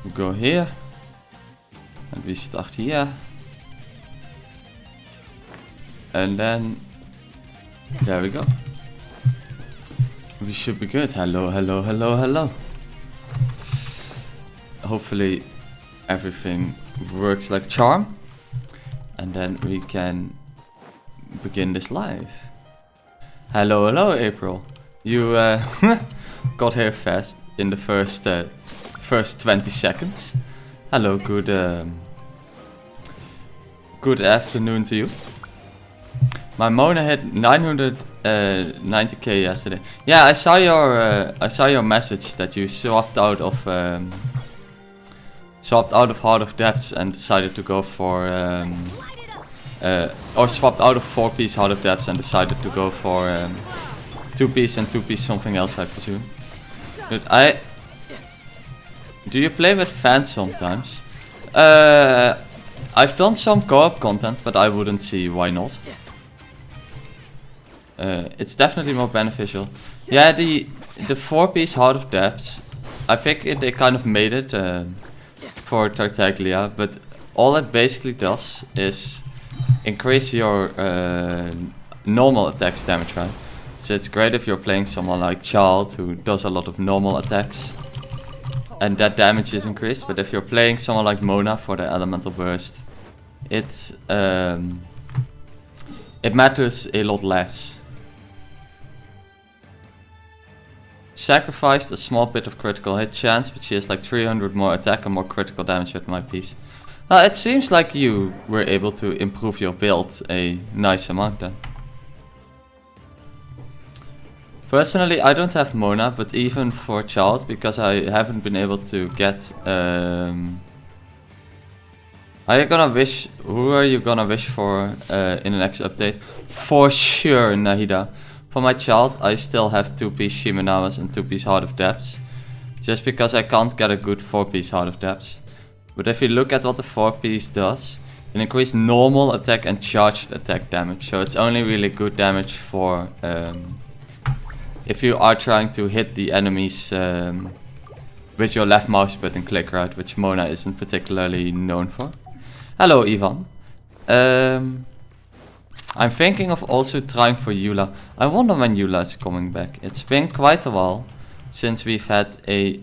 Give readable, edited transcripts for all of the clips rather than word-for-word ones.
we go here. And we start here. And then... There we go. We should be good. Hello, hello, hello, hello. Hopefully everything works like charm. And then we can begin this live. Hello, hello, April. You got here fast in the first 20 seconds. Hello, good afternoon to you. My Mona hit 990k yesterday. Yeah, I saw your message that you swapped out of Heart of Depths and decided to go for or swapped out of 4-piece Heart of Depths and decided to go for 2-piece and 2-piece something else, I presume. But do you play with fans sometimes? I've done some co-op content, but I wouldn't see why not. It's definitely more beneficial. Yeah, the 4-piece Heart of Depths, I think they kind of made it for Tartaglia, but all it basically does is increase your normal attacks damage, right? So it's great if you're playing someone like Childe, who does a lot of normal attacks, and that damage is increased. But if you're playing someone like Mona for the elemental burst, it matters a lot less. Sacrificed a small bit of critical hit chance, but she has like 300 more attack and more critical damage with my piece. Well, it seems like you were able to improve your build a nice amount then. Personally, I don't have Mona, but even for Childe, because I haven't been able to get... Are you gonna wish... Who are you gonna wish for in the next update? For sure, Nahida. For my Childe, I still have 2-piece Shimenawas and 2-piece Heart of Depths. Just because I can't get a good 4-piece Heart of Depths. But if you look at what the 4-piece does, it increases normal attack and charged attack damage. So it's only really good damage for... if you are trying to hit the enemies with your left mouse button click, right? Which Mona isn't particularly known for. Hello, Ivan. I'm thinking of also trying for Eula. I wonder when Eula is coming back. It's been quite a while since we've had a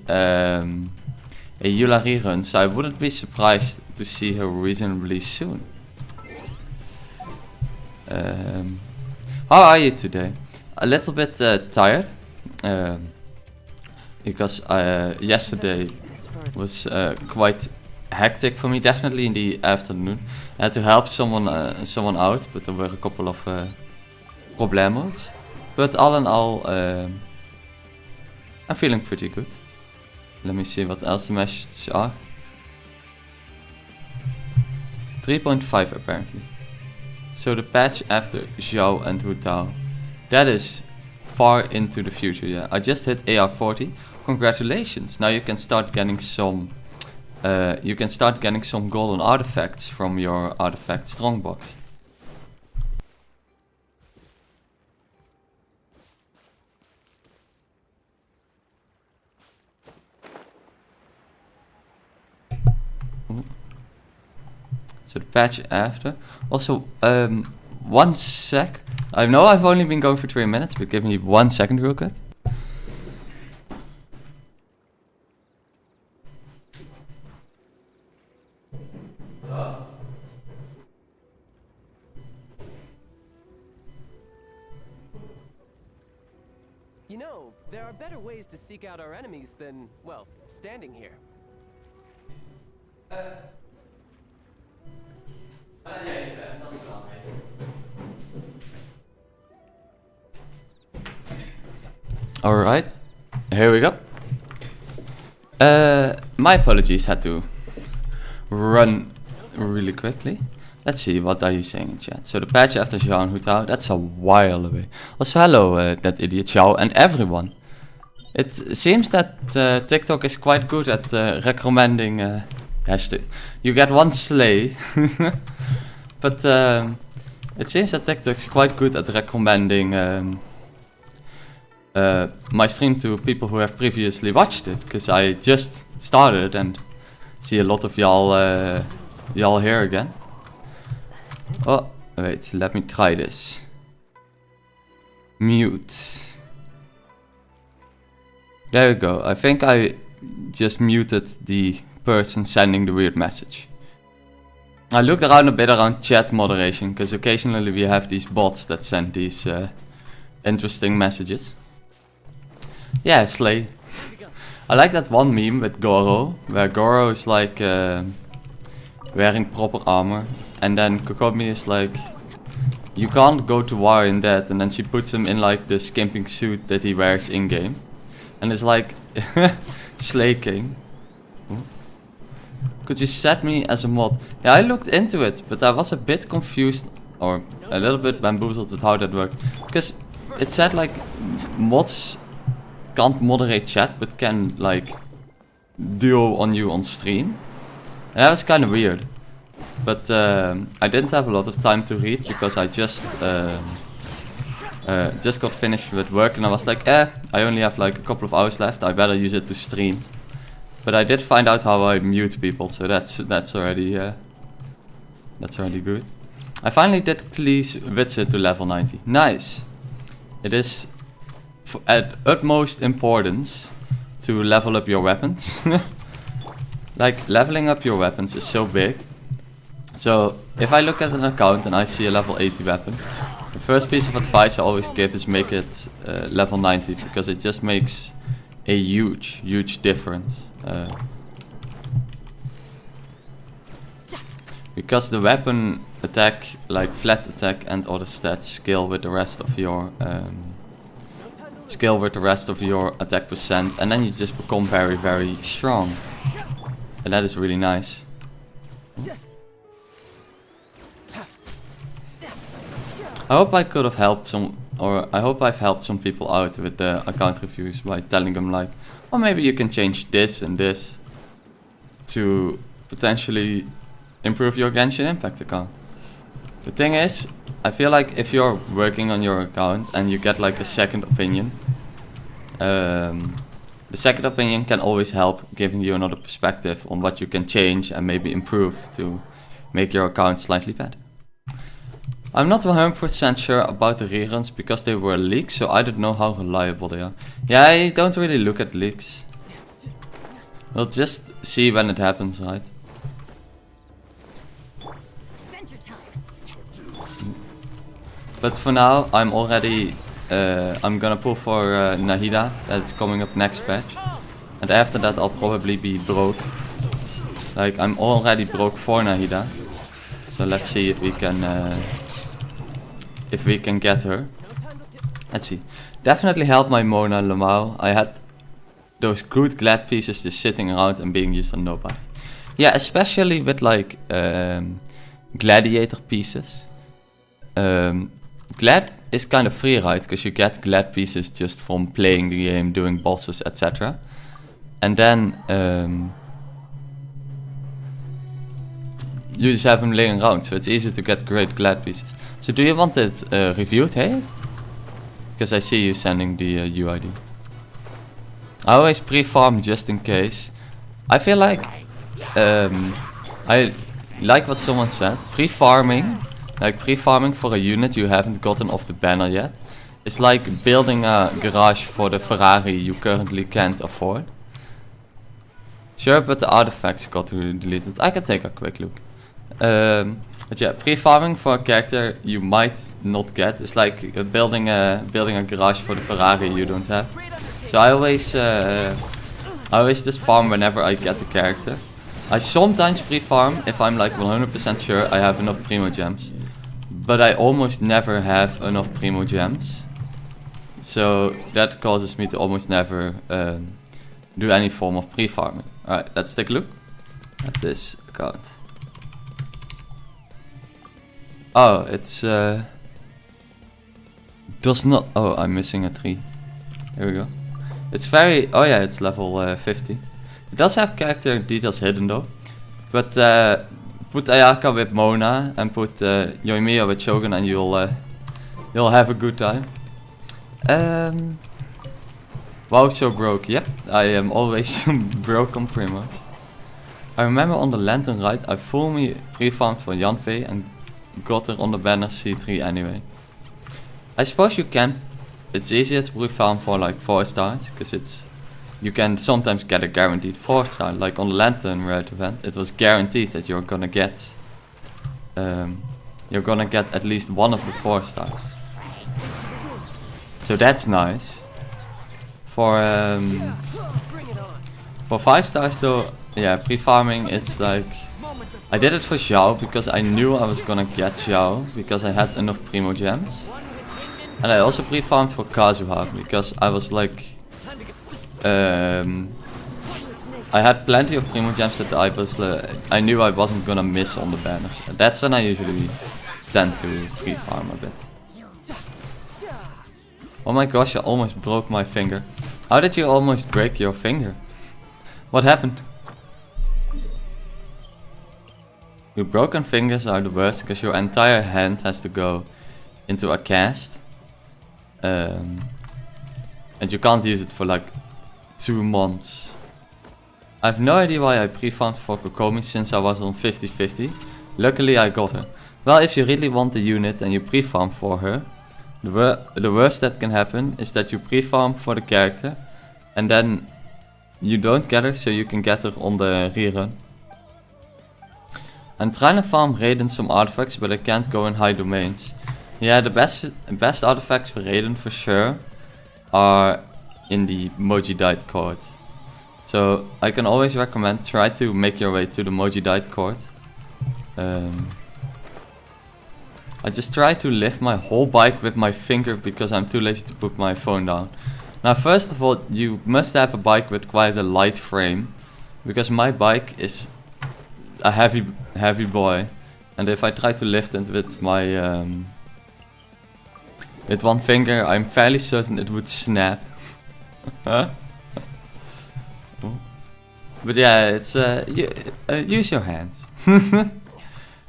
Eula rerun, so I wouldn't be surprised to see her reasonably soon. How are you today? A little bit tired, because yesterday was quite hectic for me, definitely in the afternoon. I had to help someone out, but there were a couple of problemos. But all in all, I'm feeling pretty good. Let me see what else the messages are. 3.5 apparently. So the patch after Zhao and Hu Tao. That is far into the future, yeah. I just hit AR40. Congratulations! Now you can start getting some golden artifacts from your artifact strongbox. So the patch after. Also, 1 sec. I know I've only been going for 3 minutes, but give me 1 second real quick. You know, there are better ways to seek out our enemies than, well, standing here. Alright, here we go. My apologies, had to run really quickly. Let's see, what are you saying in chat? So the patch after Zhao and Hu Tao, that's a while away. Also hello, that idiot Zhao and everyone. It seems that TikTok is quite good at recommending hashtag. You get one slay. But it seems that TikTok is quite good at recommending my stream to people who have previously watched it, because I just started and see a lot of y'all here again. Oh, wait, let me try this. Mute. There we go. I think I just muted the person sending the weird message. I looked around a bit around chat moderation, because occasionally we have these bots that send these interesting messages. Yeah, Slay. I like that one meme with Goro, where Goro is like wearing proper armor, and then Kokomi is like, you can't go to war in that, and then she puts him in like the skimping suit that he wears in game, and it's like, Slay King. Ooh. Could you set me as a mod? Yeah, I looked into it, but I was a bit confused, or a little bit bamboozled with how that worked, because it said like mods can't moderate chat, but can like duo on you on stream. And that was kind of weird. But I didn't have a lot of time to read, because I just got finished with work, and I was like, I only have like a couple of hours left, I better use it to stream. But I did find out how I mute people, so that's already good. I finally did Klee's Witse to level 90. Nice. It is at utmost importance to level up your weapons. Like, leveling up your weapons is so big. So, if I look at an account and I see a level 80 weapon, the first piece of advice I always give is make it level 90, because it just makes a huge difference. Because the weapon attack, like flat attack and other stats, scale with the rest of your attack percent, and then you just become very strong, and that is really nice. I hope I could have helped some, or I hope I've helped some people out with the account reviews by telling them like, well, maybe you can change this and this to potentially improve your Genshin Impact account. The thing is, I feel like if you're working on your account and you get like a second opinion, the second opinion can always help giving you another perspective on what you can change and maybe improve to make your account slightly better. I'm not 100% sure about the reruns because they were leaks, so I don't know how reliable they are. Yeah, I don't really look at leaks. We'll just see when it happens, right? But for now, I'm already, I'm gonna pull for Nahida, that's coming up next patch. And after that I'll probably be broke. Like, I'm already broke for Nahida. So let's see if we can get her. Let's see. Definitely helped my Mona Lamau. I had those good glad pieces just sitting around and being used on nobody. Yeah, especially with like gladiator pieces. Glad is kind of free, right? Because you get glad pieces just from playing the game, doing bosses, etc. And then you just have them laying around, so it's easy to get great glad pieces. So do you want it reviewed, hey? Because I see you sending the UID. I always pre-farm just in case. I feel like I like what someone said. Pre-farming for a unit you haven't gotten off the banner yet, it's like building a garage for the Ferrari you currently can't afford. Sure, but the artifacts got deleted. I can take a quick look. But yeah, pre-farming for a character you might not get is like building a garage for the Ferrari you don't have. So I always just farm whenever I get a character. I sometimes pre-farm if I'm like 100% sure I have enough primo gems, but I almost never have enough primo gems. So that causes me to almost never do any form of pre-farming. Alright, let's take a look at this account. Oh, it's does not. Oh, I'm missing a tree. Here we go. It's very. Oh yeah, it's level 50. It does have character details hidden though. But put Ayaka with Mona and put Yoimiya with Shogun, and you'll have a good time. Wow, so broke. Yep, I am always broken pretty much. I remember on the lantern ride, I fully pre-farmed for Janve and got her on the banner C3 anyway. I suppose you can. It's easier to pre-farm for like 4 stars, because you can sometimes get a guaranteed 4 star. Like on the lantern ride event, it was guaranteed that you're gonna get at least one of the 4 stars. So that's nice. For 5 stars though, yeah, pre-farming, it's like I did it for Xiao because I knew I was gonna get Xiao because I had enough primo gems. And I also pre-farmed for Kazuha because I was like I had plenty of primo gems that I knew I wasn't gonna miss on the banner. And that's when I usually tend to pre-farm a bit. Oh my gosh, I almost broke my finger. How did you almost break your finger? What happened? Your broken fingers are the worst because your entire hand has to go into a cast. And you can't use it for like 2 months. I have no idea why I pre-farmed for Kokomi since I was on 50-50. Luckily I got her. Well, if you really want the unit and you pre-farm for her, the worst that can happen is that you pre-farm for the character and then you don't get her, so you can get her on the rerun. I'm trying to farm Raiden some artifacts, but I can't go in high domains. Yeah, the best artifacts for Raiden for sure are in the Mojidite court. So I can always recommend try to make your way to the Mojidite court. I just try to lift my whole bike with my finger because I'm too lazy to put my phone down. Now first of all, you must have a bike with quite a light frame, because my bike is a heavy boy, and if I try to lift it with my with one finger, I'm fairly certain it would snap. But yeah, it's use your hands.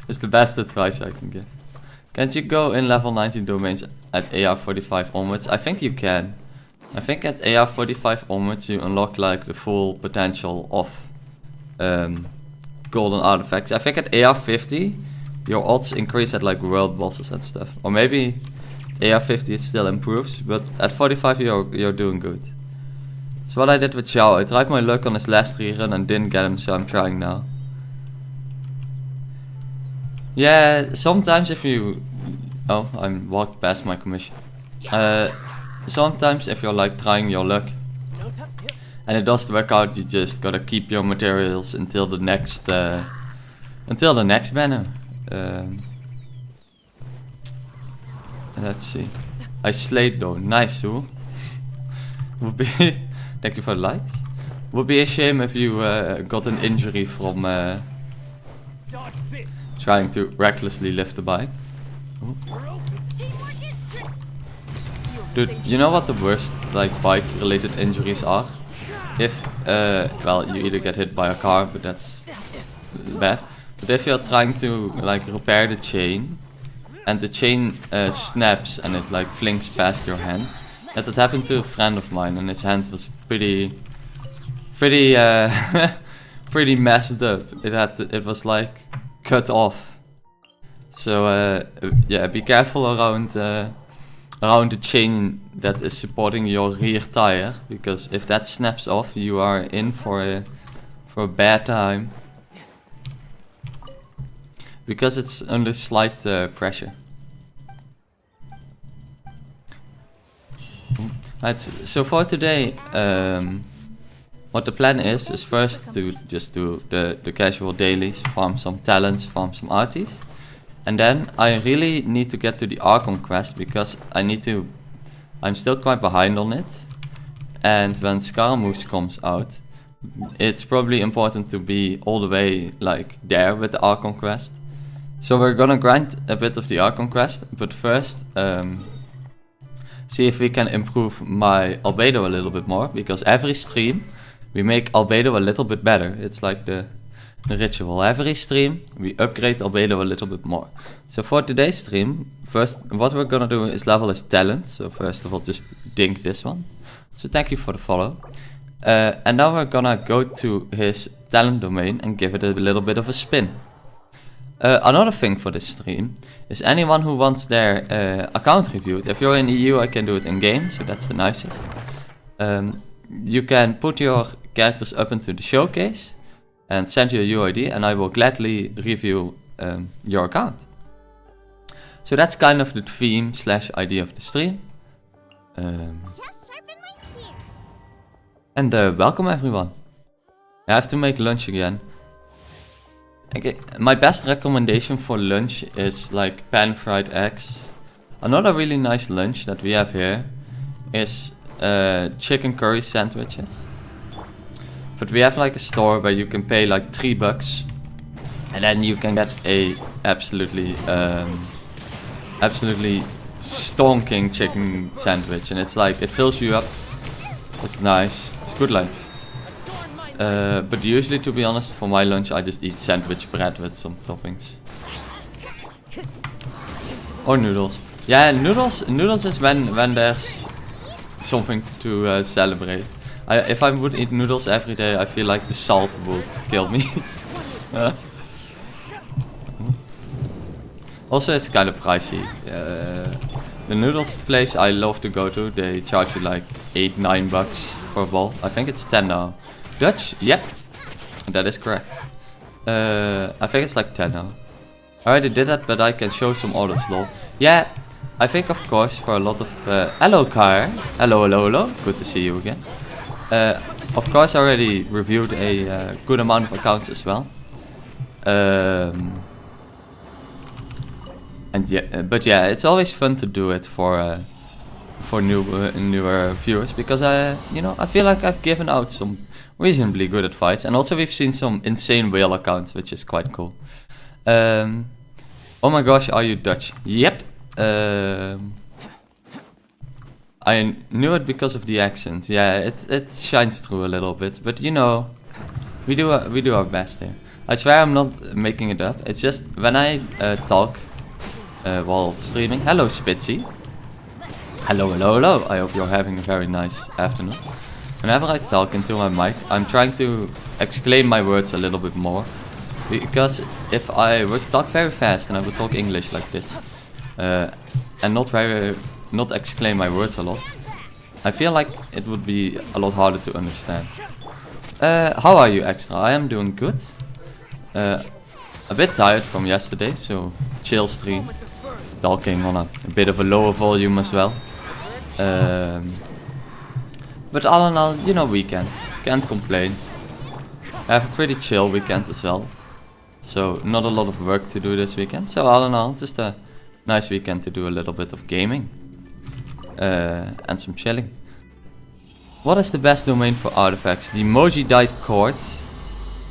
It's the best advice I can give. Can't you go in level 19 domains at AR45 onwards? I think you can. I think at AR45 onwards you unlock like the full potential of golden artifacts. I think at AR50 your odds increase at like world bosses and stuff. Or maybe at AR50 it still improves, but at 45 you're doing good. That's what I did with Xiao. I tried my luck on his last rerun and didn't get him, so I'm trying now. Yeah, sometimes if you... Oh, I walked past my commission. Sometimes if you're like trying your luck and it doesn't work out, you just gotta keep your materials until the next banner. Let's see. I slayed though, nice Sue. Would be thank you for the likes. Would be a shame if you got an injury from trying to recklessly lift the bike. Ooh. Dude, you know what the worst like bike related injuries are? If well, you either get hit by a car, but that's bad. But if you're trying to like repair the chain and the chain snaps and it like flings past your hand. That happened to a friend of mine and his hand was pretty pretty messed up. It was like cut off. So yeah, be careful around the chain that is supporting your rear tire, because if that snaps off, you are in for a bad time. Because it's under slight pressure. Right, so for today, what the plan is first to just do the casual dailies, farm some talents, farm some arties. And then I really need to get to the Archon quest, because I'm still quite behind on it. And when Scaramouche comes out, it's probably important to be all the way like there with the Archon quest. So we're gonna grind a bit of the Archon quest, but first see if we can improve my albedo a little bit more, because every stream we make albedo a little bit better. It's like the ritual. Every stream we upgrade albedo a little bit more. So for today's stream, first what we're gonna do is level his talent. So first of all, just dink this one. So thank you for the follow. And now we're gonna go to his talent domain and give it a little bit of a spin. Another thing for this stream is anyone who wants their account reviewed. If you're in EU, I can do it in game, so that's the nicest. You can put your characters up into the showcase and send your UID, and I will gladly review your account. So that's kind of the theme / idea of the stream. And welcome everyone. I have to make lunch again. Okay, my best recommendation for lunch is like pan-fried eggs. Another really nice lunch that we have here is chicken curry sandwiches. But we have like a store where you can pay like $3 and then you can get a absolutely stonking chicken sandwich, and it's like, it fills you up. It's nice. It's good lunch. But usually, to be honest, for my lunch I just eat sandwich bread with some toppings. Or noodles. Yeah, noodles is when there's something to celebrate. If I would eat noodles every day, I feel like the salt would kill me. Also, it's kind of pricey. The noodles place I love to go to, they charge you like $8-9 for a bowl. I think it's 10 now. Dutch? Yep, that is correct. I think it's like 10 now. I already did that, but I can show some others, lol. Yeah, I think of course for a lot of... hello Kair. Hello. Good to see you again. Of course I already reviewed a good amount of accounts as well. And yeah, but yeah, it's always fun to do it for newer viewers, because I feel like I've given out some reasonably good advice, and also we've seen some insane whale accounts, which is quite cool. Oh my gosh, are you Dutch? Yep. I knew it because of the accent. Yeah, it shines through a little bit, but you know, we do our best here. I swear I'm not making it up. It's just when I talk while streaming. Hello Spitzy. Hello. I hope you're having a very nice afternoon. Whenever I talk into my mic, I'm trying to exclaim my words a little bit more. Because if I were to talk very fast and I would talk English like this, and not exclaim my words a lot, I feel like it would be a lot harder to understand. How are you, Extra? I am doing good. A bit tired from yesterday, so chill stream. Talking on a bit of a lower volume as well. But all in all, you know, weekend. Can't complain. I have a pretty chill weekend as well. So not a lot of work to do this weekend. So all in all, just a nice weekend to do a little bit of gaming. And some chilling. What is the best domain for artifacts? The Moji-Dite Court.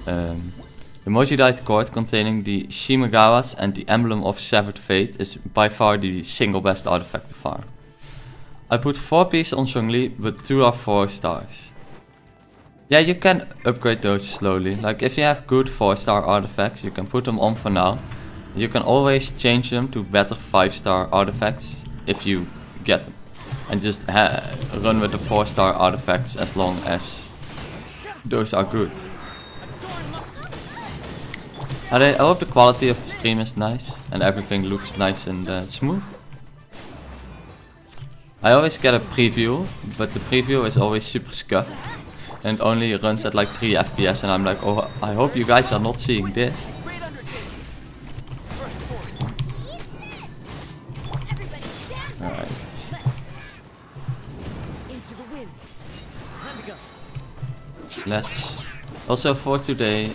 The Moji-Dite Court containing the Shimagawas and the Emblem of Severed Fate is by far the single best artifact to farm. I put 4 pieces on Zhongli, but 2 are 4 stars. Yeah, you can upgrade those slowly. Like if you have good 4-star artifacts, you can put them on for now. You can always change them to better 5-star artifacts if you get them. And just run with the 4-star artifacts as long as those are good. I hope the quality of the stream is nice and everything looks nice and smooth. I always get a preview, but the preview is always super scuffed and only runs at like 3 FPS, and I'm like, oh, I hope you guys are not seeing this. Alright. Let's... Also for today,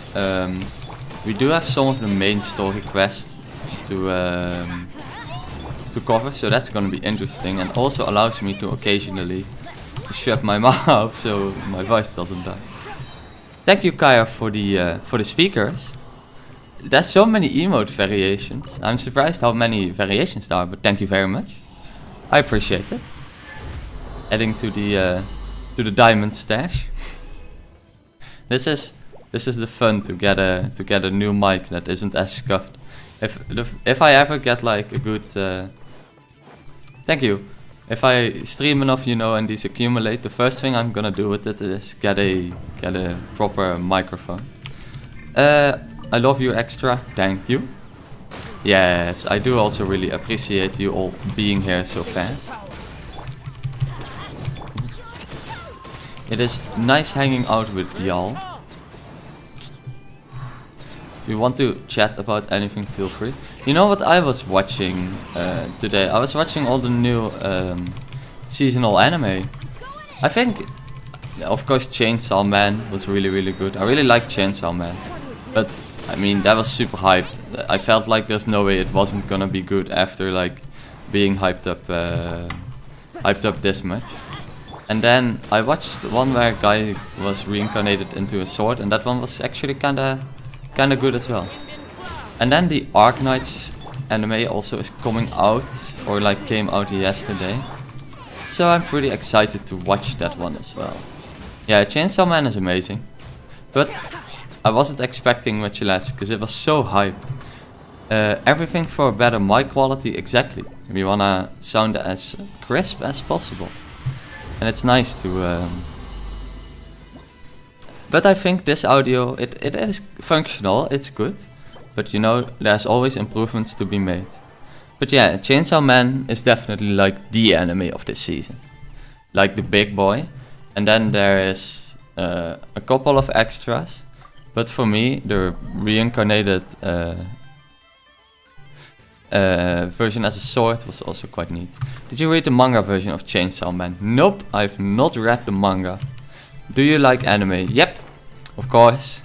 we do have some of the main story quests to cover, so that's gonna be interesting, and also allows me to occasionally shut my mouth so my voice doesn't die. Thank you, Kaya, for the speakers. There's so many emote variations. I'm surprised how many variations there are, but thank you very much. I appreciate it. Adding to the diamond stash. This is the fun to get a new mic that isn't as scuffed. If I ever get like a good thank you. if I stream enough, you know, and these accumulate, the first thing I'm gonna do with it is get a proper microphone. I love you extra, thank you. Yes, I do also really appreciate you all being here so fast. It is nice hanging out with y'all. If you want to chat about anything, feel free. You know what I was watching today? I was watching all the new seasonal anime. I think, of course, Chainsaw Man was really good. I really like Chainsaw Man. But, I mean, that was super hyped. I felt like there's no way it wasn't gonna be good after, like, being hyped up this much. And then I watched one where a guy was reincarnated into a sword, and that one was actually kinda good as well. And then the Arknights anime also is coming out, or like came out yesterday. So I'm pretty excited to watch that one as well. Yeah, Chainsaw Man is amazing. But I wasn't expecting much less, because it was so hyped. Everything for better mic quality, exactly. We wanna sound as crisp as possible. And it's nice to... But I think this audio, it is functional, it's good. But you know, there's always improvements to be made. But yeah, Chainsaw Man is definitely like the anime of this season. Like the big boy. And then there is a couple of extras. But for me, the reincarnated version as a sword was also quite neat. Did you read the manga version of Chainsaw Man? Nope, I've not read the manga. Do you like anime? Yep, of course.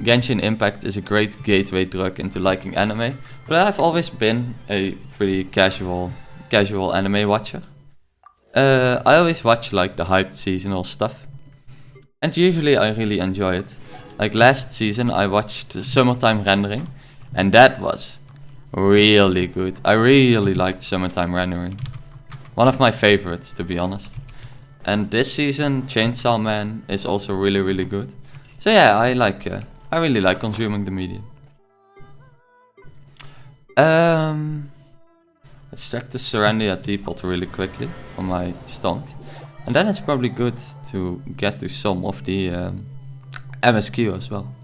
Genshin Impact is a great gateway drug into liking anime, but I've always been a pretty casual anime watcher. I always watch like the hyped seasonal stuff, and usually I really enjoy it. Like last season I watched Summertime Rendering, and that was really good. I really liked Summertime Rendering. One of my favorites, to be honest. And this season, Chainsaw Man is also really good. So yeah, I really like consuming the medium. Let's check the Serendia teapot really quickly for my stomach. And then it's probably good to get to some of the MSQ as well.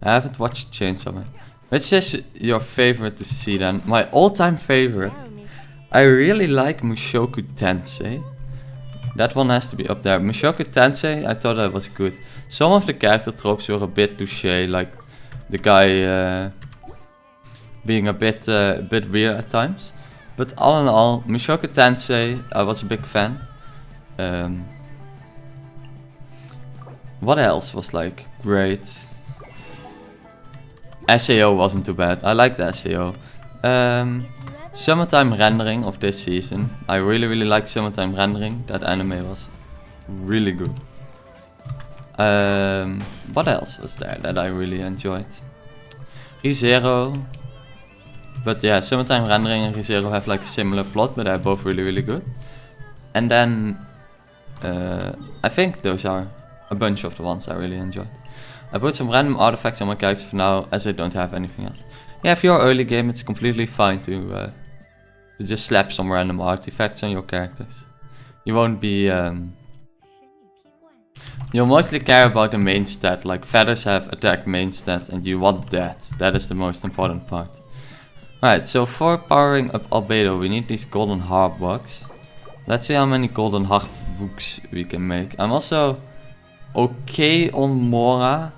I haven't watched Chainsaw Man. Which is your favorite to see then? My all-time favorite. I really like Mushoku Tensei. That one has to be up there. Mushoku Tensei, I thought that was good. Some of the character tropes were a bit touché, like the guy being a bit weird at times. But all in all, Mushoku Tensei, I was a big fan. What else was like great? SAO wasn't too bad. I liked SAO. Summertime Rendering of this season. I really liked Summertime Rendering. That anime was really good. What else was there that I really enjoyed? ReZero. But yeah, Summertime Rendering and ReZero have like a similar plot, but they're both really good. And then I think those are a bunch of the ones I really enjoyed. I put some random artifacts on my character for now, as I don't have anything else. Yeah, if you're early game, it's completely fine to just slap some random artifacts on your characters. You won't be... You'll mostly care about the main stat, like feathers have attack main stat, and you want that. That is the most important part. Alright, so for powering up Albedo, we need these golden harp books. Let's see how many golden harp books we can make. I'm also okay on Mora,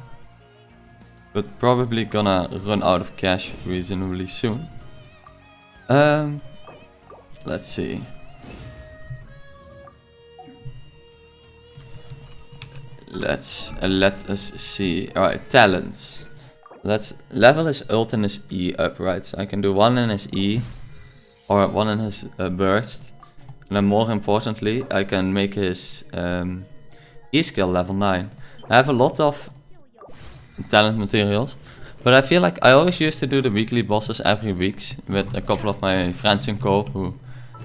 but probably gonna run out of cash reasonably soon. Let's see. Let us see. Alright, talents. Let's level his ult and his E up, right? So I can do one in his E, or one in his burst. And then more importantly, I can make his E skill level 9. I have a lot of talent materials, but I feel like I always used to do the weekly bosses every week with a couple of my friends in co who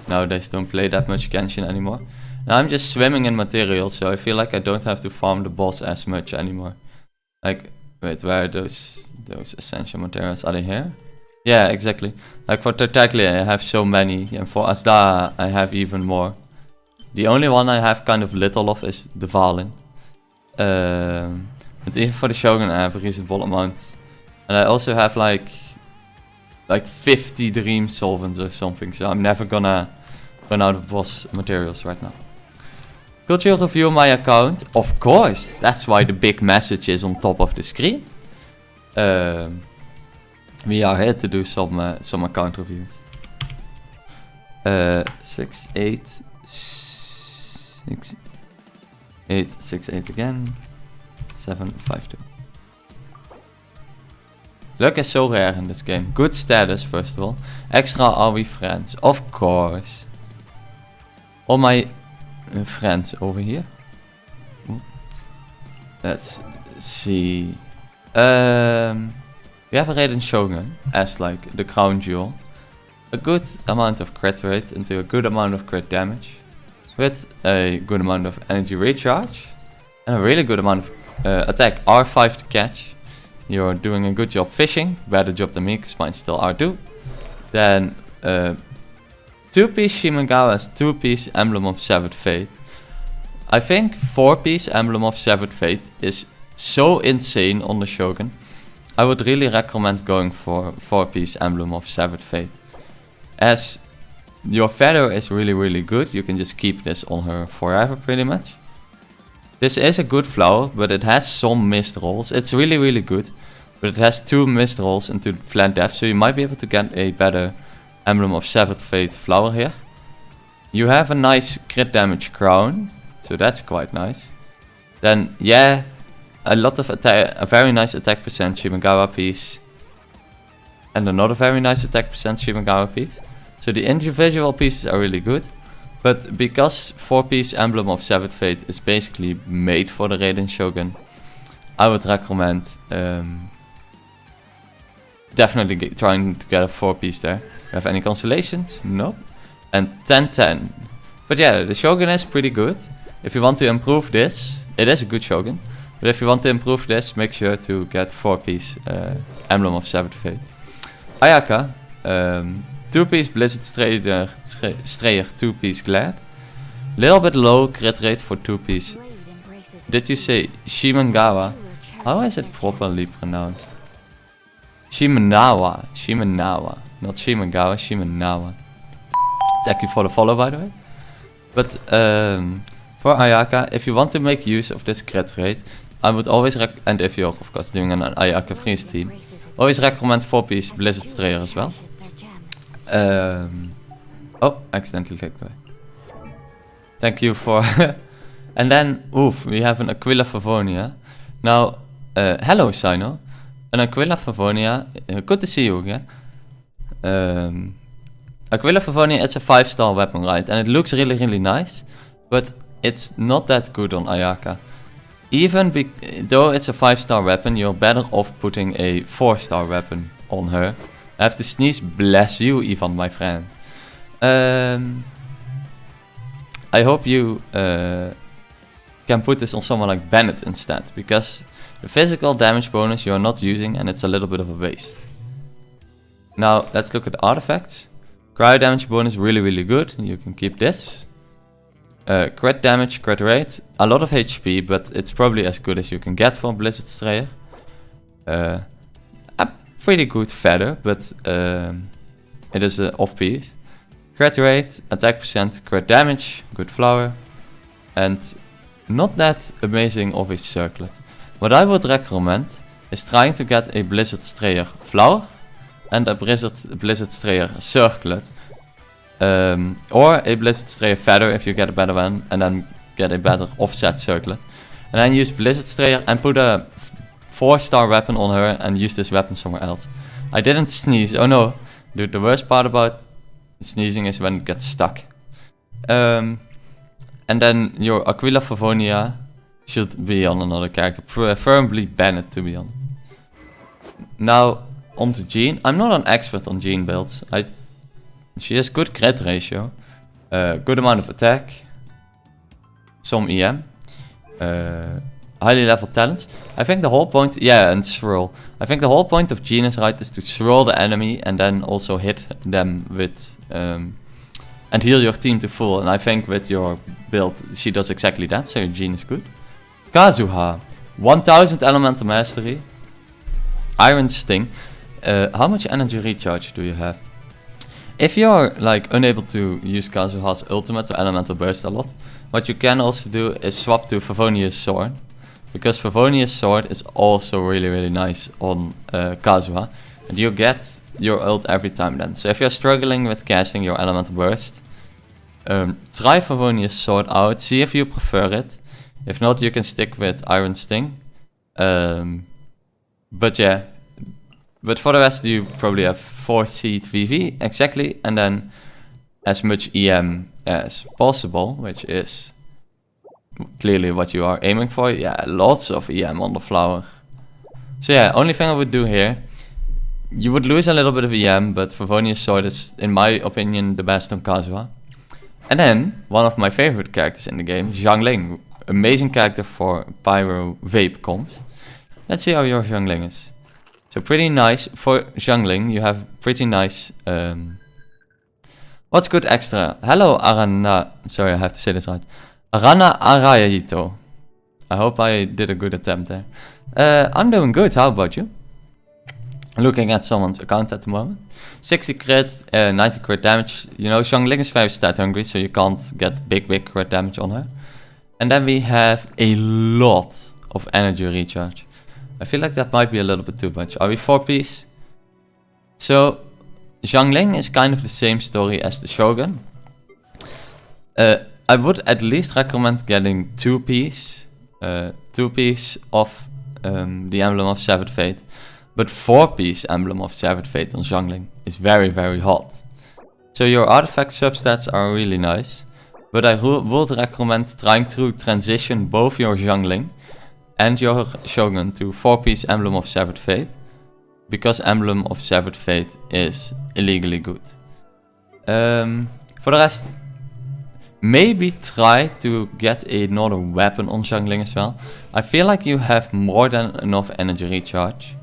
nowadays don't play that much Genshin anymore. And I'm just swimming in materials, so I feel like I don't have to farm the boss as much anymore. Like, wait, where are those essential materials? Are they here? Yeah, exactly. Like for Tartaglia I have so many, and for Asda I have even more. The only one I have kind of little of is the Valin. But even for the Shogun I have a reasonable amount. And I also have like 50 Dream Solvents or something, so I'm never gonna run out of boss materials right now. Could you review my account? Of course! That's why the big message is on top of the screen. We are here to do some account reviews. 6, 8, 6, 8, 6, 8 again. 7, 5, 2. Luck is so rare in this game. Good status, first of all. Extra, are we friends? Of course. All my friends over here. Ooh. Let's see. We have a Raiden Shogun as like the crown jewel. A good amount of crit rate into a good amount of crit damage. With a good amount of energy recharge. And a really good amount of attack. R5 to catch. You're doing a good job fishing. Better job than me, because mine's still R2. Then 2-piece Shimengawa's 2-piece Emblem of Severed Fate. I think 4-piece Emblem of Severed Fate is so insane on the Shogun. I would really recommend going for 4-piece Emblem of Severed Fate. As your feather is really good. You can just keep this on her forever pretty much. This is a good flower, but it has some missed rolls. It's really good, but it has 2 missed rolls into Flat Depth, so you might be able to get a better Emblem of Severed Fate flower here. You have a nice crit damage crown, so that's quite nice. Then, yeah, a lot of attack, a very nice attack percent Shimengawa piece. And another very nice attack percent Shimengawa piece. So the individual pieces are really good. But because 4-piece Emblem of Severed Fate is basically made for the Raiden Shogun, I would recommend definitely trying to get a 4-piece there. You have any constellations? No. And 10-10. But yeah, the Shogun is pretty good. If you want to improve this, it is a good Shogun. But if you want to improve this, make sure to get 4-piece Emblem of Severed Fate. Ayaka, 2-piece Blizzard Strayer, 2-piece Glad. Little bit low crit rate for 2-piece. Did you say Shimengawa? How is it properly pronounced? Shimenawa. Not Shimengawa, Shimenawa. Thank you for the follow, by the way. But for Ayaka, if you want to make use of this crit rate, I would always and if you're of course doing an Ayaka freeze team, always recommend 4-piece Blizzard Strayer as well. Oh, accidentally clicked away. Thank you for... And then, oof, we have an Aquila Favonia. Now, hello Sino. An Aquila Favonia, good to see you again. Aquila Favonia, it's a 5-star weapon, right? And it looks really nice. But it's not that good on Ayaka. Even though it's a 5-star weapon, you're better off putting a 4-star weapon on her. I have to sneeze, bless you, Ivan, my friend. I hope you can put this on someone like Bennett instead, because the physical damage bonus you're not using, and it's a little bit of a waste. Now, let's look at the artifacts. Cryo damage bonus, really good. You can keep this. Crit damage, crit rate, a lot of HP, but it's probably as good as you can get from Blizzard Strayer. A pretty good feather, but it is an off-piece. Crit rate, attack percent, crit damage, good flower, and not that amazing of a circlet. What I would recommend is trying to get a Blizzard Strayer flower and a Blizzard Strayer circlet. Or a Blizzard Strayer feather if you get a better one, and then get a better offset circlet. And then use Blizzard Strayer and put a 4-star weapon on her and use this weapon somewhere else. I didn't sneeze, oh no. Dude, the worst part about sneezing is when it gets stuck. And then your Aquila Favonia should be on another character, preferably Bennett to be honest. Now, on to Jean. I'm not an expert on Jean builds. She has good crit ratio, good amount of attack, some EM, high highly leveled talents. I think the whole point, yeah, and swirl. I think the whole point of Genius, right, is to swirl the enemy and then also hit them with, and heal your team to full. And I think with your build, she does exactly that, so your Genius good. Kazuha, 1000 elemental mastery. Iron Sting. How much energy recharge do you have? If you're like unable to use Kazuha's ultimate or elemental burst a lot, what you can also do is swap to Favonius Sword, because Favonius Sword is also really nice on Kazuha, and you get your ult every time then. So if you're struggling with casting your elemental burst, try Favonius Sword out, see if you prefer it. If not, you can stick with Iron Sting. But yeah, but for the rest you probably have 4 seed VV exactly, and then as much EM as possible, which is clearly what you are aiming for. Yeah, lots of EM on the flower. So yeah, only thing I would do here, you would lose a little bit of EM, but Favonius Sword is, in my opinion, the best on Kazuha. And then, one of my favorite characters in the game, Xiangling. Amazing character for Pyro Vape comps. Let's see how your Xiangling is. So pretty nice. For Xiangling, you have pretty nice... what's good extra? Hello Arana... Sorry, I have to say this right. Arana Arayito. I hope I did a good attempt there. I'm doing good, how about you? Looking at someone's account at the moment. 60 crit, 90 crit damage. You know, Xiangling is very stat hungry, so you can't get big crit damage on her. And then we have a lot of energy recharge. I feel like that might be a little bit too much. Are we 4-piece? So, Xiangling is kind of the same story as the Shogun. I would at least recommend getting 2-piece. 2-piece of the Emblem of Severed Fate. But 4-piece Emblem of Severed Fate on Xiangling is very hot. So your artifact substats are really nice. But I would recommend trying to transition both your Xiangling and your Shogun to 4-piece Emblem of Severed Fate, because Emblem of Severed Fate is illegally good. For the rest, maybe try to get another weapon on Xiangling as well. I feel like you have more than enough energy recharge.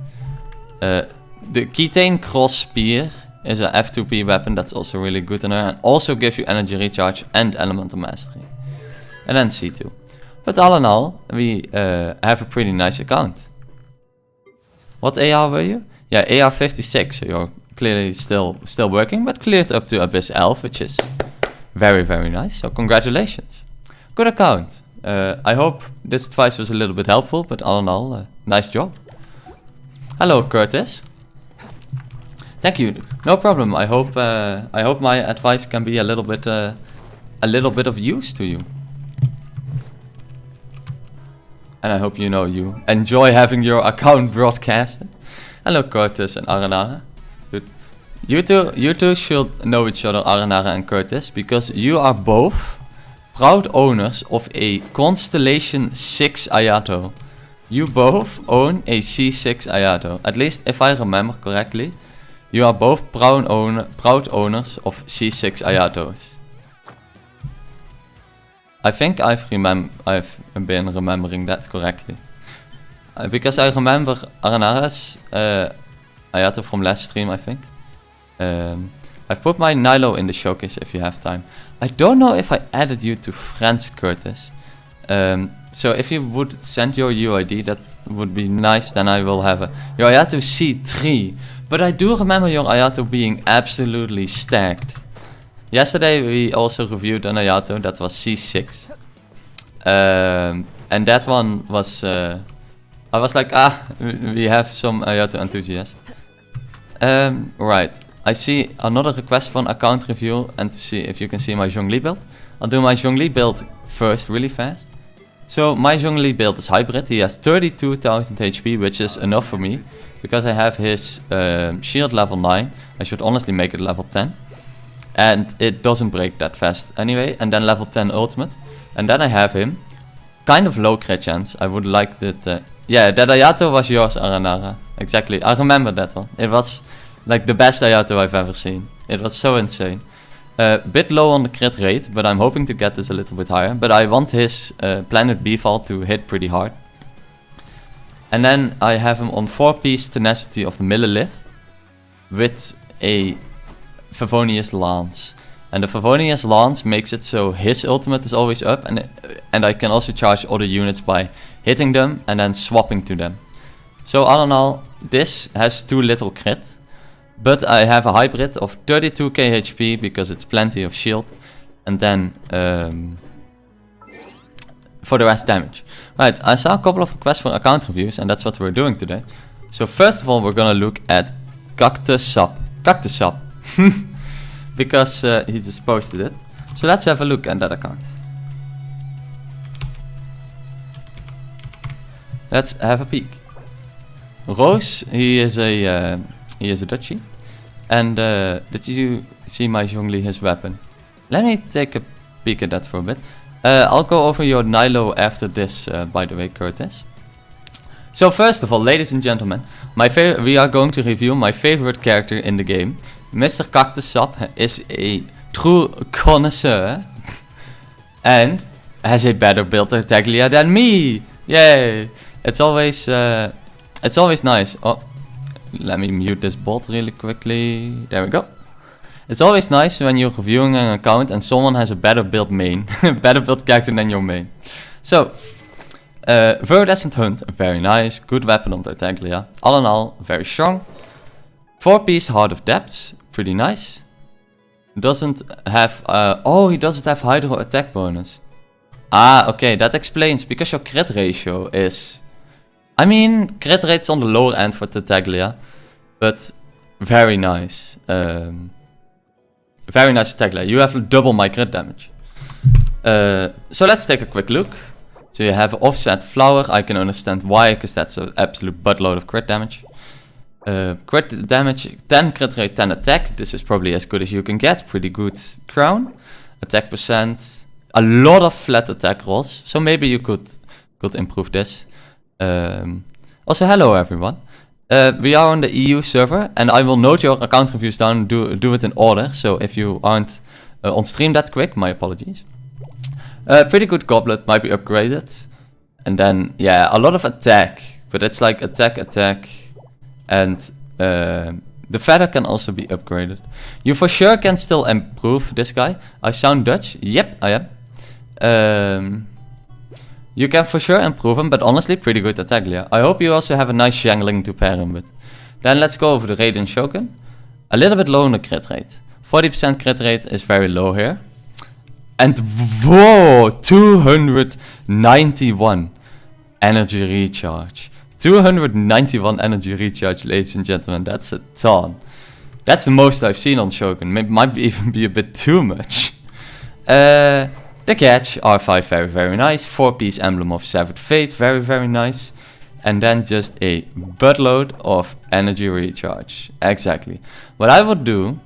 The Ketane Cross Spear is a F2P weapon that's also really good on her, and also gives you energy recharge and elemental mastery. And then C2. But all in all, we have a pretty nice account. What AR were you? Yeah, AR 56, so you're clearly still working, but cleared up to Abyss Elf, which is very nice. So congratulations. Good account. I hope this advice was a little bit helpful, but all in all, nice job. Hello, Curtis. Thank you. No problem. I hope my advice can be a little bit of use to you. And I hope you enjoy having your account broadcasted. Hello, Curtis and Aranara. You two should know each other, Aranara and Curtis, because you are both proud owners of a Constellation 6 Ayato. You both own a C6 Ayato. At least if I remember correctly. You are both proud owners of C6 Ayatos. I think I've been remembering that correctly. Because I remember Aranara's Ayato from last stream, I think. I've put my Nilo in the showcase if you have time. I don't know if I added you to friends, Curtis. So if you would send your UID, that would be nice, then I will have your Ayato C3. But I do remember your Ayato being absolutely stacked. Yesterday we also reviewed an Ayato that was C6. And that one was... I was like, we have some Ayato enthusiasts. Right, I see another request for an account review and to see if you can see my Zhongli build. I'll do my Zhongli build first really fast. So my Zhongli build is hybrid. He has 32,000 HP, which is enough for me. Because I have his shield level 9. I should honestly make it level 10. And it doesn't break that fast anyway. And then level 10 ultimate. And then I have him. Kind of low crit chance. I would like that... yeah, that Ayato was yours, Aranara. Exactly. I remember that one. It was like the best Ayato I've ever seen. It was so insane. Bit low on the crit rate, but I'm hoping to get this a little bit higher. But I want his Planet B fall to hit pretty hard. And then I have him on 4-piece tenacity of the Millelith with a Favonius Lance. And the Favonius Lance makes it so his ultimate is always up, and I can also charge other units by hitting them and then swapping to them. So all in all, this has too little crit, but I have a hybrid of 32k HP because it's plenty of shield, and then for the rest damage. Right, I saw a couple of requests for account reviews, and that's what we're doing today. So first of all, we're gonna look at Cactus Sap. Because he just posted it. So let's have a look at that account. Let's have a peek. Rose, he is a Dutchie. And did you see my Zhongli, his weapon? Let me take a peek at that for a bit. I'll go over your Nilo after this, by the way, Curtis. So first of all, ladies and gentlemen, we are going to review my favorite character in the game. Mr. Cactus Sap is a true connoisseur and has a better build Tartaglia than me. Yay! It's always nice. Oh, let me mute this bot really quickly. There we go. It's always nice when you're reviewing an account and someone has a better build main, better build character than your main. So, Viridescent Hunt, very nice, good weapon on Tartaglia. All in all, very strong. 4-piece Heart of Depths, pretty nice. Doesn't have, he doesn't have Hydro attack bonus. Ah, okay, that explains, because your crit ratio is... I mean, crit rate's on the lower end for Tartaglia, but very nice. Very nice Tartaglia, you have double my crit damage. So let's take a quick look. So you have Offset Flower, I can understand why, because that's an absolute buttload of crit damage. Crit damage, 10 crit rate, 10 attack. This is probably as good as you can get. Pretty good crown. Attack percent. A lot of flat attack rolls. So maybe you could improve this. Also, hello everyone. We are on the EU server, and I will note your account reviews down. Do it in order. So if you aren't on stream that quick, my apologies. Pretty good Goblet, might be upgraded. And then, yeah, a lot of attack. But it's like attack. And the feather can also be upgraded. You for sure can still improve this guy. I sound Dutch? Yep, I am. You can for sure improve him, but honestly, pretty good Tartaglia. I hope you also have a nice Xiangling to pair him with. Then let's go over the Radiant Shogun. A little bit low on the crit rate. 40% crit rate is very low here. And whoa, 291 energy recharge. 291 energy recharge, ladies and gentlemen, that's a ton. That's the most I've seen on Shogun, might even be a bit too much. The catch, R5, very, very nice. 4-piece Emblem of Severed Fate, very, very nice. And then just a buttload of energy recharge, exactly. What I would do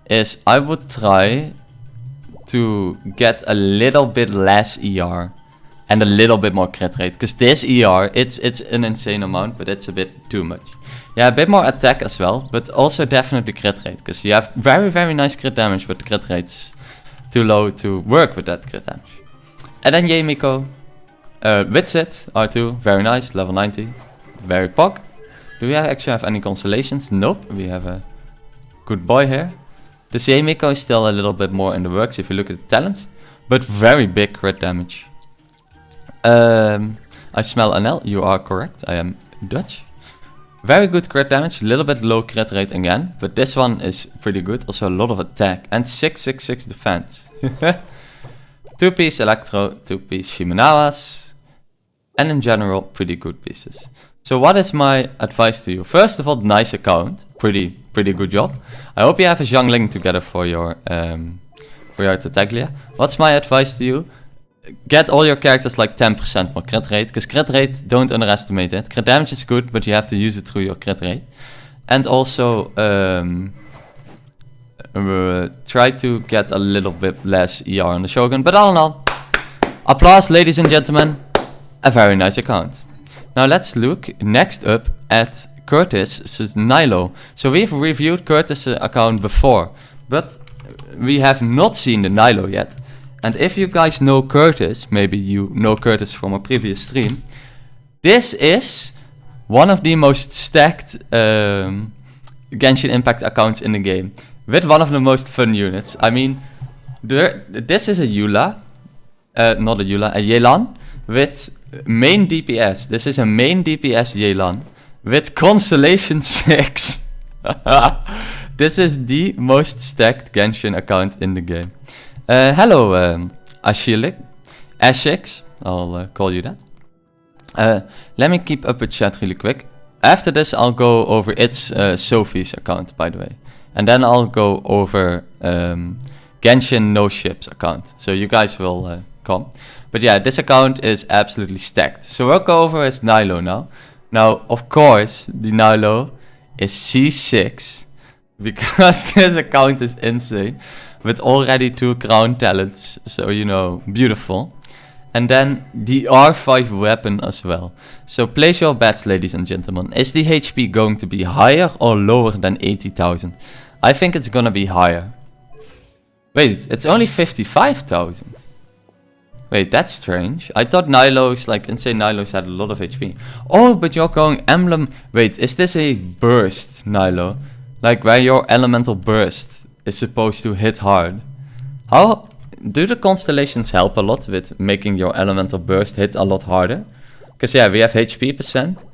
is I would try to get a little bit less ER. And a little bit more crit rate, because this ER, it's an insane amount, but it's a bit too much. Yeah, a bit more attack as well, but also definitely crit rate, because you have very, very nice crit damage, but the crit rate's too low to work with that crit damage. And then Yemiko, Witsit, R2, very nice, level 90, very pog. Do we actually have any constellations? Nope, we have a good boy here. This Yemiko is still a little bit more in the works if you look at the talents, but very big crit damage. I smell NL, you are correct, I am Dutch. Very good crit damage, a little bit low crit rate again, but this one is pretty good, also a lot of attack, and 666 defense. 2-piece Electro, 2-piece Shimenawas, and in general, pretty good pieces. So what is my advice to you? First of all, nice account, pretty good job. I hope you have a Xiangling together for your Tartaglia. What's my advice to you? Get all your characters like 10% more crit rate, because crit rate, don't underestimate it. Crit damage is good, but you have to use it through your crit rate. And also, try to get a little bit less ER on the Shogun. But all in all, applause, ladies and gentlemen, a very nice account. Now let's look next up at Curtis' Nilo. So we've reviewed Curtis' account before, but we have not seen the Nilo yet. And if you guys know Curtis, maybe you know Curtis from a previous stream, This is one of the most stacked Genshin Impact accounts in the game. With one of the most fun units. I mean, this is a Eula. Not a Eula, a Yelan. With main DPS. This is a main DPS Yelan. With Constellation 6. This is the most stacked Genshin account in the game. Hello, Ashix. I'll call you that. Let me keep up with chat really quick. After this, I'll go over Sophie's account, by the way. And then I'll go over Genshin No Ships account. So you guys will come. But yeah, this account is absolutely stacked. So we'll go over his Nilo now. Now, of course, the Nilo is C6. Because this account is insane. With already 2 crown talents. So, you know, beautiful. And then the R5 weapon as well. So place your bets, ladies and gentlemen. Is the HP going to be higher or lower than 80,000? I think it's gonna be higher. Wait, it's only 55,000. Wait, that's strange. I thought Nilo's, like insane Nilo's had a lot of HP. Oh, but you're going emblem. Wait, is this a burst Nilo? Like where your elemental burst is supposed to hit hard. How do the constellations help a lot with making your elemental burst hit a lot harder? Because yeah, we have HP percent,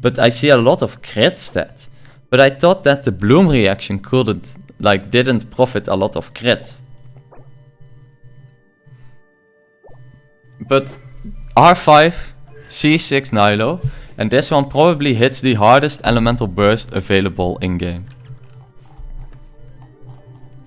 but I see a lot of crit stats. But I thought that the bloom reaction didn't profit a lot of crit. But R5, C6 Nilo, and this one probably hits the hardest elemental burst available in game.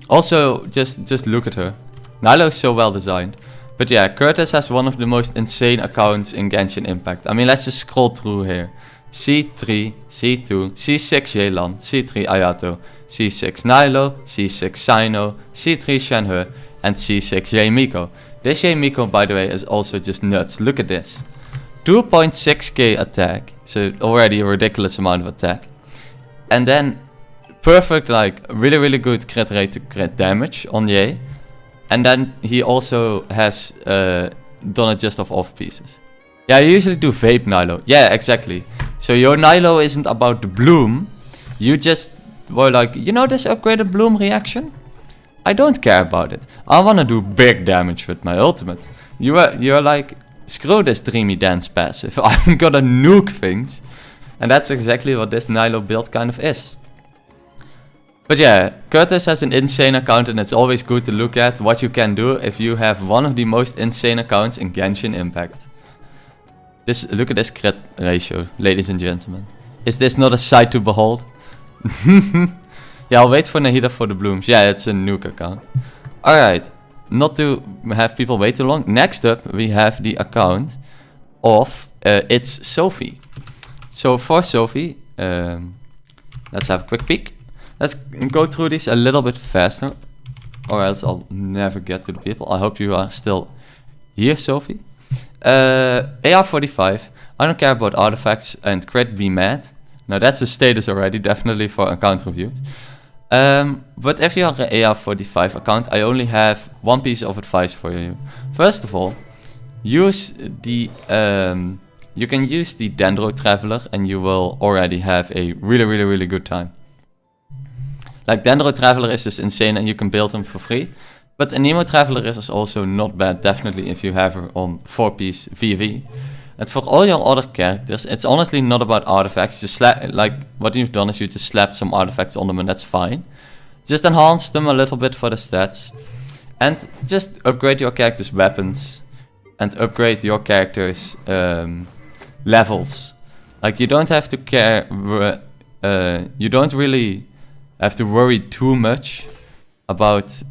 Also, just look at her. Nilo is so well designed. But yeah, Curtis has one of the most insane accounts in Genshin Impact. I mean, let's just scroll through here. C3, C2, C6 Yelan, C3 Ayato, C6 Nilo, C6 Sino, C3 Shenhe, and C6 Yeimiko. This Yeimiko, by the way, is also just nuts. Look at this. 2.6k attack, so already a ridiculous amount of attack. And then perfect, like really good crit rate to crit damage on Ye. And then he also has done it just off pieces. Yeah, I usually do vape Nilo. Yeah, exactly. So your Nilo isn't about the bloom. You just were like, you know this upgraded bloom reaction? I don't care about it. I wanna do big damage with my ultimate. You're like, screw this dreamy dance passive. I'm gonna nuke things. And that's exactly what this Nilo build kind of is. But yeah, Curtis has an insane account and it's always good to look at what you can do if you have one of the most insane accounts in Genshin Impact. Look at this crit ratio, ladies and gentlemen. Is this not a sight to behold? Yeah, I'll wait for Nahida for the blooms. Yeah, it's a nuke account. Alright, not to have people wait too long. Next up, we have the account of it's Sophie. So for Sophie, let's have a quick peek. Let's go through these a little bit faster, or else I'll never get to the people. I hope you are still here, Sophie. AR45, I don't care about artifacts, and crit be mad. Now that's a status already, definitely for account reviews. But if you are an AR45 account, I only have one piece of advice for you. First of all, use the you can use the Dendro Traveler and you will already have a really good time. Like Dendro Traveler is just insane and you can build them for free. But a Nemo Traveler is also not bad, definitely if you have her on 4-piece VV. And for all your other characters, it's honestly not about artifacts. Just like what you've done is you just slapped some artifacts on them and that's fine. Just enhance them a little bit for the stats. And just upgrade your character's weapons. And upgrade your character's levels. Like you don't have to care, you don't really have to worry too much about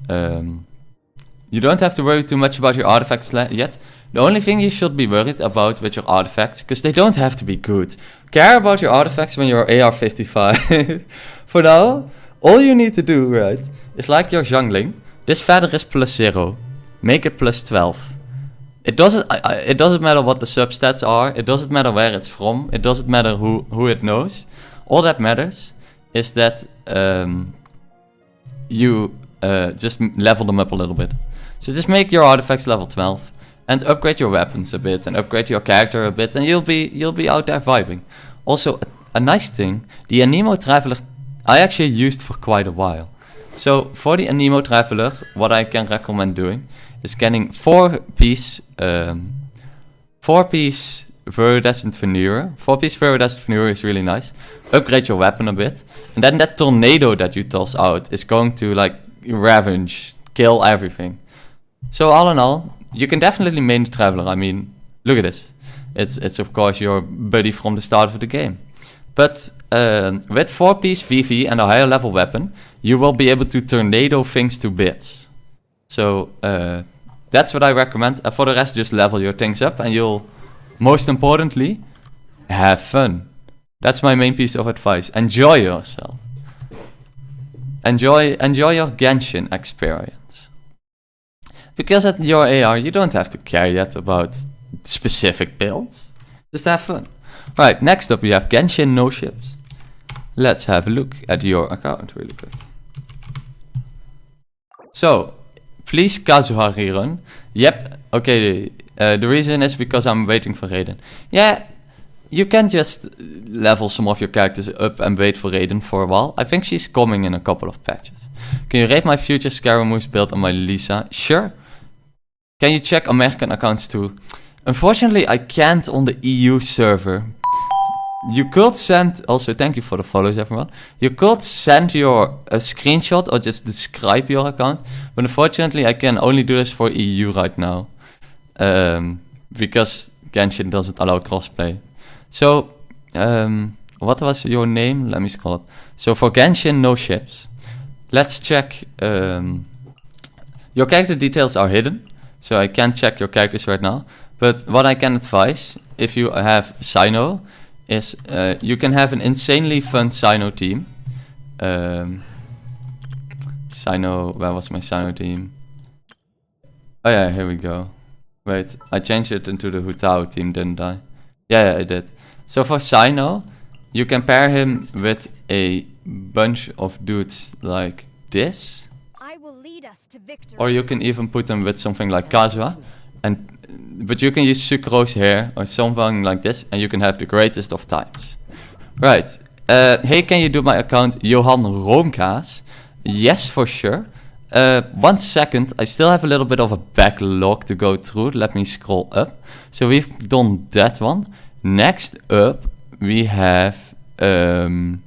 you don't have to worry too much about your artifacts yet. The only thing you should be worried about with your artifacts, because they don't have to be good. Care about your artifacts when you're AR55. For now, all you need to do, right, is like your Zhangling. This feather is +0. Make it +12. It doesn't matter what the substats are. It doesn't matter where it's from. It doesn't matter who it knows. All that matters is that you just level them up a little bit. So just make your artifacts level 12. and upgrade your weapons a bit and upgrade your character a bit, and you'll be out there vibing. Also, a nice thing, the Anemo Traveler I actually used for quite a while. So for the Anemo Traveler, what I can recommend doing is getting 4-piece Viridescent Veneer. 4-piece Viridescent Veneer is really nice. Upgrade your weapon a bit, and then that tornado that you toss out is going to like ravage, kill everything. So all in all, you can definitely main the Traveler. I mean, look at this. It's of course your buddy from the start of the game. But with 4-piece VV and a higher level weapon, you will be able to tornado things to bits. So that's what I recommend. For the rest, just level your things up, and you'll, most importantly, have fun. That's my main piece of advice. Enjoy yourself. Enjoy your Genshin experience. Because at your AR, you don't have to care yet about specific builds. Just have fun. Right, next up we have Genshin No Ships. Let's have a look at your account really quick. So, please Kazuha rerun. Yep, okay, the reason is because I'm waiting for Raiden. Yeah, you can just level some of your characters up and wait for Raiden for a while. I think she's coming in a couple of patches. Can you rate my future Scaramouche build on my Lisa? Sure. Can you check American accounts too? Unfortunately, I can't on the EU server. You could send, also thank you for the follows everyone. You could send a screenshot or just describe your account. But unfortunately, I can only do this for EU right now. Because Genshin doesn't allow crossplay. So, what was your name? Let me scroll up. So for Genshin No Ships, let's check. Your character details are hidden. So I can't check your characters right now. But what I can advise, if you have Sino, is you can have an insanely fun Sino team. Sino, where was my Sino team? Oh yeah, here we go. Wait, I changed it into the Hutao team, didn't I? Yeah, I did. So for Sino, you can pair him with a bunch of dudes like this. I will lead us to victory. Or you can even put him with something like Kazuha. But you can use Sucrose here or something like this, and you can have the greatest of times. Right. Hey, can you do my account Johan Roomkaas? Yes, for sure. 1 second. I still have a little bit of a backlog to go through. Let me scroll up. So we've done that one. Next up, we have Anara.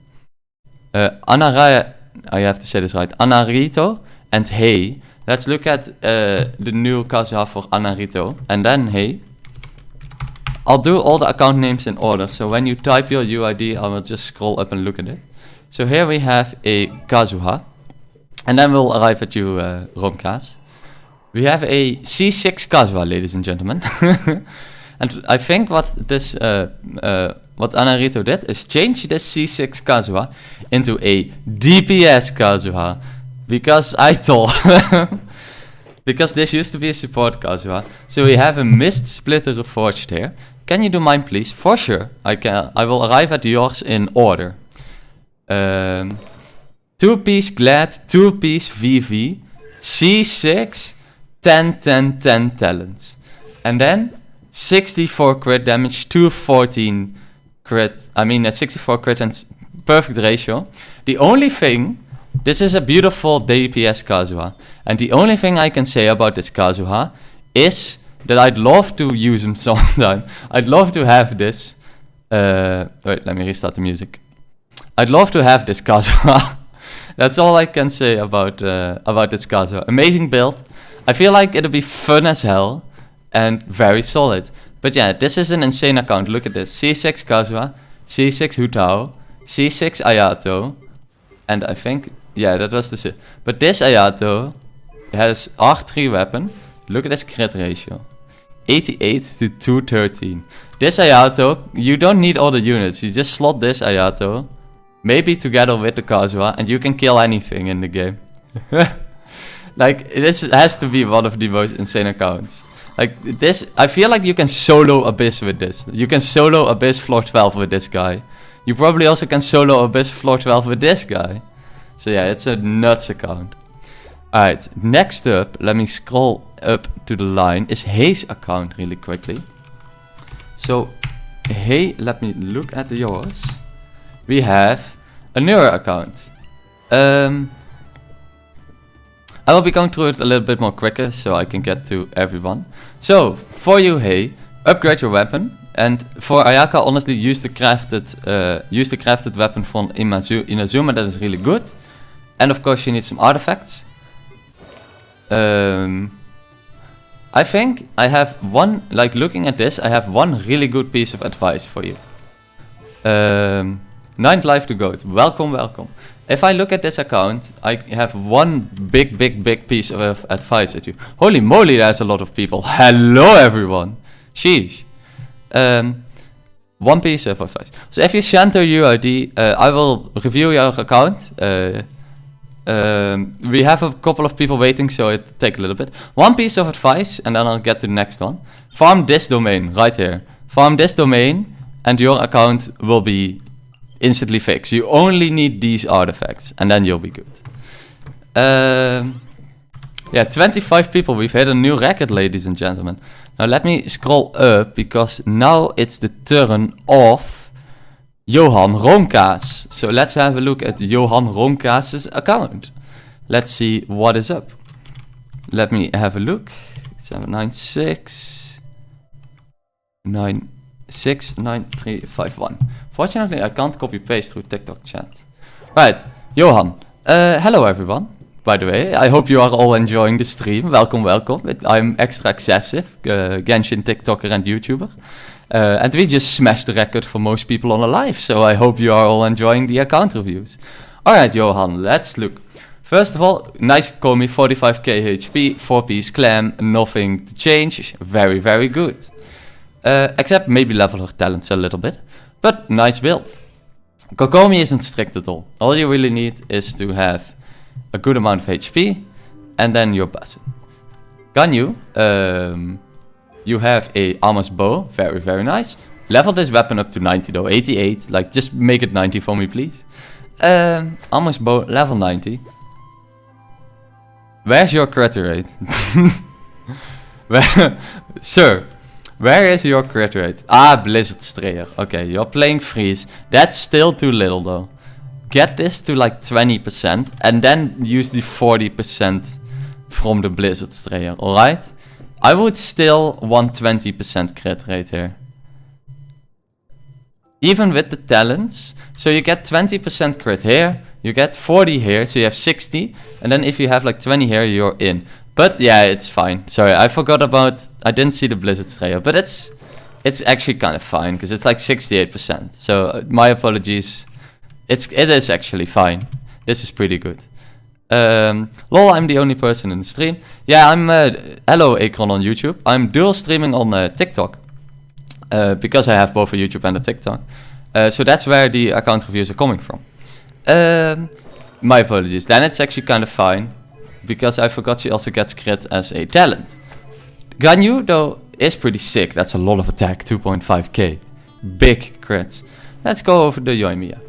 I have to say this right. Anarito and Hey. Let's look at the new Kazuha for Anarito. And then, hey, I'll do all the account names in order. So when you type your UID, I will just scroll up and look at it. So here we have a Kazuha. And then we'll arrive at you, Romkaas. We have a C6 Kazuha, ladies and gentlemen. And I think what this, what Anarito did is change this C6 Kazuha into a DPS Kazuha. Because I thought, because this used to be a support Kazuha. So we have a Mist Splitter Reforged here. Can you do mine, please? For sure, I can. I will arrive at yours in order. 2-piece Glad, 2-piece VV, C6, 10, 10, 10 talents. And then 64 crit damage, 214 crit. I mean, 64 crit and perfect ratio. The only thing, this is a beautiful DPS Kazuha. And the only thing I can say about this Kazuha is that I'd love to use him sometime. I'd love to have this. Wait, let me restart the music. I'd love to have this Kazuha. That's all I can say about this Kazuha. Amazing build. I feel like it'll be fun as hell and very solid. But yeah, this is an insane account. Look at this. C6 Kazuha, C6 Hutao, C6 Ayato, and I think, yeah, that was the... But this Ayato has R3 weapon. Look at this crit ratio. 88 to 213. This Ayato, you don't need all the units. You just slot this Ayato, maybe together with the Kazuha, and you can kill anything in the game. Like, this has to be one of the most insane accounts. Like, this, I feel like you can solo Abyss with this. You can solo Abyss floor 12 with this guy. You probably also can solo Abyss floor 12 with this guy. So yeah, it's a nuts account. Alright, next up, let me scroll up to the line, is Hey's account really quickly. So, Hey, let me look at yours. We have a newer account. I will be going through it a little bit more quicker so I can get to everyone. So, for you, Hey, upgrade your weapon. And for Ayaka, honestly, use the crafted weapon from Inazuma, that is really good. And of course, you need some artifacts. I think I have one, like looking at this, I have one really good piece of advice for you. 9th life to goat, welcome, welcome. If I look at this account, I have one big piece of advice at you. Holy moly, there's a lot of people. Hello everyone. Sheesh. One piece of advice. So if you enter UID, I will review your account. We have a couple of people waiting, so it takes a little bit. One piece of advice, and then I'll get to the next one. Farm this domain, right here. Farm this domain, and your account will be instantly fixed. You only need these artifacts, and then you'll be good. Yeah, 25 people. We've hit a new record, ladies and gentlemen. Now let me scroll up, because now it's the turn of Johan Roomkaas. So let's have a look at Johan Roomkaas's account. Let's see what is up. Let me have a look. 796 969351. Fortunately, I can't copy paste through TikTok chat. Right, Johan. Hello everyone. By the way, I hope you are all enjoying the stream. Welcome, welcome. I'm extra excessive, Genshin TikToker and YouTuber. And we just smashed the record for most people on a live, so I hope you are all enjoying the account reviews. Alright, Johan, let's look. First of all, nice Komi, 45k HP, 4-piece clam, nothing to change. Very, very good. Except maybe level her talents a little bit. But nice build. Kokomi isn't strict at all. All you really need is to have a good amount of HP, and then your button. Ganyu, you have a Amos bow, very, very nice. Level this weapon up to 90 though, 88, like just make it 90 for me please. Amos bow, level 90. Where's your crit rate? Sir, where is your crit rate? Ah, Blizzard Strayer. Okay, you're playing Freeze. That's still too little though. Get this to like 20% and then use the 40% from the Blizzard Strayer, alright? I would still want 20% crit rate here. Even with the talents, so you get 20% crit here, you get 40 here, so you have 60, and then if you have like 20 here, you're in. But yeah, it's fine. Sorry, I forgot about, I didn't see the Blizzard Strayer, but it's actually kind of fine, because it's like 68%. So my apologies. It is actually fine. This is pretty good. Lol, I'm the only person in the stream. Yeah, I'm hello Akron on YouTube. I'm dual streaming on TikTok. Because I have both a YouTube and a TikTok. So that's where the account reviews are coming from. My apologies. Then it's actually kind of fine. Because I forgot she also gets crit as a talent. Ganyu though is pretty sick. That's a lot of attack. 2.5k. Big crits. Let's go over the Yoimiya.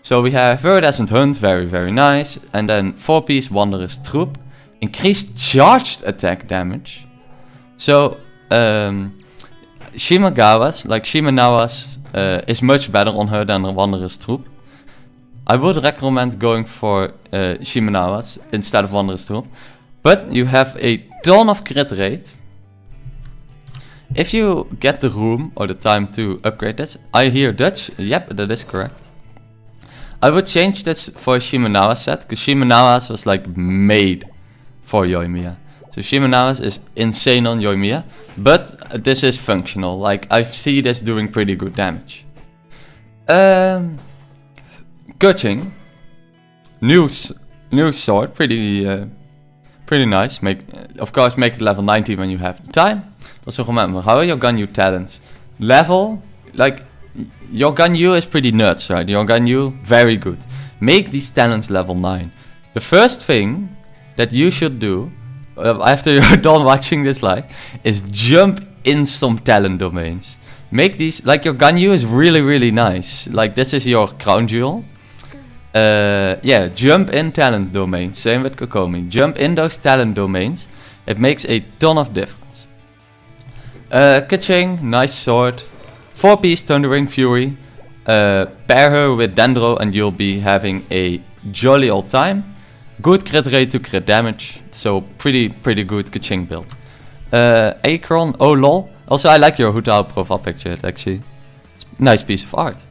So we have Viridescent Hunt, very, very nice. And then 4-piece Wanderer's Troop. Increased charged attack damage. So, Shimagawa's, like Shimenawa's, is much better on her than the Wanderer's Troop. I would recommend going for Shimenawa's instead of Wanderer's Troop. But you have a ton of crit rate. If you get the room or the time to upgrade this, I hear Dutch, yep, that is correct. I would change this for Shimenawa's set, because Shimenawa's was like made for Yoimiya. So Shimenawa's is insane on Yoimiya, but this is functional. Like I see this doing pretty good damage. Gushing, new sword, pretty nice. Of course, make it level 90 when you have the time. Also remember, how are your Ganyu talents? Level, like. Your Ganyu is pretty nuts, right? Your Ganyu, very good. Make these talents level 9. The first thing that you should do, after you're done watching this live, is jump in some talent domains. Make these, like your Ganyu is really, really nice. Like this is your crown jewel. Yeah, jump in talent domains. Same with Kokomi. Jump in those talent domains. It makes a ton of difference. Kaching, nice sword. 4-piece Thundering Fury. Pair her with Dendro and you'll be having a jolly old time. Good crit rate to crit damage. So pretty good Kaching build. Akron, oh lol. Also I like your Hutao profile picture actually. It's a nice piece of art.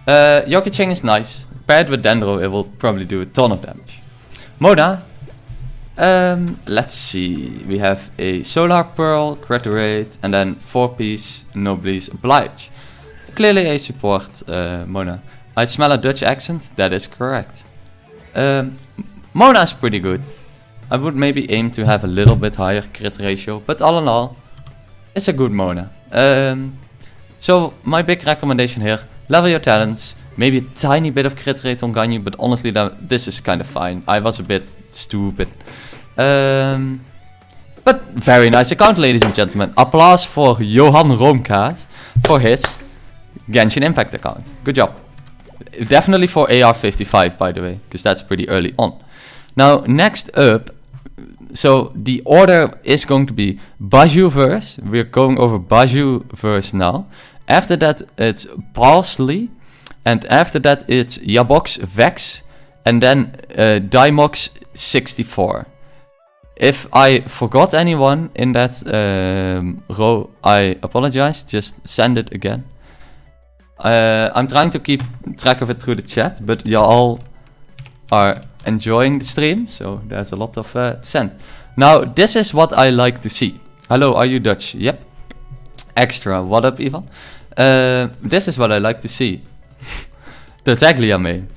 Your Kaching is nice. Paired with Dendro it will probably do a ton of damage. Mona. Let's see. We have a Solar Pearl, crit rate, and then 4-piece Noblesse Oblige. Clearly a support, Mona. I smell a Dutch accent. That is correct. Mona is pretty good. I would maybe aim to have a little bit higher crit ratio, but all in all, it's a good Mona. So my big recommendation here: level your talents. Maybe a tiny bit of crit rate on Ganyu, but honestly, this is kind of fine. I was a bit stupid. But very nice account, ladies and gentlemen. Applause for Johan Roomkaas for his Genshin Impact account. Good job. Definitely for AR55, by the way, because that's pretty early on. Now, next up, so the order is going to be Baju verse. We're going over Baju verse now. After that, it's Parsley. And after that, it's Yabox Vex. And then Daimox 64. If I forgot anyone in that row, I apologize. Just send it again. I'm trying to keep track of it through the chat, but y'all are enjoying the stream, so there's a lot of send. Now, this is what I like to see. Hello, are you Dutch? Yep. Extra. What up, Ivan? This is what I like to see. Tartaglia main.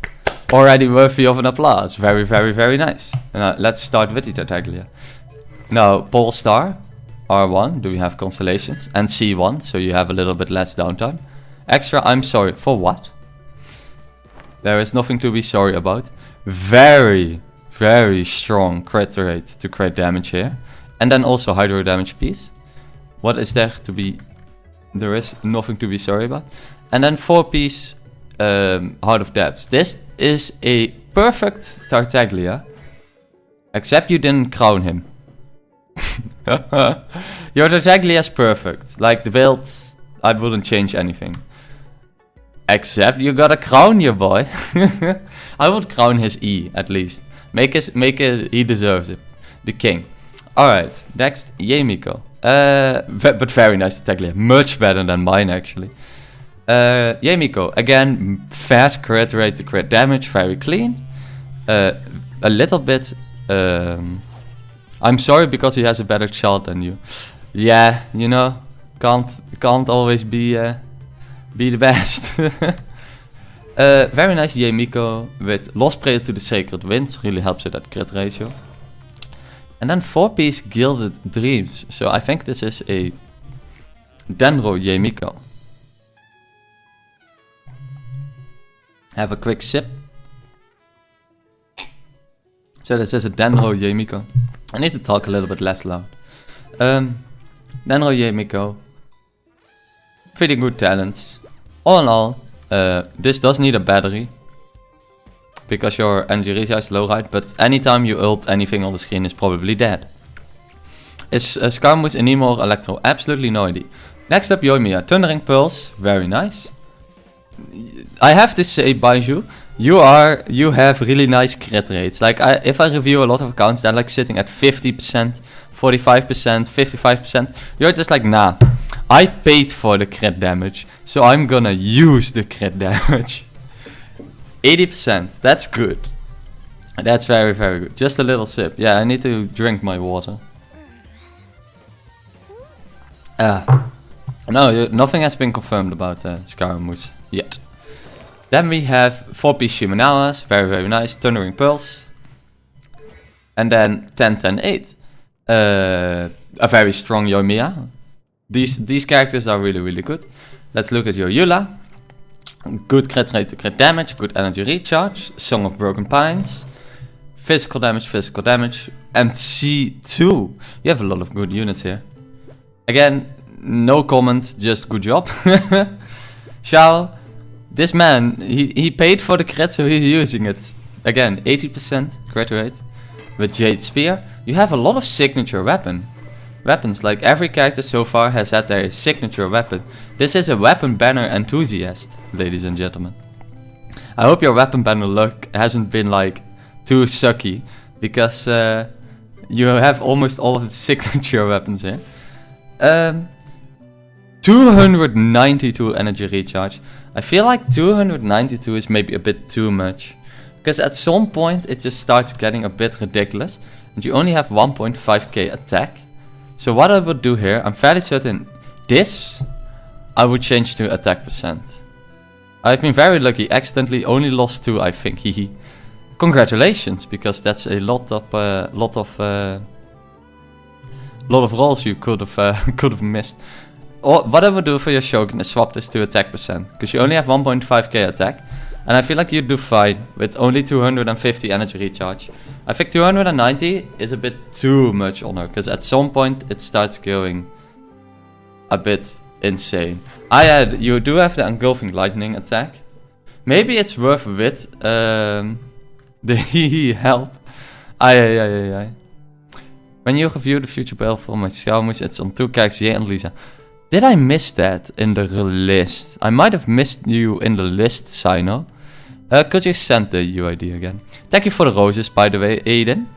Already worthy of an applause. Very, very, very nice. Let's start with the Tartaglia. Now, Polestar, R1, do we have constellations? And C1, so you have a little bit less downtime. Extra, I'm sorry. For what? There is nothing to be sorry about. Very, very strong crit rate to crit damage here. And then also hydro damage piece. What is there to be... There is nothing to be sorry about. And then 4-piece Heart of Depths. This is a perfect Tartaglia. Except you didn't crown him. Your Tartaglia is perfect. Like the build, I wouldn't change anything. Except you gotta crown your boy. I would crown his E at least. Make it, he deserves it. The king. Alright, next, Yemiko. But very nice Tartaglia. Much better than mine actually. Yemiko, again, fat crit rate to crit damage, very clean. A little bit, I'm sorry because he has a better child than you. Yeah, you know, can't always be the best. Very nice Yemiko with Lost Prayer to the Sacred Winds, really helps with that crit ratio. And then 4-piece Gilded Dreams, so I think this is a Dendro Yemiko. Have a quick sip. So this is a Dendro Yemiko. I need to talk a little bit less loud. Dendro Yemiko. Pretty good talents. All in all, this does need a battery. Because your energy recharge is low, right? But anytime you ult, anything on the screen is probably dead. Is Skarmouse a Nemo or Electro? Absolutely no idea. Next up, Yoimiya. Thundering Pulse. Very nice. I have to say, Baiju, you have really nice crit rates. Like, if I review a lot of accounts, they're like sitting at 50%, 45%, 55%. You're just like, nah, I paid for the crit damage, so I'm gonna use the crit damage. 80%, that's good. That's very, very good. Just a little sip. Yeah, I need to drink my water. No, nothing has been confirmed about Scaramouche yet. Then we have 4-piece Shimenawas, very, very nice. Thundering Pulse. And then 10-10-8. A very strong Yoimiya. These characters are really, really good. Let's look at your Eula. Good crit rate to crit damage, good energy recharge. Song of Broken Pines. Physical damage. And C2. You have a lot of good units here. Again, no comments, just good job. Xiao, this man, he paid for the crit, so he's using it. Again, 80% crit rate. With Jade Spear, you have a lot of signature weapons. Like every character so far has had their signature weapon. This is a weapon banner enthusiast, ladies and gentlemen. I hope your weapon banner luck hasn't been like too sucky, because you have almost all of the signature weapons here. 292 energy recharge. I feel like 292 is maybe a bit too much, because at some point it just starts getting a bit ridiculous, and you only have 1.5k attack. So what I would do here, I'm fairly certain this I would change to attack percent. I've been very lucky, accidentally only lost 2, I think. Hehe. Congratulations, because that's a lot of rolls you could have missed. Or what I would do for your Shogun is swap this to attack percent, because you only have 1.5k attack, and I feel like you do fine with only 250 energy recharge. I think 290 is a bit too much on her, because at some point it starts going a bit insane. You do have the engulfing lightning attack. Maybe it's worth with the help. When you review the future build for my Schaumers, it's on 2 characters, Ye and Lisa. Did I miss that in the list? I might have missed you in the list, Sino. Could you send the UID again? Thank you for the roses, by the way, Aiden.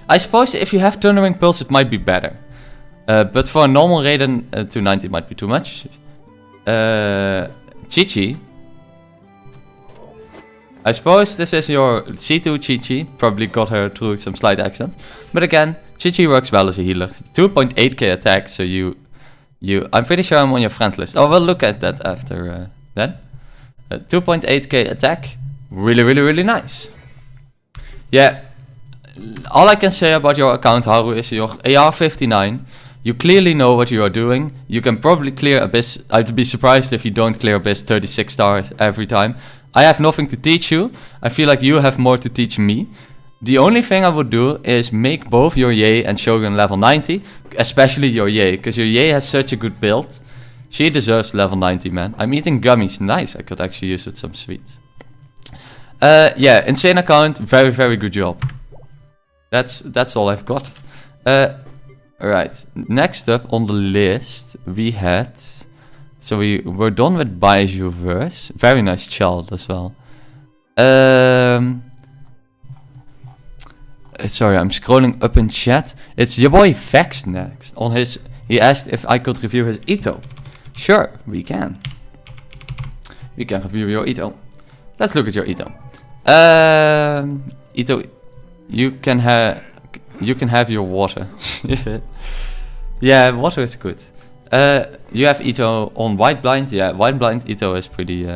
I suppose if you have Thundering Pulse, it might be better. But for a normal Raiden, 290 might be too much. Chi-Chi. I suppose this is your C2 Chi-Chi. Probably got her through some slight accident. But again, Chi-Chi works well as a healer. 2.8k attack, so I'm pretty sure I'm on your friend list. Oh, we'll look at that after then. 2.8k attack. Really, really, really nice. Yeah. All I can say about your account, Haru, is your AR-59. You clearly know what you are doing. You can probably clear Abyss. I'd be surprised if you don't clear Abyss 36 stars every time. I have nothing to teach you. I feel like you have more to teach me. The only thing I would do is make both your Ye and Shogun level 90. Especially your Ye, because your Ye has such a good build. She deserves level 90, man. I'm eating gummies. Nice. I could actually use with some sweets. Yeah, insane account. Very, very good job. That's all I've got. Right. Next up on the list, we had... So we're done with Baiju verse. Very nice Childe as well. Sorry, I'm scrolling up in chat. It's your boy Vex next. He asked if I could review his Ito. Sure, we can. We can review your Ito. Let's look at your Ito. Ito, you can have your water. Yeah, water is good. You have Ito on White Blind. Yeah, White Blind Ito is pretty...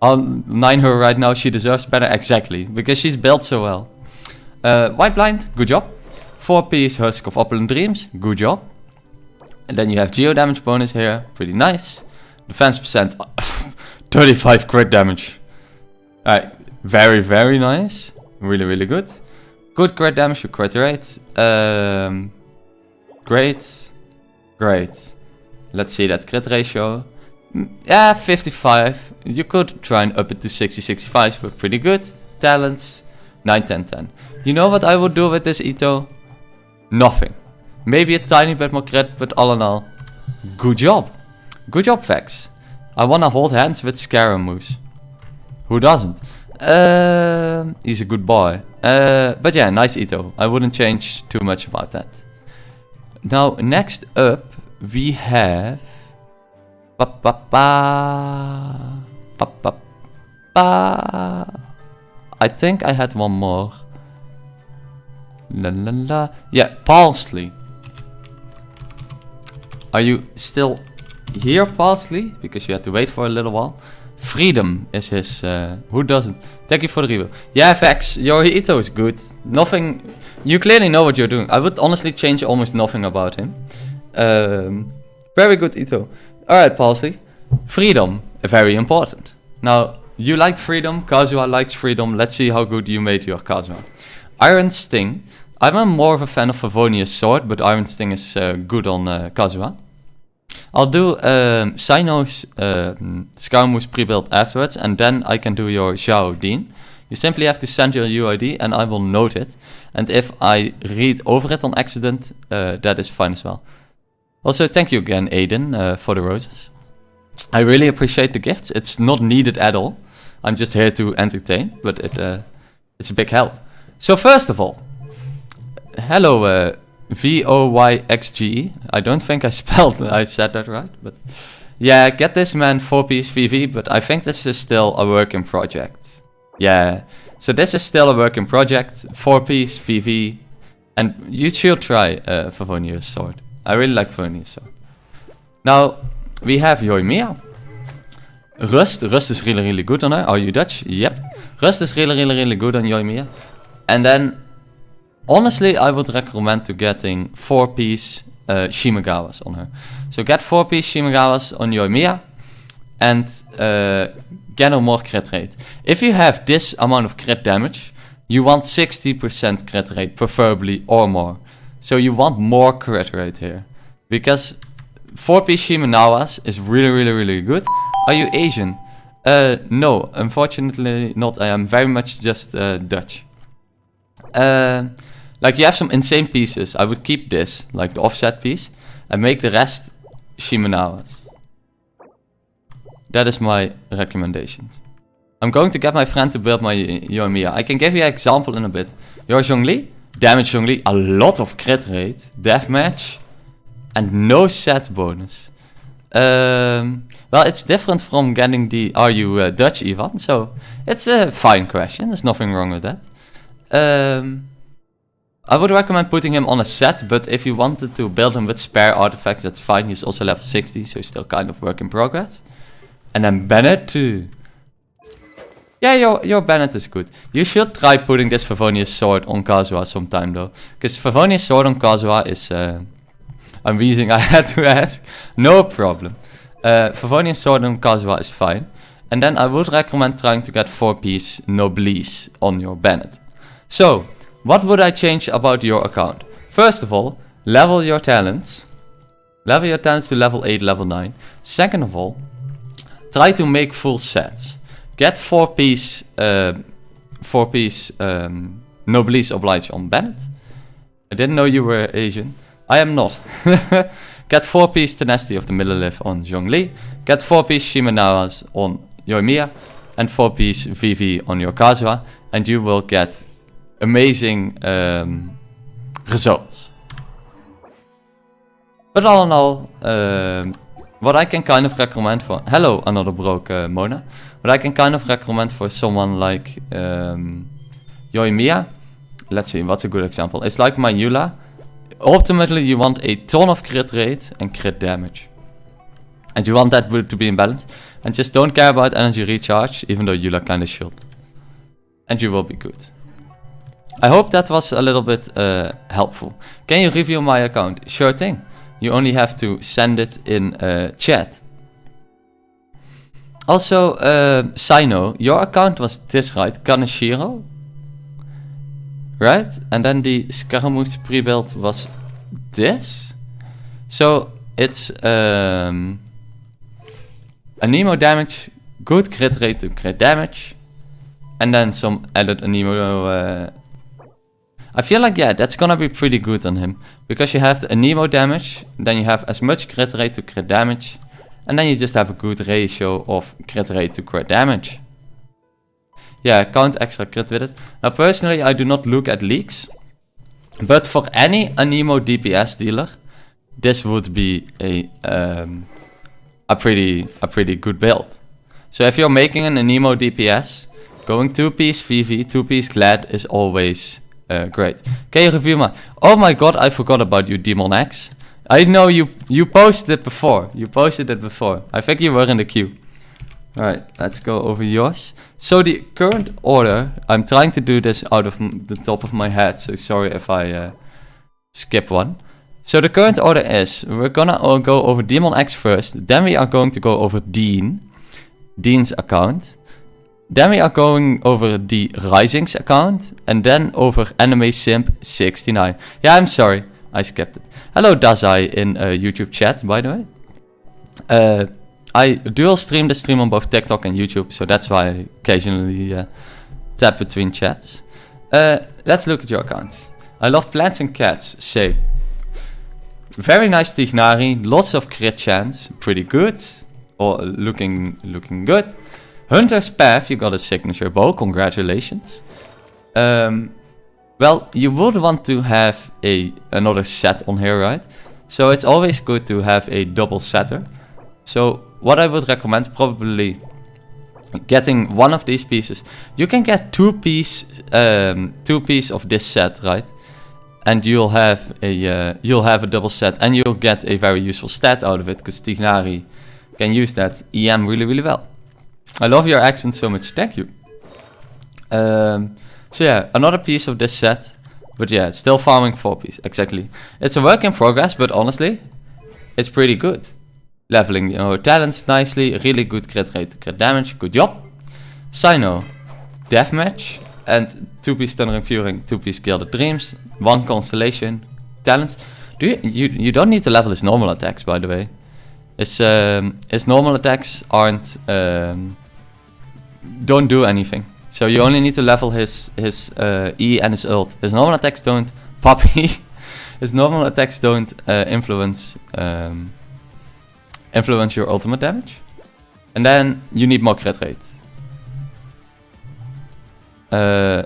I'll 9 her right now. She deserves better, exactly, because she's built so well. White Blind, good job. 4-piece Husk of Opulent Dreams, good job. And then you have Geo damage bonus here, pretty nice. Defense percent, 35 crit damage. Alright, very, very nice. Really, really good. Good crit damage, your crit rate. Great. Great. Let's see that crit ratio. Yeah, 55. You could try and up it to 60, 65, but pretty good. Talents, 9, 10, 10. You know what I would do with this Ito? Nothing. Maybe a tiny bit more crit, but all in all, good job. Good job, Vex. I wanna hold hands with Scaramouche. Who doesn't? He's a good boy. But yeah, nice Ito. I wouldn't change too much about that. Now, next up, we have... I think I had one more. La la la. Yeah, Parsley. Are you still here, Parsley? Because you had to wait for a little while. Freedom is his... who doesn't? Thank you for the review. Yeah, Vex, your Ito is good. Nothing... You clearly know what you're doing. I would honestly change almost nothing about him. Very good Ito. Alright, Parsley. Freedom. Very important. Now, you like freedom. Kazuha likes freedom. Let's see how good you made your Kazuha. Iron Sting. I'm more of a fan of Favonia's sword, but Iron Sting is good on Kazuha. I'll do Sino's Scaramouche pre-build afterwards, and then I can do your Xiao Dean. You simply have to send your UID and I will note it. And if I read over it on accident, that is fine as well. Also, thank you again, Aiden, for the roses. I really appreciate the gifts. It's not needed at all. I'm just here to entertain, but it's a big help. So first of all, hello, VOYXGE. I don't think I said that right, but yeah, get this man 4-piece VV, but I think this is still a work in project. Yeah, so this is still a work in project, 4-piece VV, and you should try Favonia's sword. I really like Favonia's sword. Now, we have Yoimiya. Rust is really, really good on her. Are you Dutch? Yep. Rust is really, really, really good on Yoimiya. And then, honestly, I would recommend to getting 4-piece Shimagawas on her. So get 4-piece Shimagawas on Yoimiya and get her more crit rate. If you have this amount of crit damage, you want 60% crit rate, preferably, or more. So you want more crit rate here. Because 4-piece Shimagawas is really, really, really good. Are you Asian? No, unfortunately not. I am very much just Dutch. Like you have some insane pieces. I would keep this, like the offset piece, and make the rest Shimanawas. That is my recommendations. I'm going to get my friend to build my Yoimiya. I can give you an example in a bit. Your Zhongli, damage Zhongli, a lot of crit rate, deathmatch, and no set bonus. Well, it's different from getting the are you Dutch, Ivan? So it's a fine question. There's nothing wrong with that. I would recommend putting him on a set, but if you wanted to build him with spare artifacts, that's fine. He's also level 60, so he's still kind of work in progress. And then Bennett too. Yeah, your Bennett is good. You should try putting this Favonia's sword on Kazuha sometime though. Because Favonia's sword on Kazuha is... I'm wheezing, I had to ask. No problem. Favonia's sword on Kazuha is fine. And then I would recommend trying to get 4-piece Noblesse on your Bennett. So, what would I change about your account? First of all, level your talents. Level your talents to level 8, level 9. Second of all, try to make full sets. Get 4-piece Noblesse Oblige on Bennett. I didn't know you were Asian. I am not. Get 4-piece Tenacity of the Middle-Lift on Zhongli. Get 4-piece Shimanawas on Yoimiya. And 4-piece VV on your Kazuha. And you will get amazing results. But all in all, what I can kind of recommend for... Hello, another broke Mona. What I can kind of recommend for someone like Yoimiya. Let's see, what's a good example? It's like my Eula. Ultimately, you want a ton of crit rate and crit damage. And you want that to be in balance. And just don't care about energy recharge, even though Eula kind of should. And you will be good. I hope that was a little bit helpful. Can you review my account? Sure thing. You only have to send it in chat. Also, Sino, your account was this, right? Kaneshiro? Right? And then the Scaramouche pre-build was this. So, it's Anemo damage, good crit rate to crit damage. And then some added Anemo... I feel like, yeah, that's gonna be pretty good on him. Because you have the Anemo damage, then you have as much crit rate to crit damage. And then you just have a good ratio of crit rate to crit damage. Yeah, count extra crit with it. Now personally, I do not look at leaks. But for any Anemo DPS dealer, this would be a pretty good build. So if you're making an Anemo DPS, going 2-piece VV, 2-piece Glad is always great. Can you review my... Oh my god, I forgot about you, Demon X. I know you posted it before. You posted it before. I think you were in the queue. Alright, let's go over yours. So the current order, I'm trying to do this out of the top of my head, so sorry if I skip one. So the current order is, we're gonna go over Demon X first, then we are going to go over Dean's account. Then we are going over the Rising's account, and then over Anime Simp 69. Yeah, I'm sorry, I skipped it. Hello Dazai in YouTube chat, by the way. I dual stream the stream on both TikTok and YouTube, so that's why I occasionally tap between chats. Let's look at your account. I love plants and cats. Same. Very nice Tighnari. Lots of crit chance. Pretty good. Or looking good. Hunter's Path. You got a signature bow. Congratulations. Well, you would want to have another set on here, right? So it's always good to have a double setter. So what I would recommend, probably getting one of these pieces. You can get two piece of this set, right? And you'll have a double set, and you'll get a very useful stat out of it, because Tighnari can use that EM really well. I love your accent so much. Thank you. So yeah, another piece of this set. But yeah, still farming 4 piece. Exactly. It's a work in progress, but honestly, it's pretty good. Leveling your talents nicely. Really good crit rate, crit damage. Good job. Sino. Deathmatch. And 2 piece Thundering Fury, 2 piece Gilded Dreams. 1 Constellation. Talents. You don't need to level his normal attacks, by the way. His normal attacks aren't... don't do anything. So you only need to level his E and his ult. His normal attacks don't... Puppy! His normal attacks don't influence your ultimate damage. And then you need more crit rate.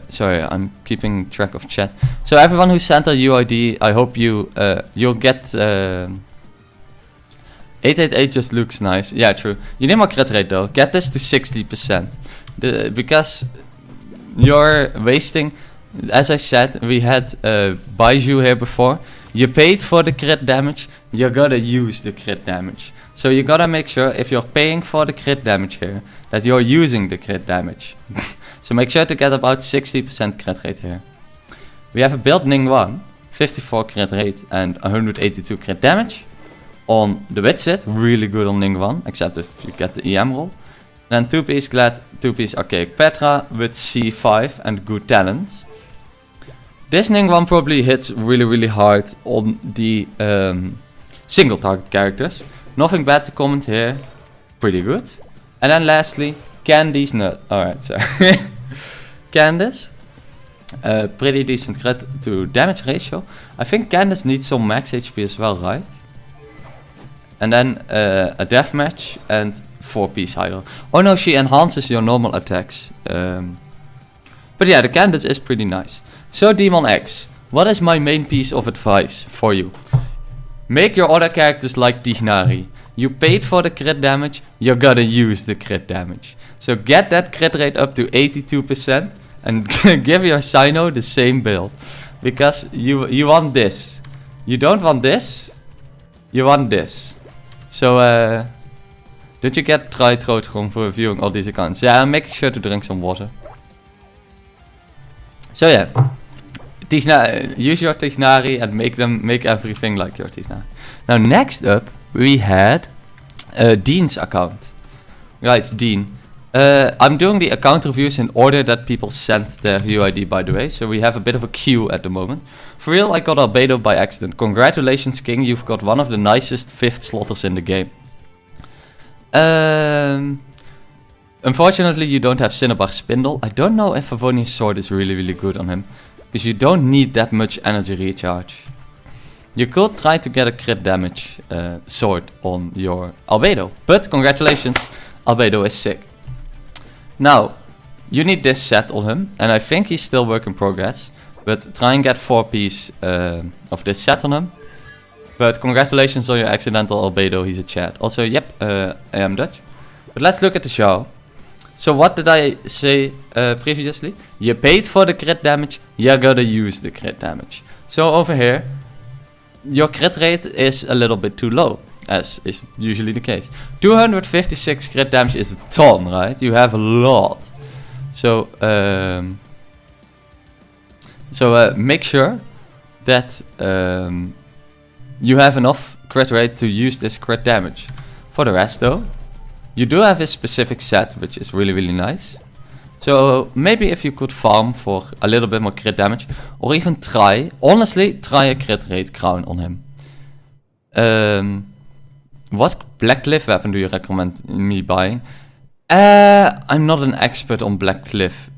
Sorry, I'm keeping track of chat. So everyone who sent a UID, I hope you'll get... 888 just looks nice. Yeah, true. You need more crit rate though. Get this to 60%. Because you're wasting... As I said, we had Baiju here before. You paid for the crit damage, you gotta use the crit damage. So you gotta make sure, if you're paying for the crit damage here, that you're using the crit damage. So make sure to get about 60% crit rate here. We have a build Ning 1, 54 crit rate and 182 crit damage. On the Witsit, really good on Ning 1, except if you get the EM roll. Then 2 piece Glad, 2 piece Archaic Petra with C5 and good talents. This Ning 1 probably hits really hard on the single target characters. Nothing bad to comment here. Pretty good. And then lastly, Candy's Nut. Alright, sorry. Candice. Pretty decent crit to damage ratio. I think Candice needs some max HP as well, right? And then a deathmatch and 4 piece Hydro. Oh no, she enhances your normal attacks. But yeah, the Candice is pretty nice. So Demon X, what is my main piece of advice for you? Make your other characters like Tighnari. You paid for the crit damage, you gotta use the crit damage. So get that crit rate up to 82% and give your Sino the same build. Because you want this. You don't want this, you want this. So don't you get try Trotron for reviewing all these accounts? Yeah, I'm making sure to drink some water. So yeah. Use your Tighnari and make everything like your Tighnari. Now next up we had Dean's account. Right, Dean. I'm doing the account reviews in order that people sent their UID, by the way. So we have a bit of a queue at the moment. For real, I got Albedo by accident. Congratulations, King. You've got one of the nicest 5th slotters in the game. Unfortunately, you don't have Cinnabar Spindle. I don't know if Favonius Sword is really good on him. Because you don't need that much energy recharge. You could try to get a crit damage sword on your Albedo. But congratulations, Albedo is sick. Now, you need this set on him. And I think he's still work in progress. But try and get 4 piece of this set on him. But congratulations on your accidental Albedo, he's a chat. Also, yep, I am Dutch. But let's look at the show. So what did I say previously? You paid for the crit damage, you gotta use the crit damage. So over here, your crit rate is a little bit too low, as is usually the case. 256 crit damage is a ton, right? You have a lot. So, make sure that you have enough crit rate to use this crit damage. For the rest though, you do have a specific set, which is really nice. So maybe if you could farm for a little bit more crit damage, or even honestly, try a crit rate crown on him. What Black Cliff weapon do you recommend me buying? I'm not an expert on Black Cliff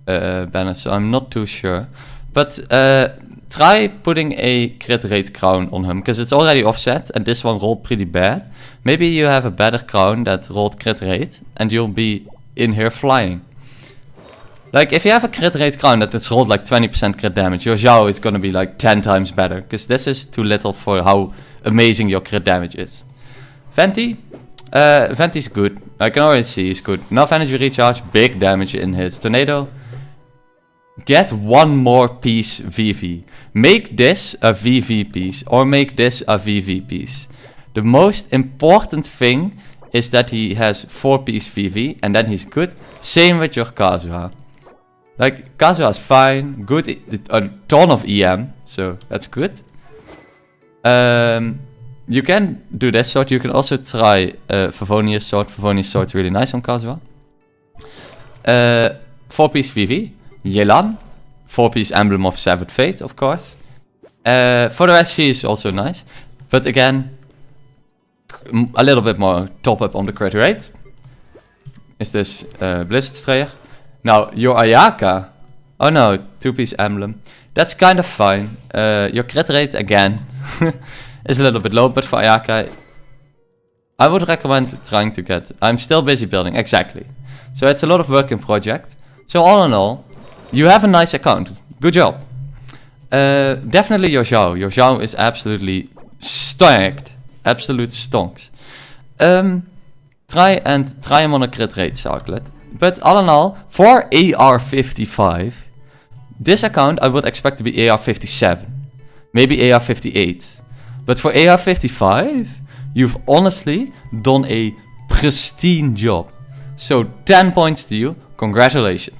banner, so I'm not too sure. But try putting a crit rate crown on him, because it's already offset, and this one rolled pretty bad. Maybe you have a better crown that rolled crit rate, and you'll be in here flying. Like, if you have a crit rate crown that it's rolled like 20% crit damage, your Zhao is gonna be like 10 times better, because this is too little for how amazing your crit damage is. Venti? Venti's good. I can already see he's good. Enough energy recharge, big damage in his tornado. Get one more piece VV. Make this a VV piece, or make this a VV piece. The most important thing is that he has 4 piece VV, and then he's good. Same with your Kazuha. Like, Kazuha is fine, good, a ton of EM, so that's good. You can do this sword. You can also try Favonius sword. Favonius sword is really nice on Kazuha. 4 piece VV. Yelan. 4 piece Emblem of Severed Fate, of course. For the rest, she is also nice. But again, a little bit more top up on the crit rate. Is this Blizzard Strayer? Now, your Ayaka. Oh no, 2 piece Emblem. That's kind of fine. Your crit rate, again, is a little bit low, but for Ayaka, I would recommend trying to get... I'm still busy building, exactly. So it's a lot of work in project. So all in all, you have a nice account. Good job. Definitely your Zhao. Your Zhao is absolutely stacked. Absolute stonks. Try him on a crit rate circlet. But all in all, for AR55, this account I would expect to be AR57. Maybe AR58. But for AR55, you've honestly done a pristine job. So 10 points to you. Congratulations.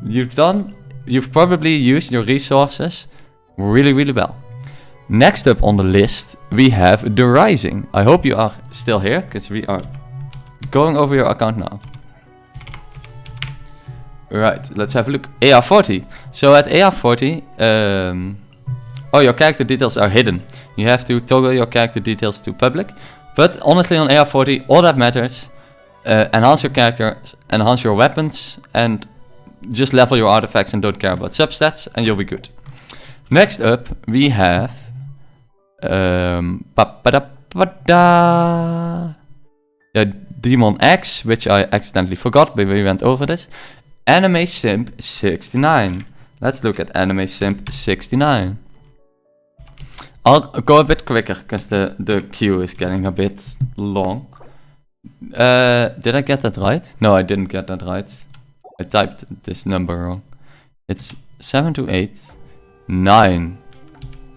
You've probably used your resources really, really well. Next up on the list, we have The Rising. I hope you are still here, because we are going over your account now. Right, let's have a look. AR40. So at AR40, oh, your character details are hidden. You have to toggle your character details to public. But honestly, on AR40, all that matters, enhance your characters, enhance your weapons, and just level your artifacts and don't care about substats, and you'll be good. Next up, we have Demon X, which I accidentally forgot, but we went over this. Anime Simp 69. Let's look at Anime Simp 69. I'll go a bit quicker, because the queue is getting a bit long. Did I get that right? No, I didn't get that right. I typed this number wrong. It's 728-9.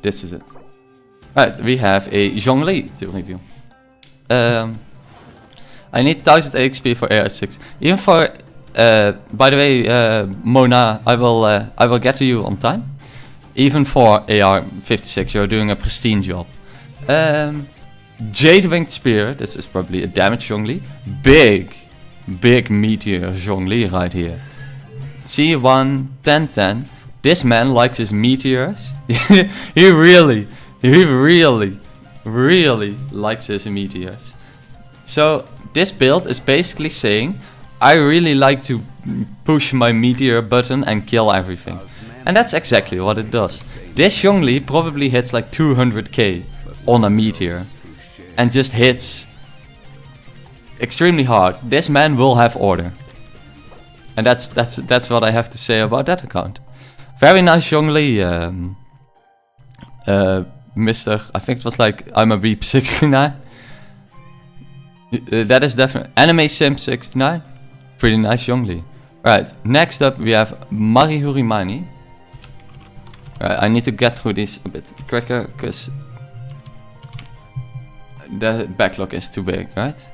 This is it. Right, we have a Zhongli to review. I need 1000 XP for AR6. Even for, by the way, Mona, I will get to you on time. Even for AR56, you're doing a pristine job. Jade Winged Spear, this is probably a damage Zhongli. Big meteor Zhongli right here. C1, 10-10. This man likes his meteors. he really likes his meteors. So this build is basically saying, I really like to push my meteor button and kill everything. And that's exactly what it does. This Zhongli probably hits like 200k on a meteor. And just hits extremely hard. This man will have order. And that's what I have to say about that account. Very nice Zhongli, Mr. I think it was like I'm a Weep 69. That is definitely Anime Simp 69. Pretty nice Zhongli. Right, next up we have Marihurimani. Right, I need to get through these a bit quicker, because the backlog is too big, right?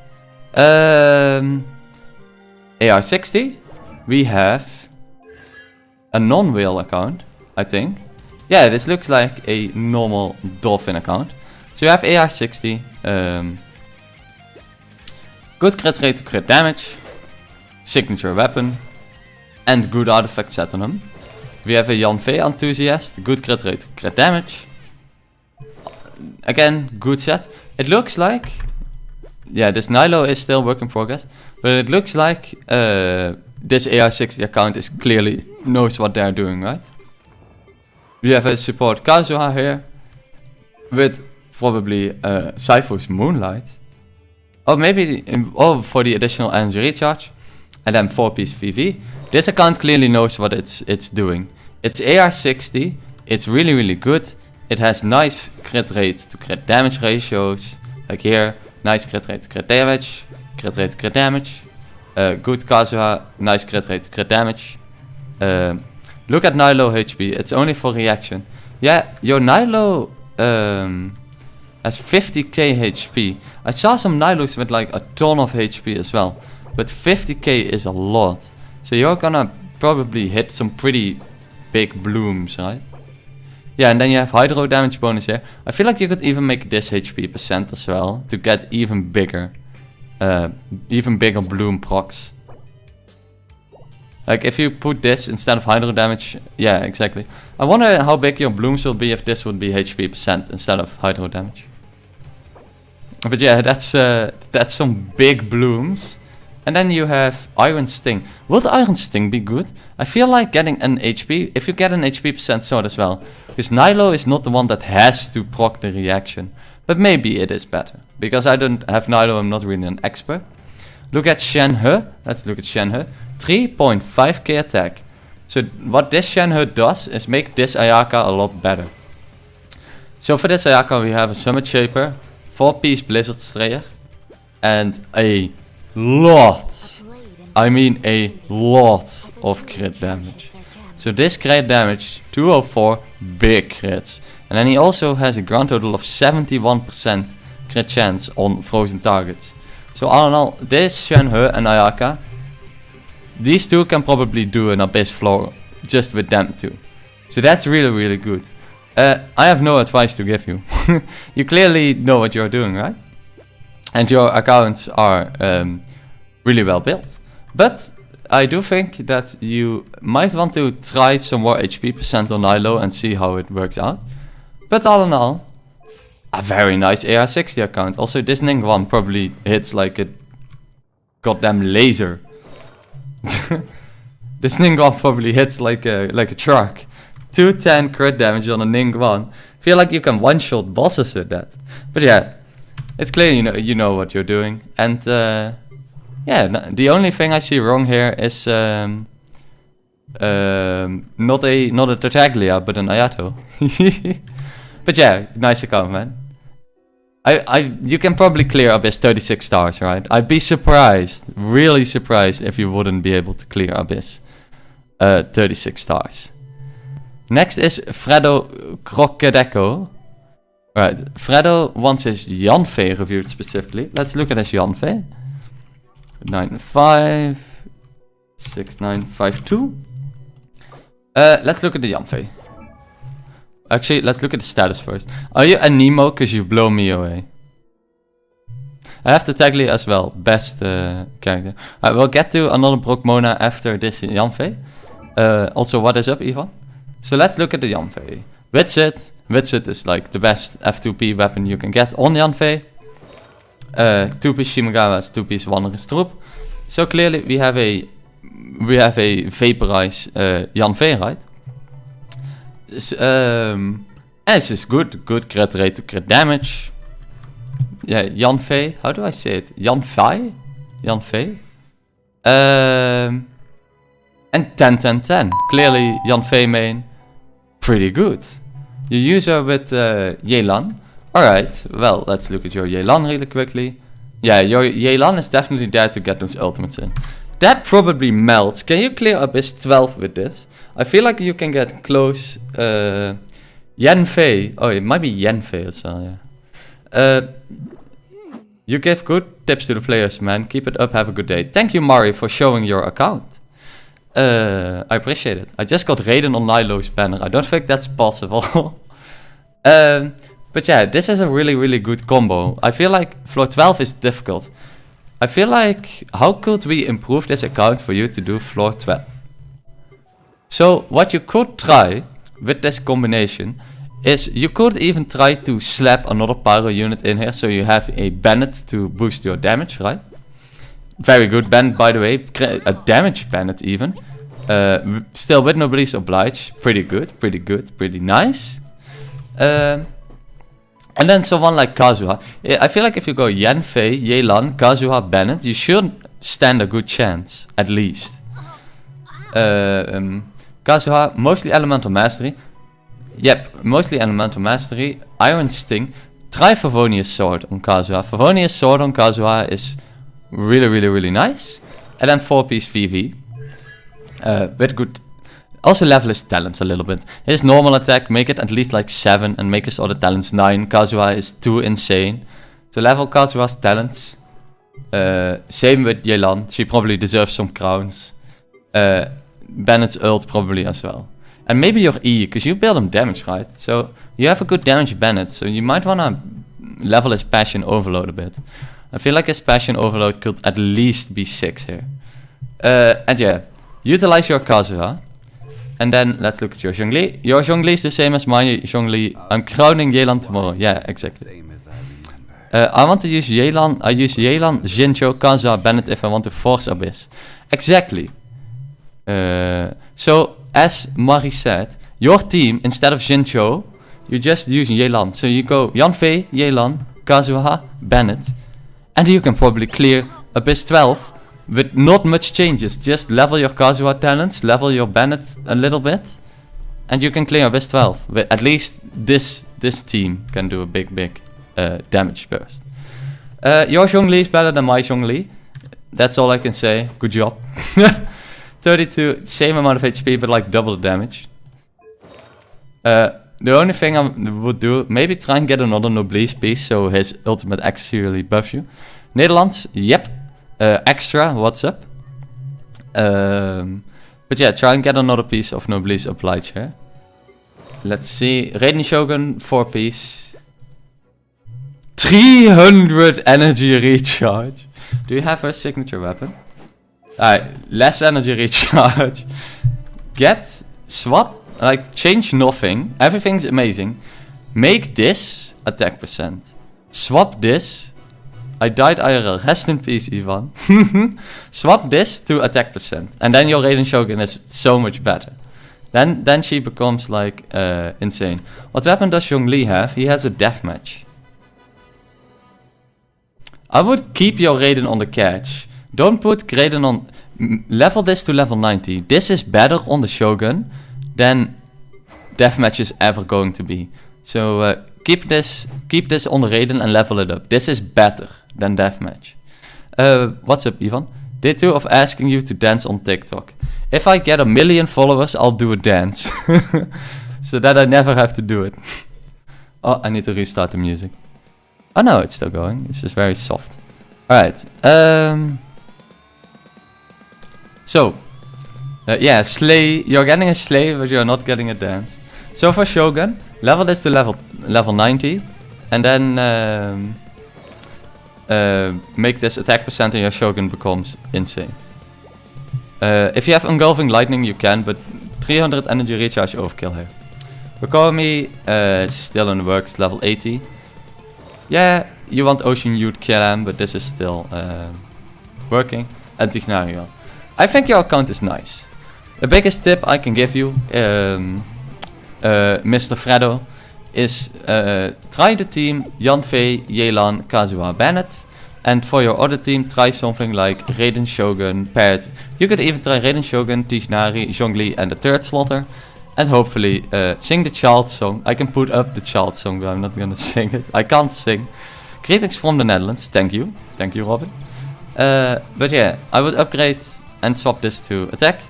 AR60. We have a non-whale account, I think. Yeah, this looks like a normal dolphin account. So you have AR60. Good crit rate to crit damage. Signature weapon. And good artifact set on him. We have a Jan V enthusiast. Good crit rate to crit damage. Again, good set. It looks like... Yeah, this Nilo is still work in progress. But it looks like this AR60 account is clearly knows what they're doing, right? We have a support Kazuha here with probably Saifu's Moonlight. Or maybe for the additional energy recharge. And then 4-piece VV. This account clearly knows what it's doing. It's AR60. It's really, really good. It has nice crit rate to crit damage ratios. Like here, nice crit rate to crit damage. Crit rate to crit damage. Good Kazuha, nice crit rate to crit damage. Look at Nilo HP. It's only for reaction. Yeah, your Nilo has 50k HP. I saw some Nilos with like a ton of HP as well. But 50k is a lot. So you're gonna probably hit some pretty big blooms, right? Yeah, and then you have hydro damage bonus here. I feel like you could even make this HP percent as well to get even bigger bloom procs. Like if you put this instead of hydro damage, yeah, exactly. I wonder how big your blooms will be if this would be HP percent instead of hydro damage. But yeah, that's some big blooms. And then you have Iron Sting. Would Iron Sting be good? I feel like getting an HP, if you get an HP percent sword as well. Because Nilo is not the one that has to proc the reaction. But maybe it is better. Because I don't have Nilo, I'm not really an expert. Look at Shenhe. Let's look at Shenhe. 3.5k attack. So what this Shenhe does is make this Ayaka a lot better. So for this Ayaka we have a Summit Shaper, 4-piece Blizzard Strayer, and a lot, I mean a lot of crit damage. So this crit damage, 204, big crits. And then he also has a grand total of 71% crit chance on frozen targets. So all in all, this Shenhe and Ayaka, these two can probably do an Abyss floor just with them two. So that's really, really good. I have no advice to give you. You clearly know what you're doing, right? And your accounts are really well built. But I do think that you might want to try some more HP percent on Nilo and see how it works out. But all in all, a very nice AR60 account. Also, this Ningguang probably hits like a goddamn laser. This Ningguang probably hits like a truck. 210 crit damage on a Ningguang. Feel like you can one-shot bosses with that. But yeah, it's clear you know what you're doing. And yeah, the only thing I see wrong here is not a Tartaglia, but an Ayato. But yeah, nice account, man. You can probably clear Abyss 36 stars, right? I'd be surprised, really surprised, if you wouldn't be able to clear Abyss 36 stars. Next is Fredo Crocodecco. Right, Fredo wants his Yanfei reviewed specifically. Let's look at his Yanfei. 95 6952. Let's look at the Yanfei. Actually, let's look at the status first. Are you a Nemo? Cause you blow me away. I have Tartaglia as well. Best character. We'll get to another Brock Mona after this Yanfei. Also, what is up, Ivan? So let's look at the Yanfei. Witsit. Witsit is like the best F2P weapon you can get on Yanfei. 2-piece Shimagawa is 2-piece Wanderer's Troop. So clearly we have a Vaporize Yanfei, right? And this is good crit rate to crit damage. Yeah, Yanfei. How do I say it? Yanfei? Yanfei. And 10-10-10. Clearly Yanfei main. Pretty good. You use her with Yelan. Alright, well, let's look at your Yelan really quickly. Yeah, your Yelan is definitely there to get those ultimates in. That probably melts. Can you clear Abyss 12 with this? I feel like you can get close. Yanfei. Oh, it might be Yanfei as well, yeah. You give good tips to the players, man. Keep it up, have a good day. Thank you, Mari, for showing your account. I appreciate it. I just got Raiden on Nilo's banner. I don't think that's possible. But yeah, this is a really, really good combo. I feel like floor 12 is difficult. I feel like, how could we improve this account for you to do floor 12? So, what you could try with this combination is you could even try to slap another pyro unit in here. So you have a Bennett to boost your damage, right? Very good banned, by the way. A damage banned even. Still with Noblesse Oblige. Pretty good, pretty nice. And then someone like Kazuha. I feel like if you go Yanfei, Yelan, Kazuha, Bennett, you should stand a good chance, at least. Kazuha, mostly Elemental Mastery. Yep, mostly Elemental Mastery. Iron Sting. Try Favonius Sword on Kazuha. Favonius Sword on Kazuha is really nice. And then 4-piece VV. With good... Also level his talents a little bit. His normal attack, make it at least like 7 and make his other talents 9. Kazuha is too insane. So level Kazuha's talents. Same with Yelan. She probably deserves some crowns. Bennett's ult probably as well. And maybe your E, because you build him damage, right? So you have a good damage Bennett. So you might want to level his Passion Overload a bit. I feel like his Passion Overload could at least be 6 here. And yeah, utilize your Kazuha. And then let's look at your Zhongli. Your Zhongli is the same as my Zhongli. I'm crowning Yelan tomorrow. Yeah, exactly. I want to use Yelan. I use Yelan, Jincho, Kazuha, Bennett if I want to force Abyss. Exactly. So, as Mari said, your team, instead of Jincho, you just use Yelan. So you go Yanfei, Yelan, Kazuha, Bennett. And you can probably clear Abyss 12. With not much changes, just level your Kazuha talents, level your Bennett a little bit, and you can clear Abyss 12. But at least this team can do a big damage burst. Your Zhongli is better than my Zhongli. That's all I can say. Good job. 32, same amount of HP, but like double the damage. The only thing I would do, maybe try and get another Noblesse piece, so his ultimate actually buffs you. Netherlands, yep. Extra, what's up? But yeah, try and get another piece of Noblesse Oblige here. Let's see. Raiden Shogun, 4-piece. 300 energy recharge. Do you have a signature weapon? Alright, less energy recharge. Swap, like change nothing. Everything's amazing. Make this attack percent. Swap this. I died IRL. Rest in peace, Ivan. Swap this to attack percent. And then your Raiden Shogun is so much better. Then she becomes like insane. What weapon does Zhongli have? He has a deathmatch. I would keep your Raiden on the catch. Don't put Raiden on... Level this to level 90. This is better on the Shogun than deathmatch is ever going to be. So keep this on the Raiden and level it up. This is better than deathmatch. What's up, Ivan? Day 2 of asking you to dance on TikTok. If I get 1 million followers, I'll do a dance. So that I never have to do it. Oh, I need to restart the music. Oh no, it's still going. It's just very soft. Alright. Yeah, Slay. You're getting a Slay, but you're not getting a dance. So for Shogun, level this to level 90. And then make this attack percent and your Shogun becomes insane. If you have Engulfing Lightning, you can, but 300 energy recharge overkill here. Kokomi, still in the works, level 80. Yeah, you want Ocean Youth kill him, but this is still working. And Tignario. I think your account is nice. The biggest tip I can give you, Mr. Fredo, is try the team Yanfei, Yelan, Kazuha, Bennett. And for your other team, try something like Raiden Shogun, paired. You could even try Raiden Shogun, Tighnari, Zhongli, and the third Slaughter. And hopefully sing the child song. I can put up the child song, but I'm not gonna sing it. I can't sing. Greetings from the Netherlands. Thank you. Thank you, Robin. But yeah, I would upgrade and swap this to attack.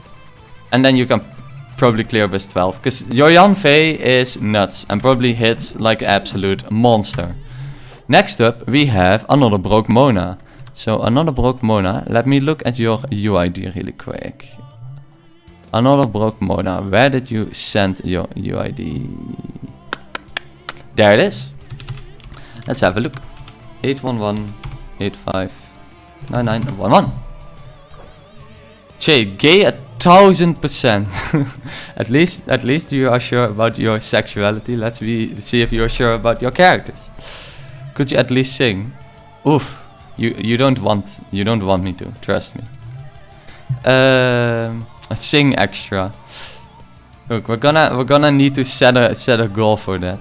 And then you can probably clear Abyss 12. Because your Yanfei is nuts and probably hits like an absolute monster. Next up, we have another Broke Mona. So another Broke Mona. Let me look at your UID really quick. Another Broke Mona. Where did you send your UID? There it is. Let's have a look. 811-85-9911. Che, gay 1000%. at least you are sure about your sexuality. See if you're sure about your characters. Could you at least sing? Oof. You don't want me to, trust me. A sing extra. Look, we're gonna need to set a goal for that.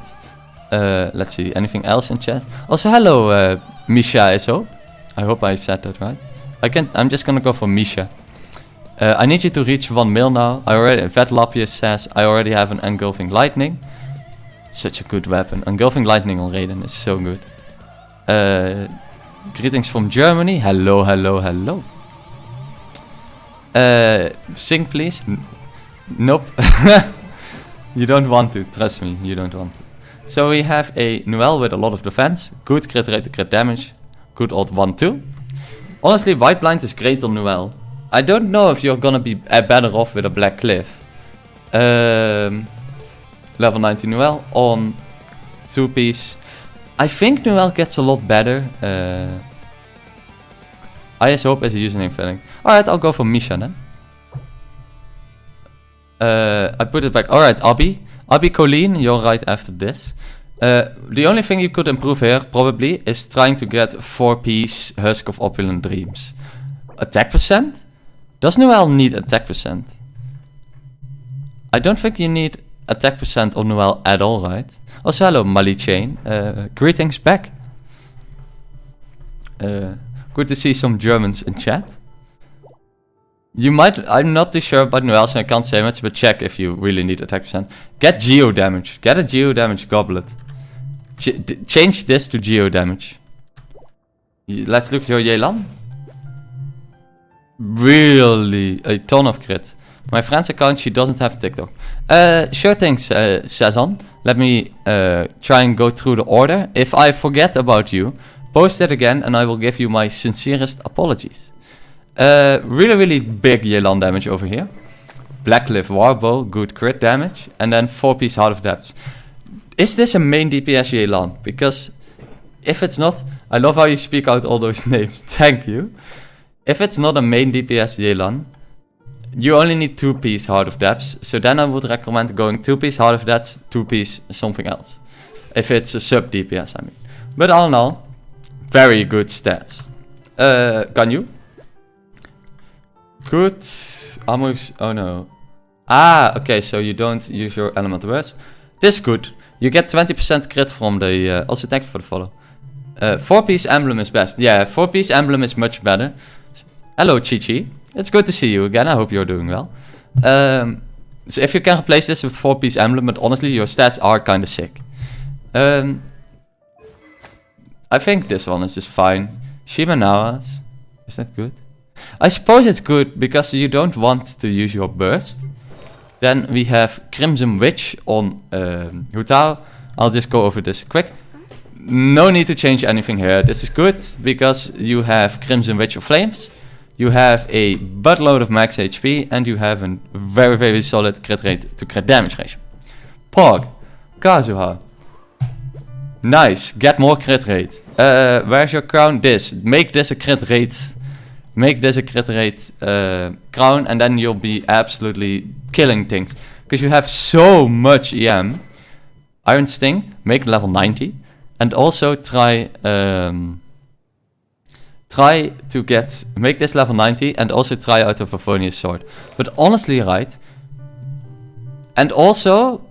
Let's see, anything else in chat? Also, hello, Misha is hope. I hope I said that right. I'm just gonna go for Misha. I need you to reach 1 mil now. Vetlapius says I already have an engulfing lightning. Such a good weapon. Engulfing lightning on Raiden is so good. Greetings from Germany. Hello, hello, hello. Sing please. Nope. You don't want to, trust me, you don't want to. So we have a Noelle with a lot of defense, good crit rate to crit damage, good old 1-2. Honestly, White Blind is great on Noelle. I don't know if you're gonna be better off with a Black Cliff. Level 90 Noelle on 2-piece. I think Noelle gets a lot better. I just hope it's a username filling. Alright, I'll go for Misha then. I put it back. Alright, Abby. Abby Colleen, you're right after this. The only thing you could improve here, probably, is trying to get 4-piece Husk of Opulent Dreams. Attack percent? Does Noelle need attack percent? I don't think you need attack percent on Noelle at all, right? Also, hello, Mali Chain. Greetings back. Good to see some Germans in chat. You might, I'm not too sure about Noelle, so I can't say much, but check if you really need attack percent. Get geo damage. Get a geo damage goblet. Change this to geo damage. Let's look at your Yelan. Really, a ton of crit. My friend's account, she doesn't have TikTok. Sure thing, Sazon. Let me try and go through the order. If I forget about you, post it again and I will give you my sincerest apologies. Really big Yelan damage over here. Blackcliff Warbow, good crit damage. And then 4-piece Heart of Depths. Is this a main DPS Yelan? Because if it's not, I love how you speak out all those names. Thank you. If it's not a main DPS Yelan, you only need 2-piece Heart of Depths. So then I would recommend going 2-piece Heart of Depths, 2-piece something else. If it's a sub DPS, I mean. But all in all, very good stats. Ganyu? Good. Almost. Oh no. Ah, okay, so you don't use your elemental burst. This is good. You get 20% crit from the... also, thank you for the follow. 4-piece emblem is best. Yeah, 4-piece emblem is much better. Hello, Chi-Chi. It's good to see you again. I hope you're doing well. So if you can replace this with 4-piece emblem, but honestly, your stats are kind of sick. I think this one is just fine. Shimenawas. Is that good? I suppose it's good because you don't want to use your burst. Then we have Crimson Witch on Hutao. I'll just go over this quick. No need to change anything here. This is good because you have Crimson Witch of Flames. You have a buttload of max HP and you have a very solid crit rate to crit damage ratio. Pog. Kazuha. Nice. Get more crit rate. Where's your crown? This. Make this a crit rate. Make this a crit rate crown and then you'll be absolutely killing things. Because you have so much EM. Iron Sting, make it level 90. And also try to make this level 90 and also try out a Favonius Sword. But honestly, right. And also,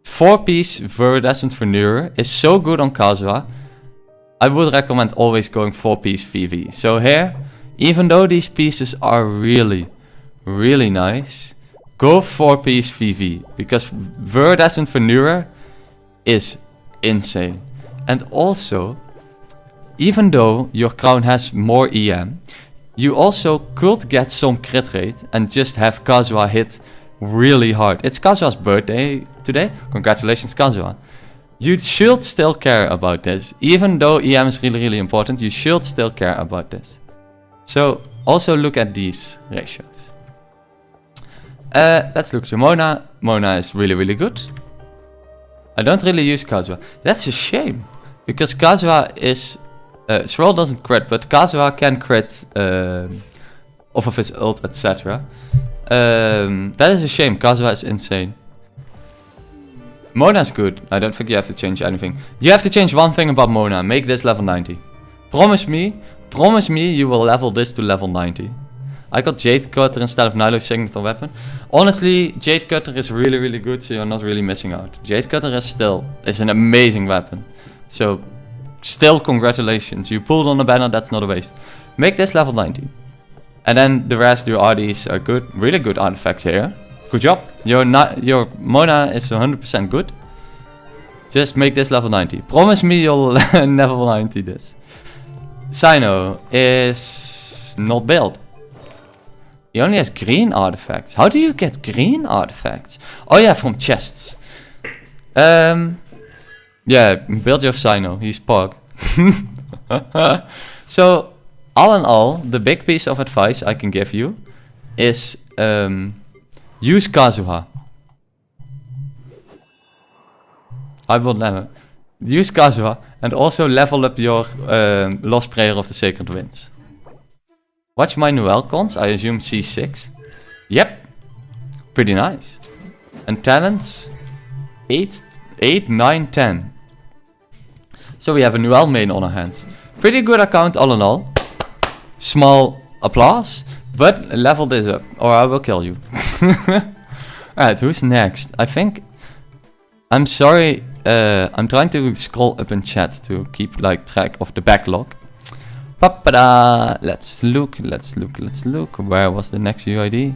4-piece Viridescent Veneer is so good on Kazuha. I would recommend always going 4-piece VV. So here, even though these pieces are really nice, go 4-piece VV. Because Viridescent Veneer is insane. And also, even though your crown has more EM, you also could get some crit rate and just have Kazuha hit really hard. It's Kazuha's birthday today. Congratulations, Kazuha. You should still care about this. Even though EM is really important, you should still care about this. So, also look at these ratios. Let's look to Mona. Mona is really good. I don't really use Kazuha. That's a shame. Because Kazuha is... Thrall doesn't crit, but Kazuha can crit off of his ult, etc. That is a shame. Kazuha is insane. Mona's good. I don't think you have to change anything. You have to change one thing about Mona. Make this level 90. Promise me promise me you will level this to level 90. I got Jade Cutter instead of Nilo's signature weapon. Honestly, Jade Cutter is really, really good, so you're not really missing out. Jade Cutter is an amazing weapon. So, still congratulations. You pulled on the banner, that's not a waste. Make this level 90. And then the rest, your RDs are good, really good artifacts here. Good job. Your Mona is 100% good. Just make this level 90. Promise me you'll level 90 this. Sino is not built. He only has green artifacts. How do you get green artifacts? Oh yeah, from chests. Yeah, build your Sino. He's Pog. So, all in all, the big piece of advice I can give you is use Kazuha. I will never. Use Kazuha and also level up your Lost Prayer of the Sacred Winds. Watch my Noel cons, I assume C6. Yep, pretty nice. And talents, 8, 9, 10. So we have a Noel main on our hands. Pretty good account all in all. Small applause, but level this up or I will kill you. Alright, who's next? I think... I'm sorry, I'm trying to scroll up in chat to keep like track of the backlog. Pa-pa-da! Let's look. Where was the next UID?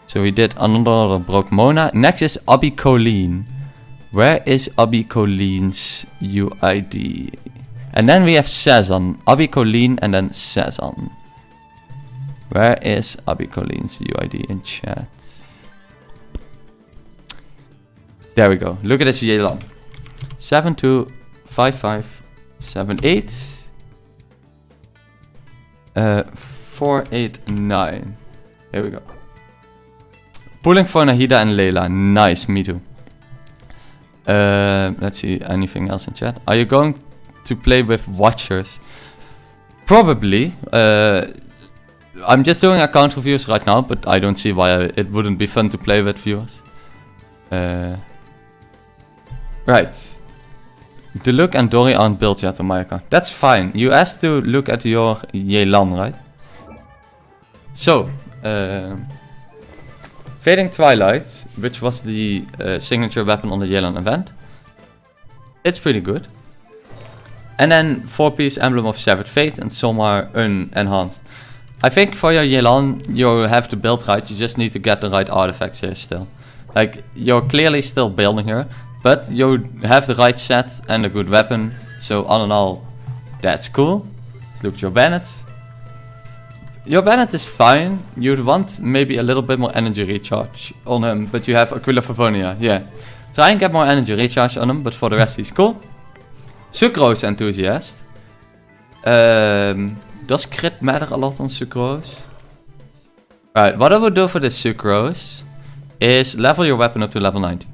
So we did another broke Mona. Next is Abby Colleen. Where is Abby Colleen's UID? And then we have Cezanne. Abby Colleen and then Cezanne. Where is Abby Colleen's UID in chat? There we go. Look at this Yelan. 725578. 489. Here we go. Pulling for Nahida and Layla. Nice, me too. Let's see, anything else in chat? Are you going to play with watchers? Probably. I'm just doing account reviews right now, but I don't see why it wouldn't be fun to play with viewers. Right. Deluk and Dory aren't built yet on my account. That's fine. You asked to look at your Yelan, right? So, Fading Twilight, which was the signature weapon on the Yelan event. It's pretty good. And then 4-piece Emblem of Severed Fate, and some are unenhanced. I think for your Yelan, you have to build right. You just need to get the right artifacts here still. Like, you're clearly still building here. But you have the right set and a good weapon, so all in all, that's cool. Let's look at your Bennett. Your Bennett is fine. You'd want maybe a little bit more energy recharge on him, but you have Aquila Favonia, yeah. Try and get more energy recharge on him, but for the rest he's cool. Sucrose enthusiast. Does crit matter a lot on Sucrose? Alright, what I would do for this Sucrose is level your weapon up to level 90.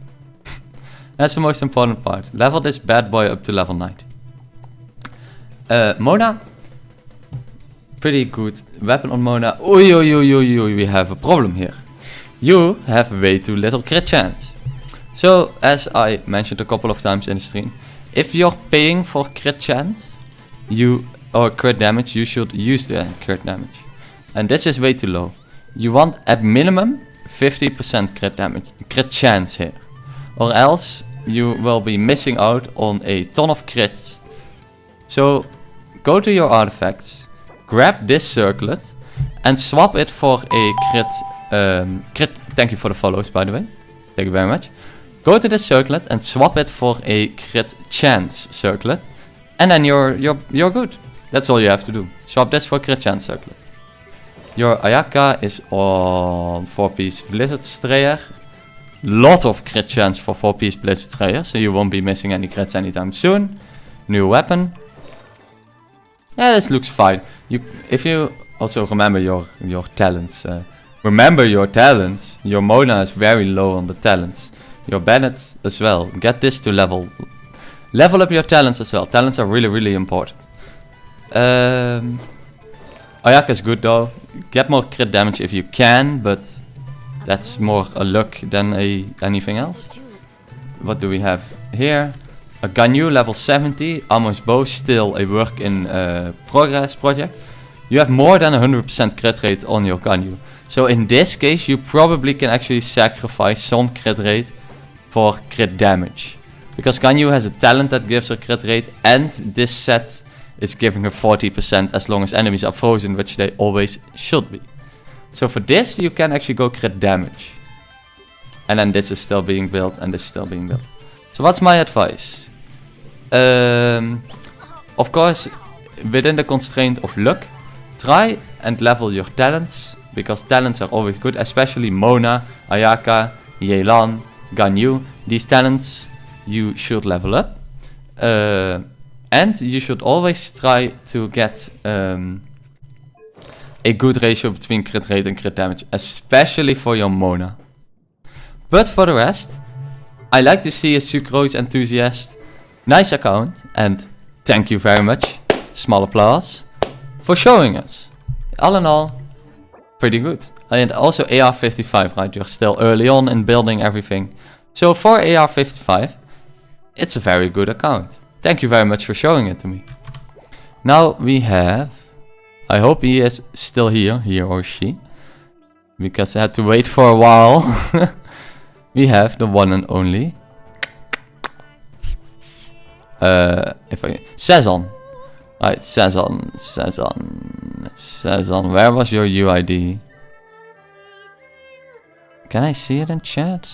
That's the most important part. Level this bad boy up to level 90. Mona. Pretty good weapon on Mona. Oi, we have a problem here. You have way too little crit chance. So, as I mentioned a couple of times in the stream, if you're paying for crit chance, or crit damage, you should use the crit damage. And this is way too low. You want at minimum 50% crit chance here. Or else you will be missing out on a ton of crits. So go to your artifacts, grab this circlet, and swap it for a crit. Thank you for the follows, by the way. Thank you very much. Go to this circlet and swap it for a crit chance circlet, and then you're good. That's all you have to do. Swap this for crit chance circlet. Your Ayaka is on 4-piece Blizzard Strayer. Lot of crit chance for 4-piece Blizzard Strayer, so you won't be missing any crits anytime soon. New weapon. Yeah, this looks fine. If you also remember your talents. Remember your talents. Your Mona is very low on the talents. Your Bennett as well. Get this to level up your talents as well. Talents are really, really important. Ayaka is good though. Get more crit damage if you can, but that's more a luck than anything else. What do we have here? A Ganyu level 70. Amos bow, still a work in progress project. you have more than 100% crit rate on your Ganyu. So in this case, you probably can actually sacrifice some crit rate for crit damage. Because Ganyu has a talent that gives her crit rate, and this set is giving her 40% as long as enemies are frozen, which they always should be. So for this, you can actually go crit damage. And then this is still being built, and this is still being built. So what's my advice? Of course, within the constraint of luck, try and level your talents, because talents are always good, especially Mona, Ayaka, Yelan, Ganyu. These talents you should level up. And you should always try to get a good ratio between crit rate and crit damage, especially for your Mona. But for the rest, I like to see a Sucrose enthusiast. Nice account, and thank you very much, small applause, for showing us. All in all, pretty good. And also AR55, right? You're still early on in building everything. So for AR55, it's a very good account. Thank you very much for showing it to me. Now we have, I hope he is still here, he or she, because I had to wait for a while. We have the one and only Sazon. Right, Sazon, where was your UID? Can I see it in chat?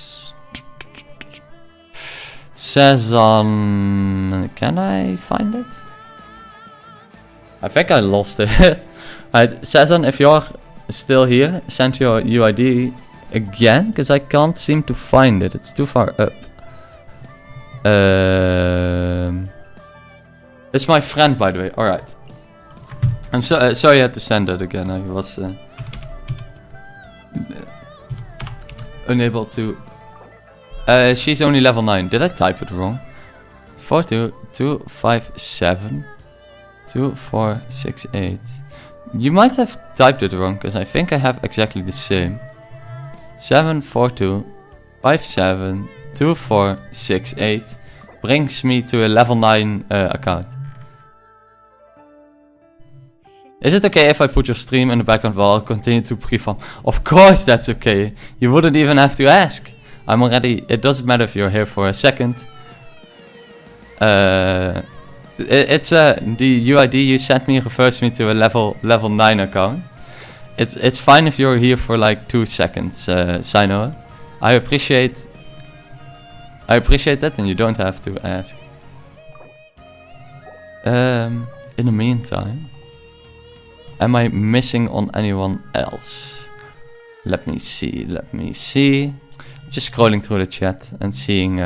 Sazon, can I find it? I think I lost it. Right, Sazon, if you're still here, send your UID again, because I can't seem to find it. It's too far up. It's my friend, by the way. Alright. I'm sorry I had to send it again. I was unable to. She's only level 9. Did I type it wrong? 42257 2468. You might have typed it wrong, because I think I have exactly the same. 74257 2468 brings me to a level 9 account. Is it okay if I put your stream in the background while I'll continue to pre-farm? Of course that's okay. You wouldn't even have to ask. I'm already, it doesn't matter if you're here for a second. It's the UID you sent me refers me to a level 9 account. It's fine if you're here for like 2 seconds, Sino. I appreciate that, and you don't have to ask. In the meantime, am I missing on anyone else? Let me see. I'm just scrolling through the chat and seeing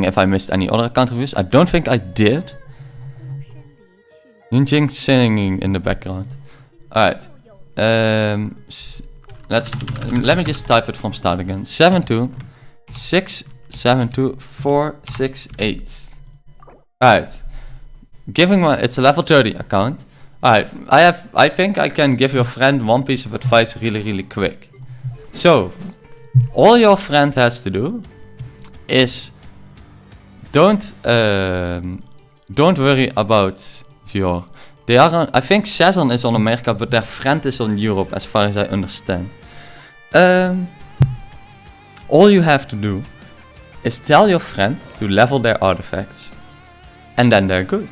if I missed any other account reviews. I don't think I did. Yunjing singing in the background. Alright. Let me just type it from start again. 726722468. Alright. It's a level 30 account. Alright, I think I can give your friend one piece of advice really quick. So, all your friend has to do is don't worry about your. I think Sazon is on America, but their friend is on Europe, as far as I understand. All you have to do is tell your friend to level their artifacts, and then they're good.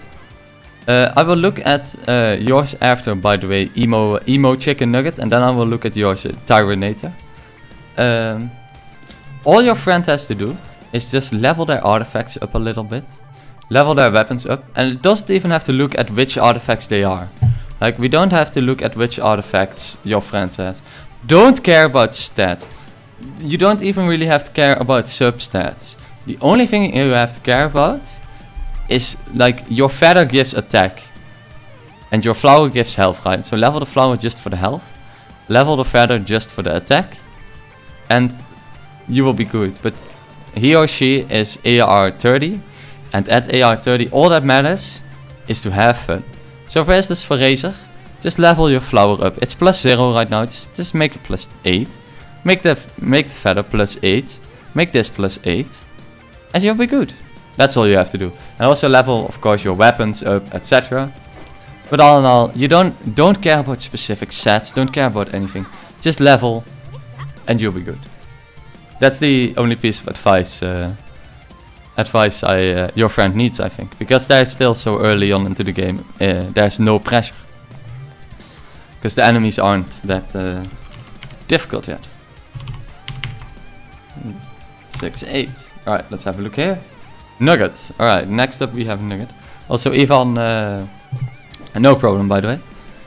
I will look at yours after, by the way, emo chicken nugget, and then I will look at yours, Tyranator. All your friend has to do is just level their artifacts up a little bit, level their weapons up, and it doesn't even have to look at which artifacts they are. Like, we don't have to look at which artifacts your friend has. Don't care about stat. You don't even really have to care about substats. The only thing you have to care about is, like, your feather gives attack and your flower gives health, right? So level the flower just for the health, level the feather just for the attack, and you will be good. But he or she is AR 30, and at AR 30 all that matters is to have fun. So for instance, for Razor, just level your flower up. It's +0 right now, just make it +8. Make the feather +8, make this +8, and you'll be good. That's all you have to do. And also level, of course, your weapons up, etc. But all in all, you don't care about specific sets, don't care about anything. Just level, and you'll be good. That's the only piece of advice your friend needs, I think, because they're still so early on into the game. There's no pressure, because the enemies aren't that difficult yet. 6, 8. All right, let's have a look here. Nuggets. All right, next up we have Nugget. Also, Ivan. No problem, by the way.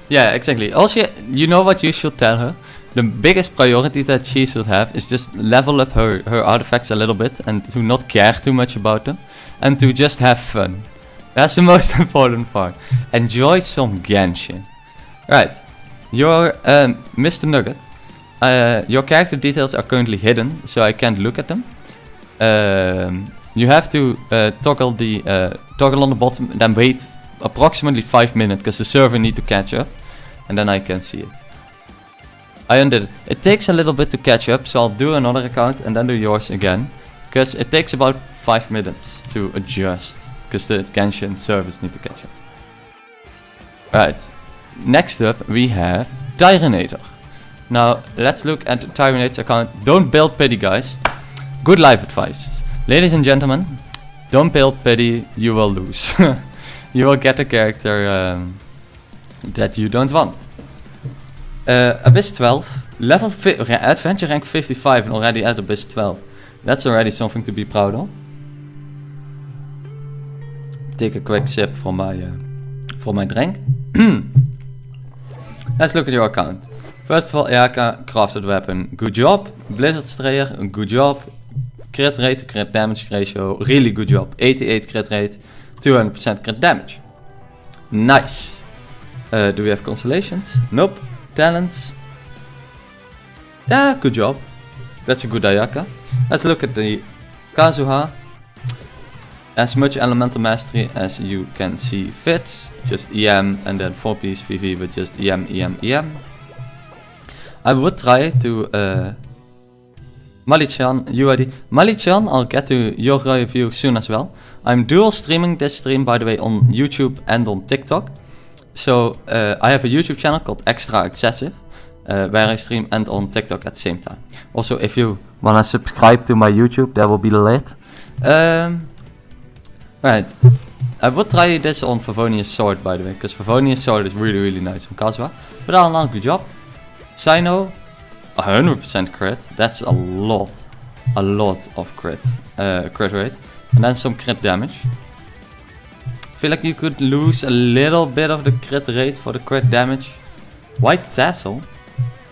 Yeah, exactly. Also, you know what you should tell her? The biggest priority that she should have is just level up her artifacts a little bit and to not care too much about them and to just have fun. That's the most important part. Enjoy some Genshin. Right, your Mr. Nugget. Your character details are currently hidden, so I can't look at them. You have to toggle on the bottom, then wait approximately 5 minutes because the server need to catch up, and then I can see it. I undid it. It takes a little bit to catch up, so I'll do another account and then do yours again, because it takes about 5 minutes to adjust, because the Genshin servers need to catch up. Right, next up we have Tyranator. Now let's look at the Tyranator's account. Don't build pity, guys. Good life advice. Ladies and gentlemen, don't build pity, you will lose. You will get a character that you don't want. Abyss 12, adventure rank 55 and already at Abyss 12. That's already something to be proud of. Take a quick sip from my drink. Let's look at your account. First of all, Ayaka, crafted weapon, good job. Blizzard Strayer, good job. Crit rate to crit damage ratio, really good job. 88 crit rate, 200% crit damage. Nice. Do we have constellations? Nope. Talents. Yeah, good job. That's a good Ayaka. Let's look at the Kazuha. As much elemental mastery as you can see fit. Just EM and then 4-piece VV with just EM, EM, EM. I would try to Mali-chan, UID. Mali-chan, I'll get to your review soon as well. I'm dual streaming this stream, by the way, on YouTube and on TikTok. So I have a YouTube channel called Extra Excessive, where I stream and on TikTok at the same time. Also, if you wanna subscribe to my YouTube, that will be lit. Right, I would try this on Favonius Sword, by the way, because Favonius Sword is really, really nice on Kazuha. But all in all, good job. Sino, 100% crit. That's a lot of crit rate, and then some crit damage. I feel like you could lose a little bit of the crit rate for the crit damage. White Tassel,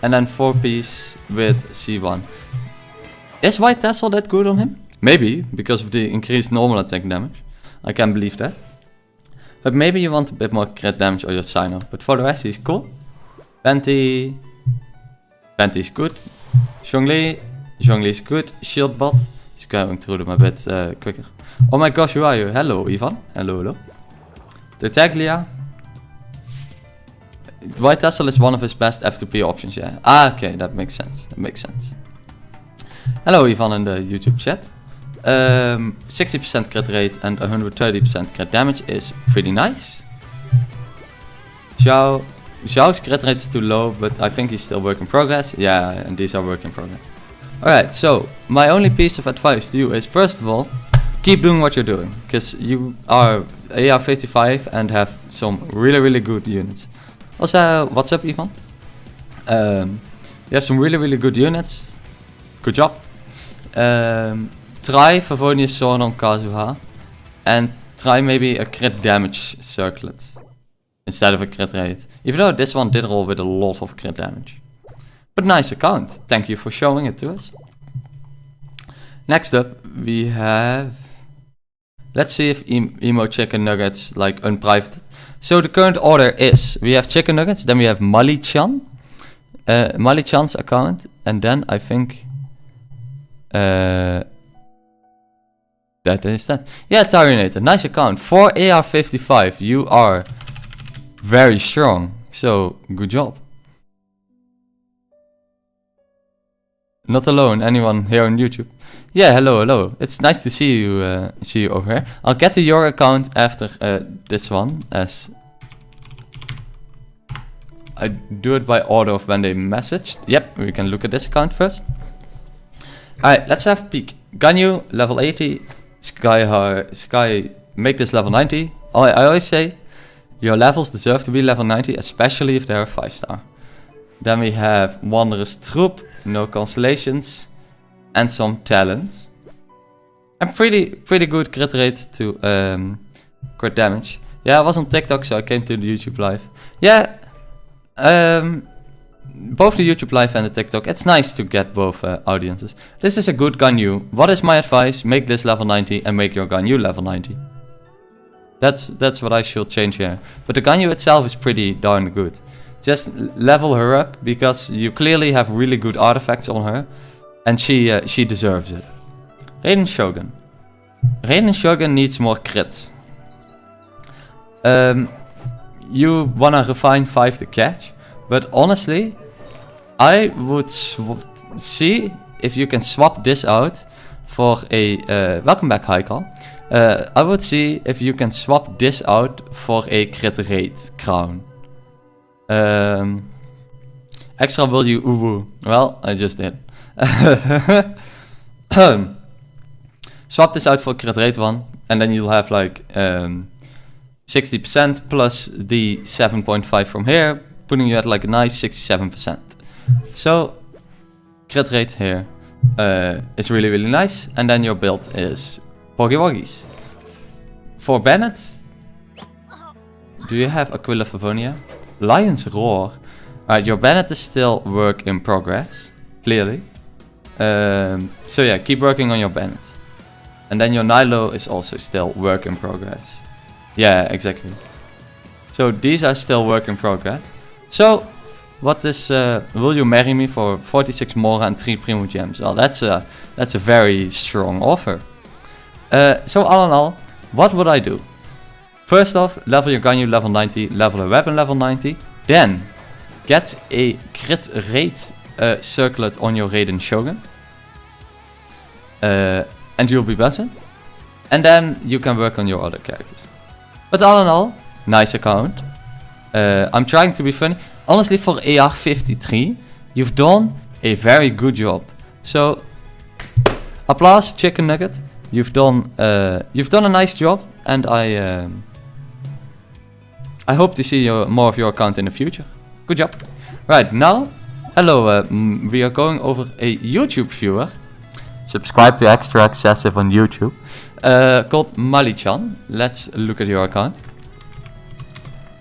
and then 4-piece with C1. Is White Tassel that good on him? Maybe, because of the increased normal attack damage. I can believe that. But maybe you want a bit more crit damage on your Sino. But for the rest, he's cool. Venti is good. Zhongli is good. Shieldbot. He's going through them a bit quicker. Oh my gosh, who are you? Hello, Ivan. Hello. Tartaglia. White Tassel is one of his best F2P options, yeah. Ah, okay, that makes sense. Hello, Ivan in the YouTube chat. 60% crit rate and 130% crit damage is pretty nice. Xiao's crit rate is too low, but I think he's still work in progress. Yeah, and these are work in progress. Alright, so my only piece of advice to you is, first of all, keep doing what you're doing, because you are AR55 and have some really, really good units. Also, what's up, Ivan? You have some really, really good units. Good job. Try Favonius Sword on Kazuha, and try maybe a crit damage circlet instead of a crit rate. Even though this one did roll with a lot of crit damage. But nice account. Thank you for showing it to us. Next up, we have... Let's see if Emo Chicken Nuggets like unprivated. So the current order is, we have Chicken Nuggets, then we have Mali-chan. Mali-chan's account, and then I think... that is that. Yeah, Tyranator, nice account. For AR55, you are very strong. So, good job. Not alone, anyone here on YouTube? Yeah, hello. It's nice to see you over here. I'll get to your account after this one, as I do it by order of when they messaged. Yep, we can look at this account first. Alright, let's have a peek. Ganyu, level 80. Sky, make this level 90. I always say, your levels deserve to be level 90, especially if they're a 5-star. Then we have Wanderer's Troop, no constellations, and some talents. And pretty good crit rate to crit damage. Yeah, I was on TikTok, so I came to the YouTube live. Yeah, both the YouTube live and the TikTok, it's nice to get both audiences. This is a good Ganyu. What is my advice? Make this level 90 and make your Ganyu level 90. That's what I should change here. But the Ganyu itself is pretty darn good. Just level her up, because you clearly have really good artifacts on her. And she deserves it. Raiden Shogun. Raiden Shogun needs more crits. You wanna refine 5 to catch. But honestly, I would see if you can swap this out for a... welcome back, Haikal. I would see if you can swap this out for a crit rate crown. Extra will you uwu? Well, I just did. Swap this out for a crit rate one, and then you'll have like 60% plus the 7.5 from here, putting you at like a nice 67%. So, crit rate here is really nice, and then your build is Poggy Woggies. For Bennett, do you have Aquila Favonia? Lion's Roar. Alright, your Bennett is still work in progress, clearly. So yeah, keep working on your Bennett. And then your Nilo is also still work in progress. Yeah, exactly. So these are still work in progress. So, what is, will you marry me for 46 Mora and 3 Primo Gems? Well, that's a very strong offer. So all in all, what would I do? First off, level your Ganyu level 90, level a weapon level 90. Then, get a crit rate circlet on your Raiden Shogun. And you'll be buzzing. And then you can work on your other characters. But all in all, nice account. I'm trying to be funny. Honestly, for AR53, you've done a very good job. So, applause, chicken nugget. You've done a nice job, and I hope to see more of your account in the future. Good job. Right, now, hello, we are going over a YouTube viewer. Subscribe to Extra Excessive on YouTube. Called Mali-chan. Let's look at your account.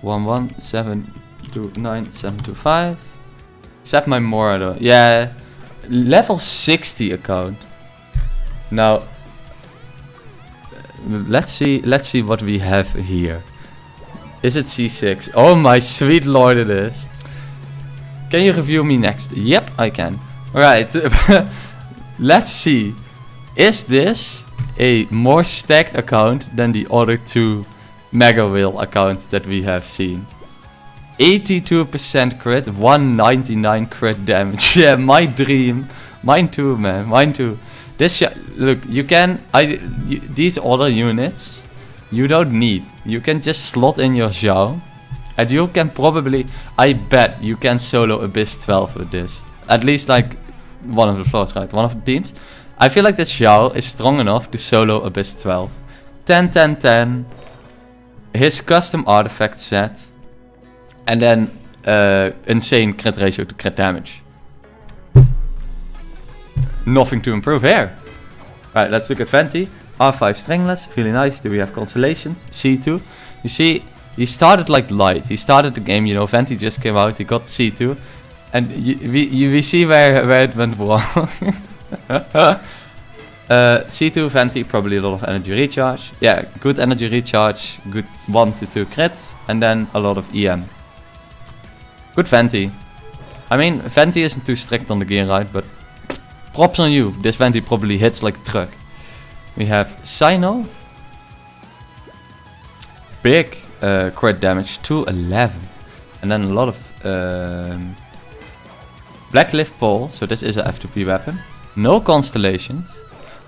1172975. Except my Morado. Yeah, level 60 account. Now, let's see what we have here. Is it C6? Oh my sweet lord, it is. Can you review me next? Yep, I can. Right. Let's see. Is this a more stacked account than the other two Mega Whale accounts that we have seen? 82% crit, 199 crit damage. Yeah, my dream. Mine too, man. Mine too. This look, you can these other units you don't need. You can just slot in your Zhao, and you can probably, I bet you can solo Abyss 12 with this. At least like one of the floors, right? One of the teams. I feel like this Zhao is strong enough to solo Abyss 12. 10, 10, 10. His custom artifact set. And then insane crit ratio to crit damage. Nothing to improve here. Right, let's look at Venti. R5 Stringless, really nice. Do we have constellations? C2. You see, he started like light. He started the game, you know, Venti just came out, he got C2. And we see where it went wrong. C2 Venti, probably a lot of energy recharge. Yeah, good energy recharge, good 1 to 2 crit, and then a lot of EM. Good Venti. I mean, Venti isn't too strict on the gear ride, but props on you. This Venti probably hits like a truck. We have Sino. Big crit damage, 211. And then a lot of Blacklift Pole, so this is a F2P weapon. No constellations.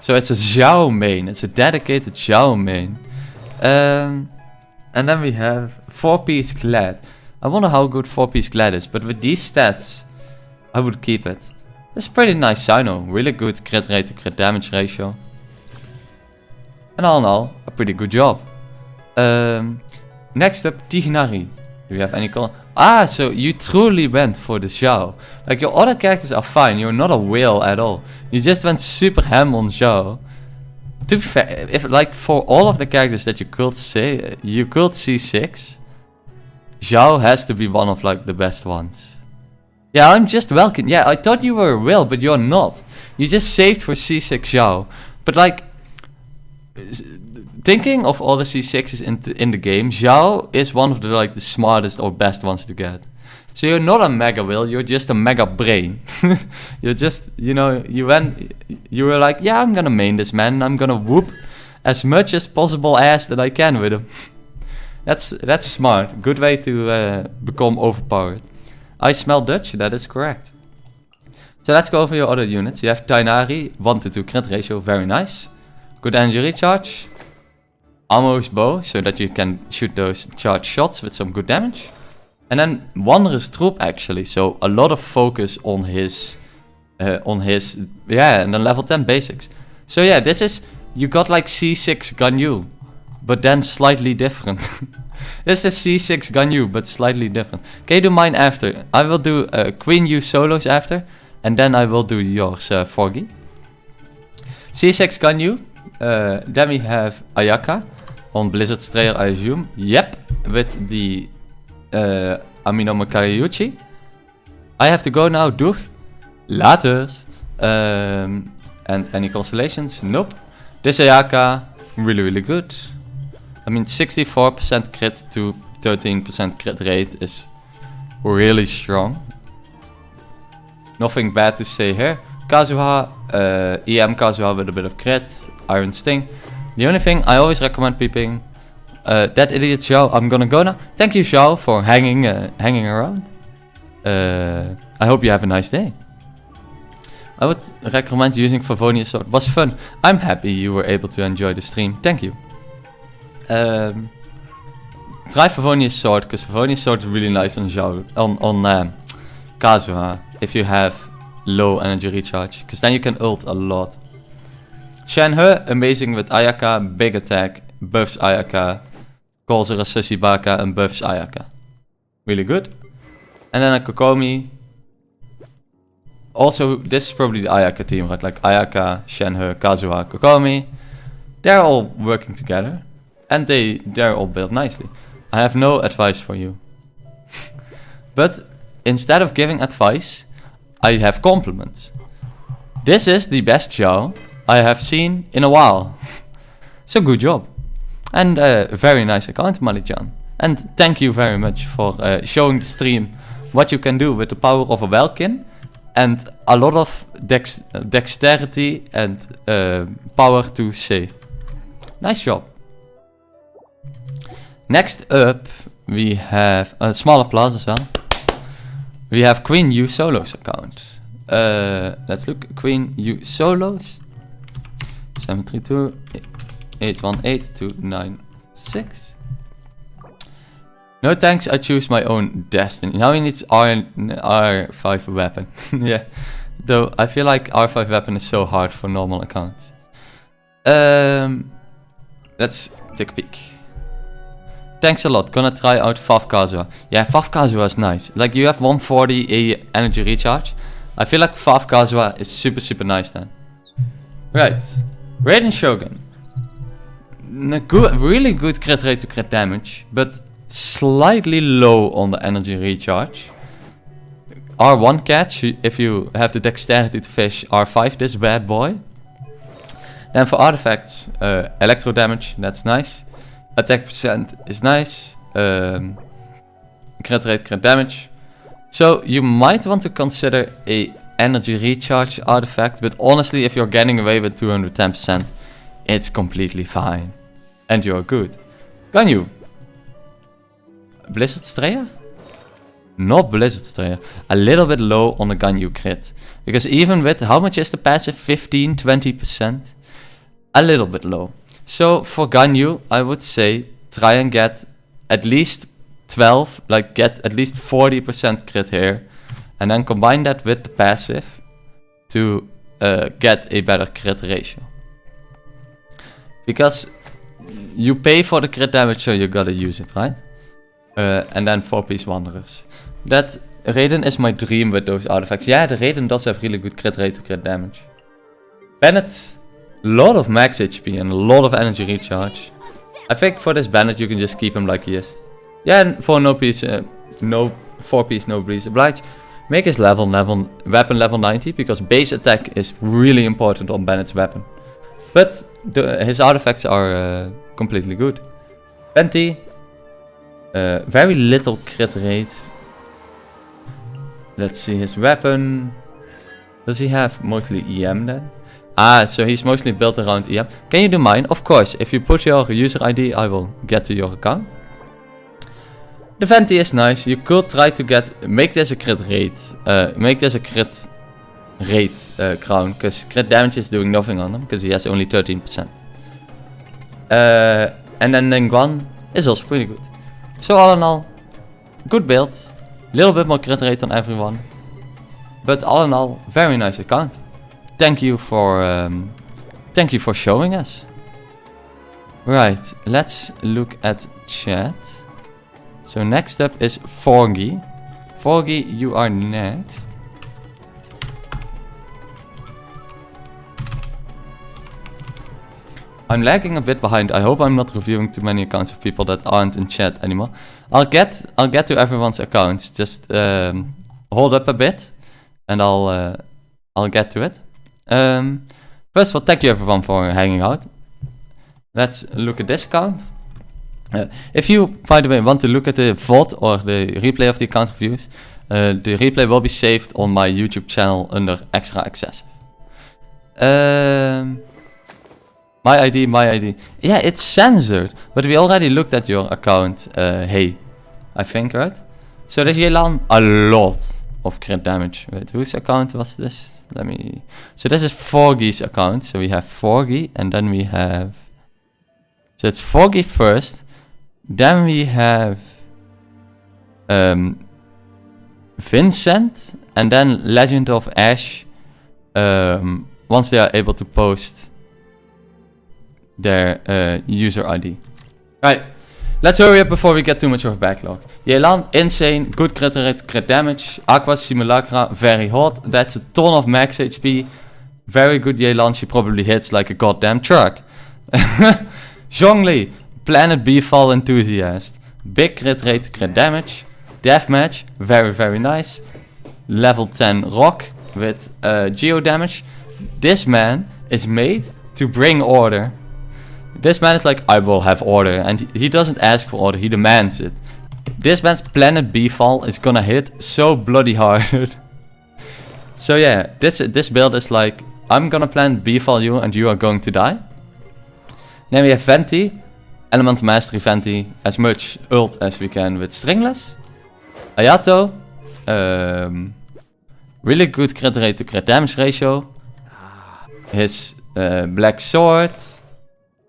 So it's a Zhao main, it's a dedicated Zhao main. And then we have 4-piece Glad. I wonder how good 4-piece Glad is, but with these stats, I would keep it. It's pretty nice Sino, really good crit rate to crit damage ratio. And all in all, a pretty good job. Next up, Tignari. Do you have any call? Ah, so you truly went for the Zhao. Like your other characters are fine, you're not a whale at all. You just went super ham on Zhao. To be fair, if like for all of the characters that you could say, you could C6, Zhao has to be one of like the best ones. Yeah, I'm just welcome. Yeah, I thought you were a whale, but you're not. You just saved for C6 Zhao. But like, thinking of all the C6s in the game, Zhao is one of the like the smartest or best ones to get. So you're not a mega whale, you're just a mega brain. You're just, you know, you were like, yeah, I'm gonna main this man, and I'm gonna whoop as much as possible ass that I can with him. That's smart. Good way to become overpowered. I smell Dutch, that is correct. So let's go over your other units. You have Tainari, 1-2 crit ratio, very nice. Good energy recharge. Ammo's bow, so that you can shoot those charged shots with some good damage. And then Wanderer's Troop actually, so a lot of focus on his, yeah, and then level 10 basics. So yeah, this is, you got like C6 Ganyu, but then slightly different. This is C6 Ganyu, but slightly different. Can you do mine after? I will do Queen Yu solos after, and then I will do yours, Forgy. C6 Ganyu, then we have Ayaka on Blizzard Strayer, I assume. Yep, with the Amino Makariuchi. I have to go now, doeg. Later. And any constellations? Nope. This Ayaka, really, really good. I mean, 64% crit to 13% crit rate is really strong. Nothing bad to say here. Kazuha, EM Kazuha with a bit of crit, Iron Sting. The only thing I always recommend peeping, that idiot Zhao, I'm gonna go now. Thank you Zhao for hanging around. I hope you have a nice day. I would recommend using Favonius Sword, it was fun. I'm happy you were able to enjoy the stream, thank you. Try Favonius Sword, because Favonius Sword is really nice on Zhao, on Kazuha, if you have low energy recharge, because then you can ult a lot. Shenhe, amazing with Ayaka, big attack, buffs Ayaka, calls her a Sussy Baka and buffs Ayaka. Really good. And then a Kokomi. Also, this is probably the Ayaka team, right? Like Ayaka, Shenhe, Kazuha, Kokomi. They're all working together. And they're all built nicely. I have no advice for you. But instead of giving advice, I have compliments. This is the best Zhao I have seen in a while. So good job. And very nice account, Mali-chan. And thank you very much for showing the stream what you can do with the power of a Welkin. And a lot of dexterity and power to save. Nice job. Next up, we have a small applause as well. We have Queen Yu Solos account. Let's look. Queen Yu Solos. 732 818 296. No thanks, I choose my own destiny. Now he needs R5 weapon. Yeah. Though I feel like R5 weapon is so hard for normal accounts. Let's take a peek. Thanks a lot. Gonna try out Fav Kazuha. Yeah, Fav Kazuha is nice. Like you have 140 energy recharge. I feel like Fav Kazuha is super nice then. Right. Raiden Shogun. Really good crit rate to crit damage, but slightly low on the energy recharge. R1 catch, if you have the dexterity to fish R5 this bad boy. Then for artifacts, electro damage, that's nice. Attack percent is nice. Crit rate, crit damage. So you might want to consider a energy recharge artifact, but honestly if you're getting away with 210%, it's completely fine. And you're good. Ganyu. Blizzard Strayer? Not Blizzard Strayer. A little bit low on the Ganyu crit. Because even with, how much is the passive? 15-20%? A little bit low. So for Ganyu, I would say try and get at least 12, like get at least 40% crit here, and then combine that with the passive to get a better crit ratio. Because you pay for the crit damage, so you gotta use it, right? And then 4-piece Wanderers. That Raiden is my dream with those artifacts. Yeah, the Raiden does have really good crit rate to crit damage. Bennett, a lot of max HP and a lot of energy recharge. I think for this Bennett you can just keep him like he is. Yeah, and for no piece, no 4-piece, no breeze oblige. Make his weapon level 90, because base attack is really important on Bennett's weapon. But his artifacts are completely good. Venti, very little crit rate. Let's see his weapon. Does he have mostly EM then? Ah, so he's mostly built around EM. Can you do mine? Of course, if you put your user ID, I will get to your account. The Venti is nice. You could try to make this a crit rate. Make this a crit rate crown, because crit damage is doing nothing on him, because he has only 13%. And then Ningguang is also pretty good. So all in all, good build. Little bit more crit rate on everyone. But all in all, very nice account. Thank you for showing us. Right, let's look at chat. So next up is Forgy. Forgy, you are next. I'm lagging a bit behind. I hope I'm not reviewing too many accounts of people that aren't in chat anymore. I'll get to everyone's accounts. Just hold up a bit, and I'll get to it. First of all, thank you everyone for hanging out. Let's look at this account. If you, by the way, want to look at the VOD or the replay of the account reviews, the replay will be saved on my YouTube channel under Extra Access. My ID. Yeah, it's censored, but we already looked at your account, Hey, I think, right? So there's Yelan, a lot of crit damage. Wait, whose account was this? So this is Forgy's account. So we have Forgy, and then we have... So it's Forgy first. Then we have Vincent, and then Legend of Ash. Once they are able to post their user ID. Right, let's hurry up before we get too much of a backlog. Yelan, insane, good crit rate, crit damage. Aqua Simulacra, very hot. That's a ton of max HP. Very good Yelan, she probably hits like a goddamn truck. Zhongli, Planet B-Fall enthusiast. Big crit rate, crit damage. Deathmatch, very, very nice. Level 10 rock with geo damage. This man is made to bring order. This man is like, I will have order. And he doesn't ask for order, he demands it. This man's Planet B-Fall is gonna hit so bloody hard. So yeah, this build is like, I'm gonna Planet B-Fall you and you are going to die. Then we have Venti. Elemental Mastery Venti, as much ult as we can with Stringless. Ayato, really good crit rate to crit damage ratio. His Black Sword,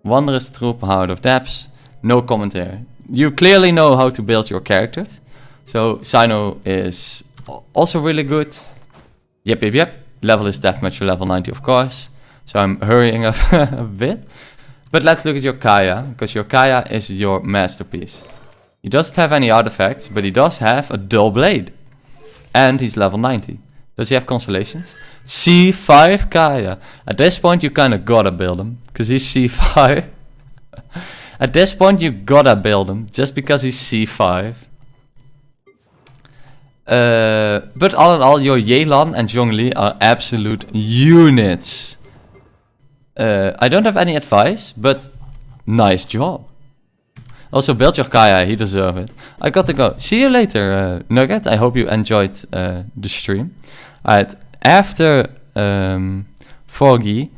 Wanderer's Troop, Heart of Depths, no commentary. You clearly know how to build your characters. So Sino is also really good. Yep. Level is deathmatch for level 90, of course. So I'm hurrying up a bit. But let's look at your Kaya, because your Kaya is your masterpiece. He doesn't have any artifacts, but he does have a dull blade. And he's level 90. Does he have constellations? C5 Kaya. At this point you kinda gotta build him, because he's C5. At this point you gotta build him, just because he's C5. But all in all, your Yelan and Zhongli are absolute units. I don't have any advice, but nice job. Also, build your Kaya, he deserves it. I got to go. See you later, Nugget. I hope you enjoyed the stream. Alright, after Forgy,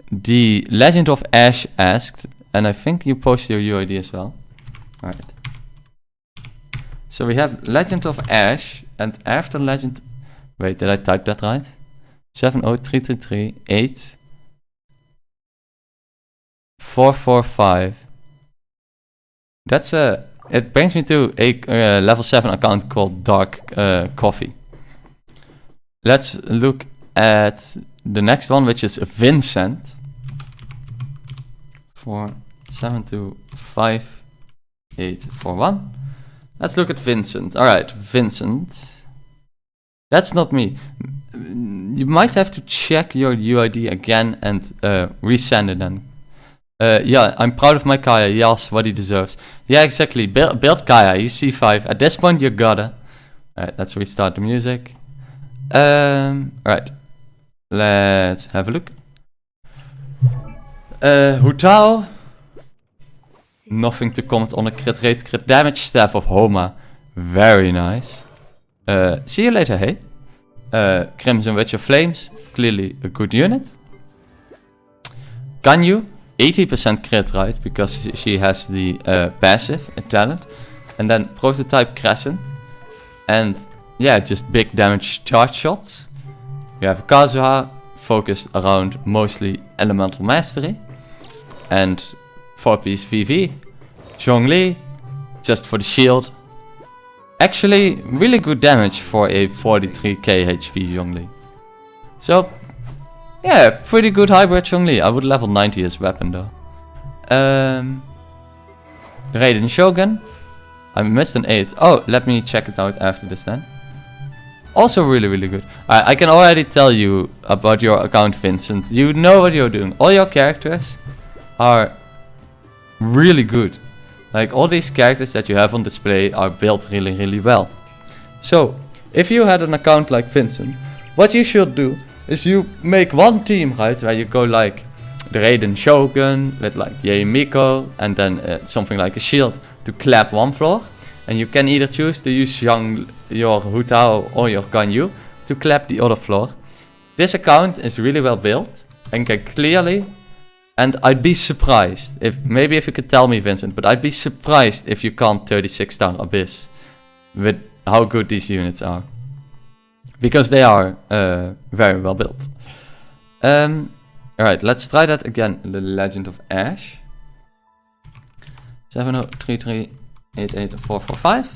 the Legend of Ash asked, and I think you posted your UID as well. Alright. So we have Legend of Ash, and after Legend... Wait, did I type that right? 70333 445. That's a it brings me to a level 7 account called Dark Coffee. Let's look at the next one, which is Vincent. 4725841. Let's look at Vincent. Alright, Vincent. That's not me. You might have to check your UID again and resend it then. Yeah, I'm proud of my Kaya. Yes, what he deserves. Yeah, exactly. Build Kaya. He's C5. At this point, you gotta. Alright, let's restart the music. Alright. Let's have a look. Hutao. Nothing to comment on a crit rate, crit damage. Staff of Homa. Very nice. See you later, hey. Crimson Witch of Flames. Clearly a good unit. Ganyu. 80% crit rate because she has the passive talent. And then Prototype Crescent. And yeah, just big damage charge shots. We have Kazuha, focused around mostly Elemental Mastery. And 4-piece VV. Zhongli, just for the shield. Actually, really good damage for a 43k HP Zhongli. So, yeah, pretty good hybrid Zhongli. I would level 90 his weapon though. Raiden Shogun. I missed an 8. Oh, let me check it out after this then. Also really good. I can already tell you about your account, Vincent. You know what you're doing. All your characters are really good. Like all these characters that you have on display are built really well. So, if you had an account like Vincent, what you should do is you make one team, right, where you go like the Raiden Shogun with like Yei Miko and then something like a shield to clap one floor. And you can either choose to use your Hutao or your Ganyu to clap the other floor. This account is really well built and can clearly, and I'd be surprised if you could tell me, Vincent, but I'd be surprised if you can't 36-star Abyss with how good these units are. Because they are very well built. Alright, let's try that again. The Legend of Ash. 7033884445.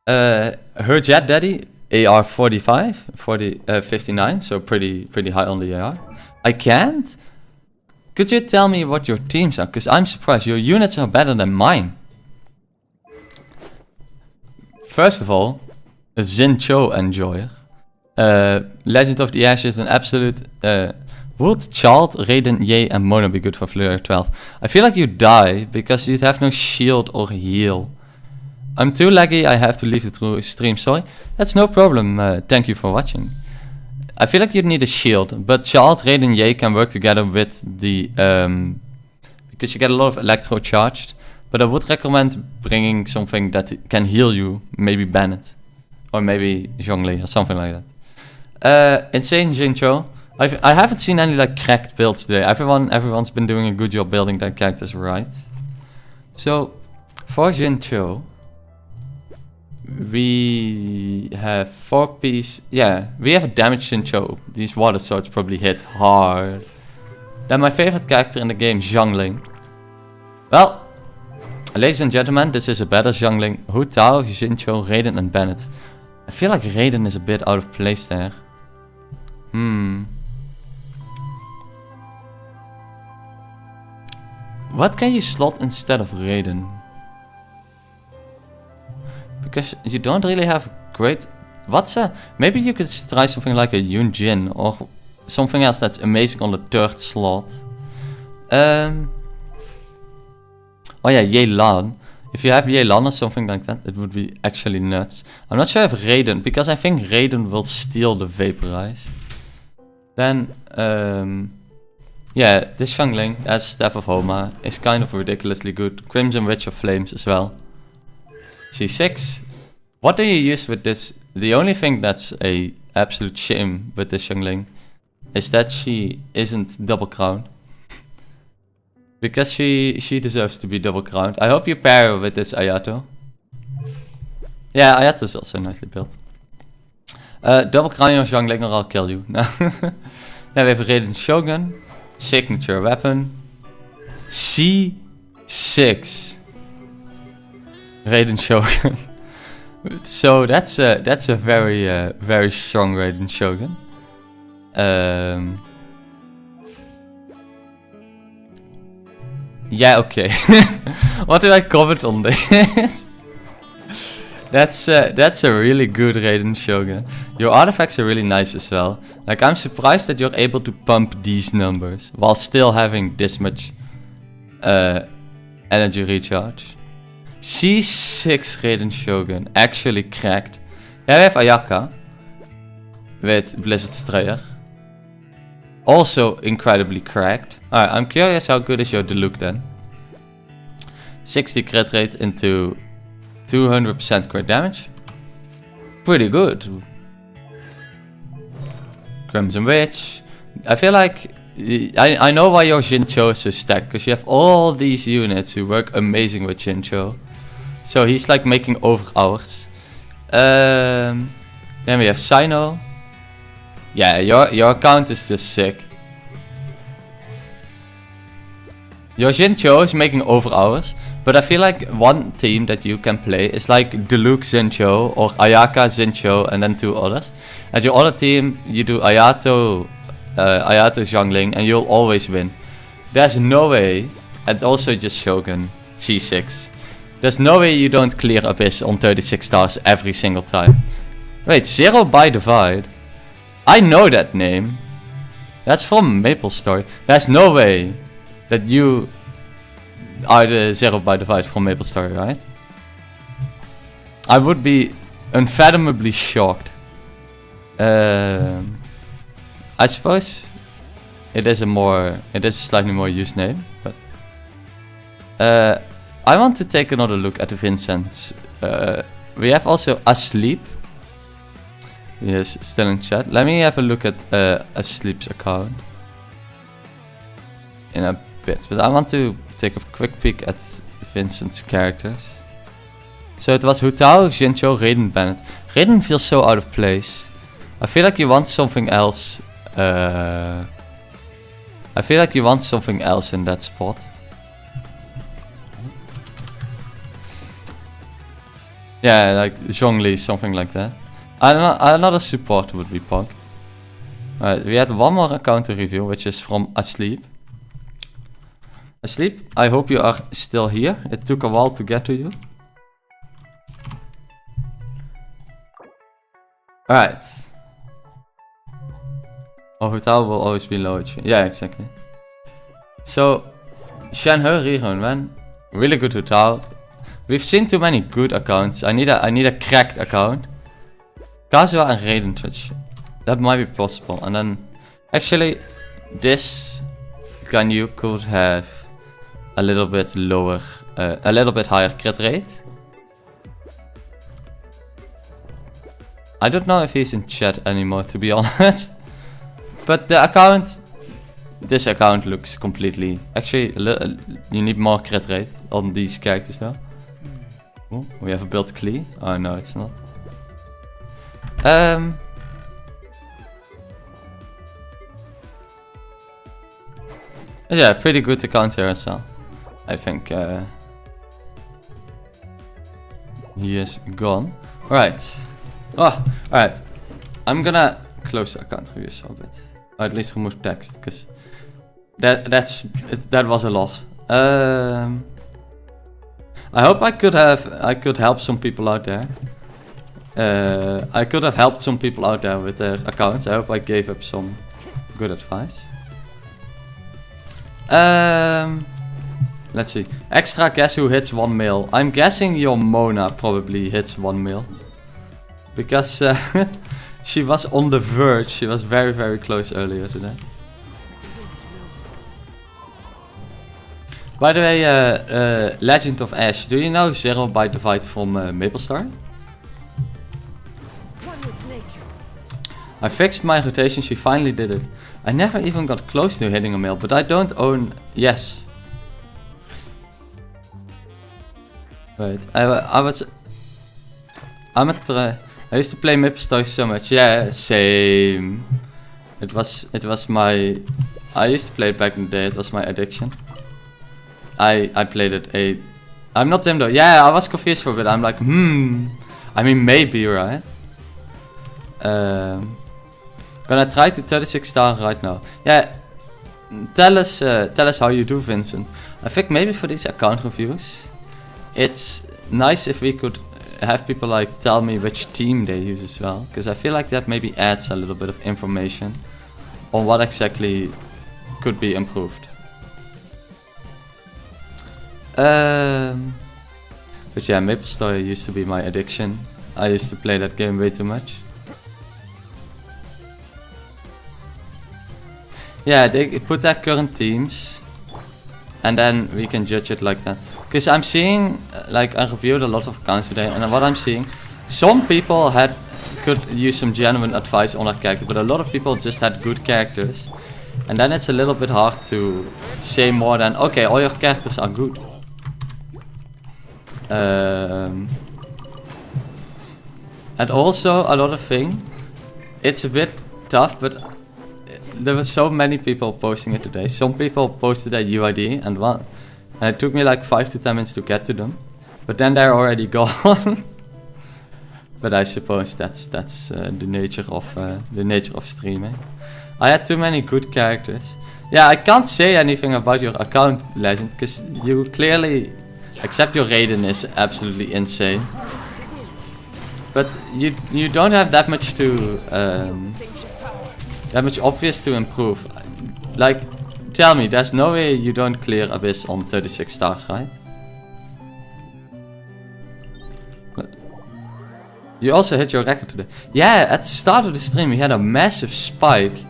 Her Jet Daddy, AR 59, so pretty high on the AR. I can't? Could you tell me what your teams are? Because I'm surprised. Your units are better than mine. First of all, a Zincho enjoyer. Legend of the Ash is an absolute... would Childe, Raiden, Ye and Mona be good for Fleur 12? I feel like you die because you'd have no shield or heal. I'm too laggy, I have to leave the stream, sorry. That's no problem, thank you for watching. I feel like you'd need a shield, but Childe, Raiden, Ye can work together with the... because you get a lot of electro charged. But I would recommend bringing something that can heal you, maybe Bennett. Or maybe Zhongli or something like that. Insane Jincho. I haven't seen any like cracked builds today. Everyone's been doing a good job building their characters right. So, for Jincho, we have 4-piece... Yeah, we have a damaged Jincho. These water swords probably hit hard. Then my favorite character in the game, Zhongling. Well, ladies and gentlemen, this is a better Zhongling. Hu Tao, Jincho, Raiden and Bennett. I feel like Raiden is a bit out of place there. What can you slot instead of Raiden? Because you don't really have great... Maybe you could try something like a Yun Jin or something else that's amazing on the 3rd slot. Oh yeah, Ye Lan. If you have Ye Lan or something like that, it would be actually nuts. I'm not sure if Raiden, because I think Raiden will steal the Vaporize. Then, yeah, this Zhongling as Staff of Homa is kind of ridiculously good. Crimson Witch of Flames as well. C6. What do you use with this? The only thing that's a absolute shame with this Zhongling is that she isn't double crowned. Because she deserves to be double crowned. I hope you pair her with this Ayato. Yeah, Ayato is also nicely built. Double crown your Zhongling or I'll kill you. Then we have Raiden Shogun. Signature weapon. C6. Raiden Shogun. So that's a very strong Raiden Shogun. Yeah, okay. What do I comment on this? That's a really good Raiden Shogun. Your artifacts are really nice as well. Like, I'm surprised that you're able to pump these numbers while still having this much energy recharge. C6 Raiden Shogun actually cracked. Yeah, we have Ayaka with Blizzard Strayer. Also incredibly cracked. Alright, I'm curious how good is your Diluc then. 60 crit rate into 200% crit damage. Pretty good. Crimson Witch. I feel like I know why your Jincho is so stacked, because you have all these units who work amazing with Jincho. So he's like making over hours. Then we have Sino. Yeah, your account is just sick. Your Jincho is making over hours, but I feel like one team that you can play is like Diluc Jincho or Ayaka Jincho and then 2 others. And your other team, you do Ayato Xiangling and you'll always win. There's no way, and also just Shogun C6. There's no way you don't clear Abyss on 36 stars every single time. Wait, Zero by Divide? I know that name. That's from Maple Story. There's no way that you are the Zero by Divide from Maple Story, right? I would be unfathomably shocked. I suppose it is a slightly more used name, but I want to take another look at the Vincents. We have also Asleep. Yes, still in chat. Let me have a look at Asleep's account in a bit, but I want to take a quick peek at Vincent's characters. So it was Hutao, Jincho, Raiden, Bennett. Raiden feels so out of place. I feel like you want something else. I feel like you want something else in that spot. Yeah, like Zhongli, something like that. Another support would be Pog. Alright, we had one more account to review, which is from Asleep. Asleep, I hope you are still here. It took a while to get to you. Alright. Oh, Hutao will always be low HP. Yeah, exactly. So, Shenhe Rihon, man. Really good Hutao. We've seen too many good accounts. I need a cracked account. Kazuha and Raiden Twitch. That might be possible. And then, actually, this Ganyu could have a little bit lower, a little bit higher crit rate. I don't know if he's in chat anymore, to be honest. But the account, this account looks completely. Actually, you need more crit rate on these characters now. Ooh, we have a build Klee. Oh no, it's not. Yeah, pretty good account here as well. I think he is gone. Right. Oh, alright. I'm gonna close the account review so a bit. Or at least remove text, because that was a lot. I hope I could help some people out there. I could have helped some people out there with their accounts. I hope I gave up some good advice. Let's see. Extra guess who hits 1 mil. I'm guessing your Mona probably hits 1 mil. Because she was on the verge. She was very, very close earlier today. By the way, Legend of Ash. Do you know Zero by Divide from Maple Star? I fixed my rotation, she finally did it. I never even got close to hitting a mil, but I don't own... Yes. Wait, I used to play Maple Story so much. Yeah, same. It was my... I used to play it back in the day, it was my addiction. I played it a I'm not him though. Yeah, I was confused for a bit. I'm like, I mean, maybe, right? Gonna try to 36 star right now. Yeah, tell us how you do, Vincent. I think maybe for these account reviews, it's nice if we could have people like tell me which team they use as well, because I feel like that maybe adds a little bit of information on what exactly could be improved. But yeah, MapleStory used to be my addiction. I used to play that game way too much. Yeah, they put their current teams, and then we can judge it like that. Because I'm seeing, like, I reviewed a lot of accounts today, and what I'm seeing, some people could use some genuine advice on their character, but a lot of people just had good characters, and then it's a little bit hard to say more than, okay, all your characters are good. And also another thing, it's a bit tough, but there were so many people posting it today. Some people posted their UID and it took me like 5 to 10 minutes to get to them, but then they're already gone. But I suppose that's the nature of streaming. I had too many good characters. Yeah, I can't say anything about your account, Legend, because you clearly, except your Raiden is absolutely insane. But you don't have that much to that much obvious to improve. Like, tell me, there's no way you don't clear Abyss on 36 stars, right? You also hit your record today. Yeah, at the start of the stream we had a massive spike.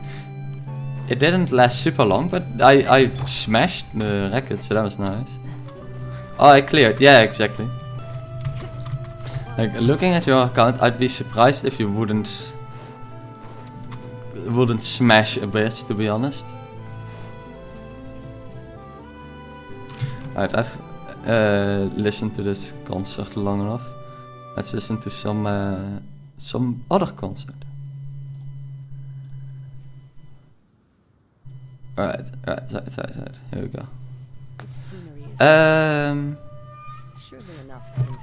It didn't last super long, but I smashed the record, so that was nice. Oh, I cleared. Yeah, exactly. Like, looking at your account, I'd be surprised if you wouldn't smash Abyss, to be honest. Alright, I've listened to this concert long enough. Let's listen to some other concert. Alright. Here we go.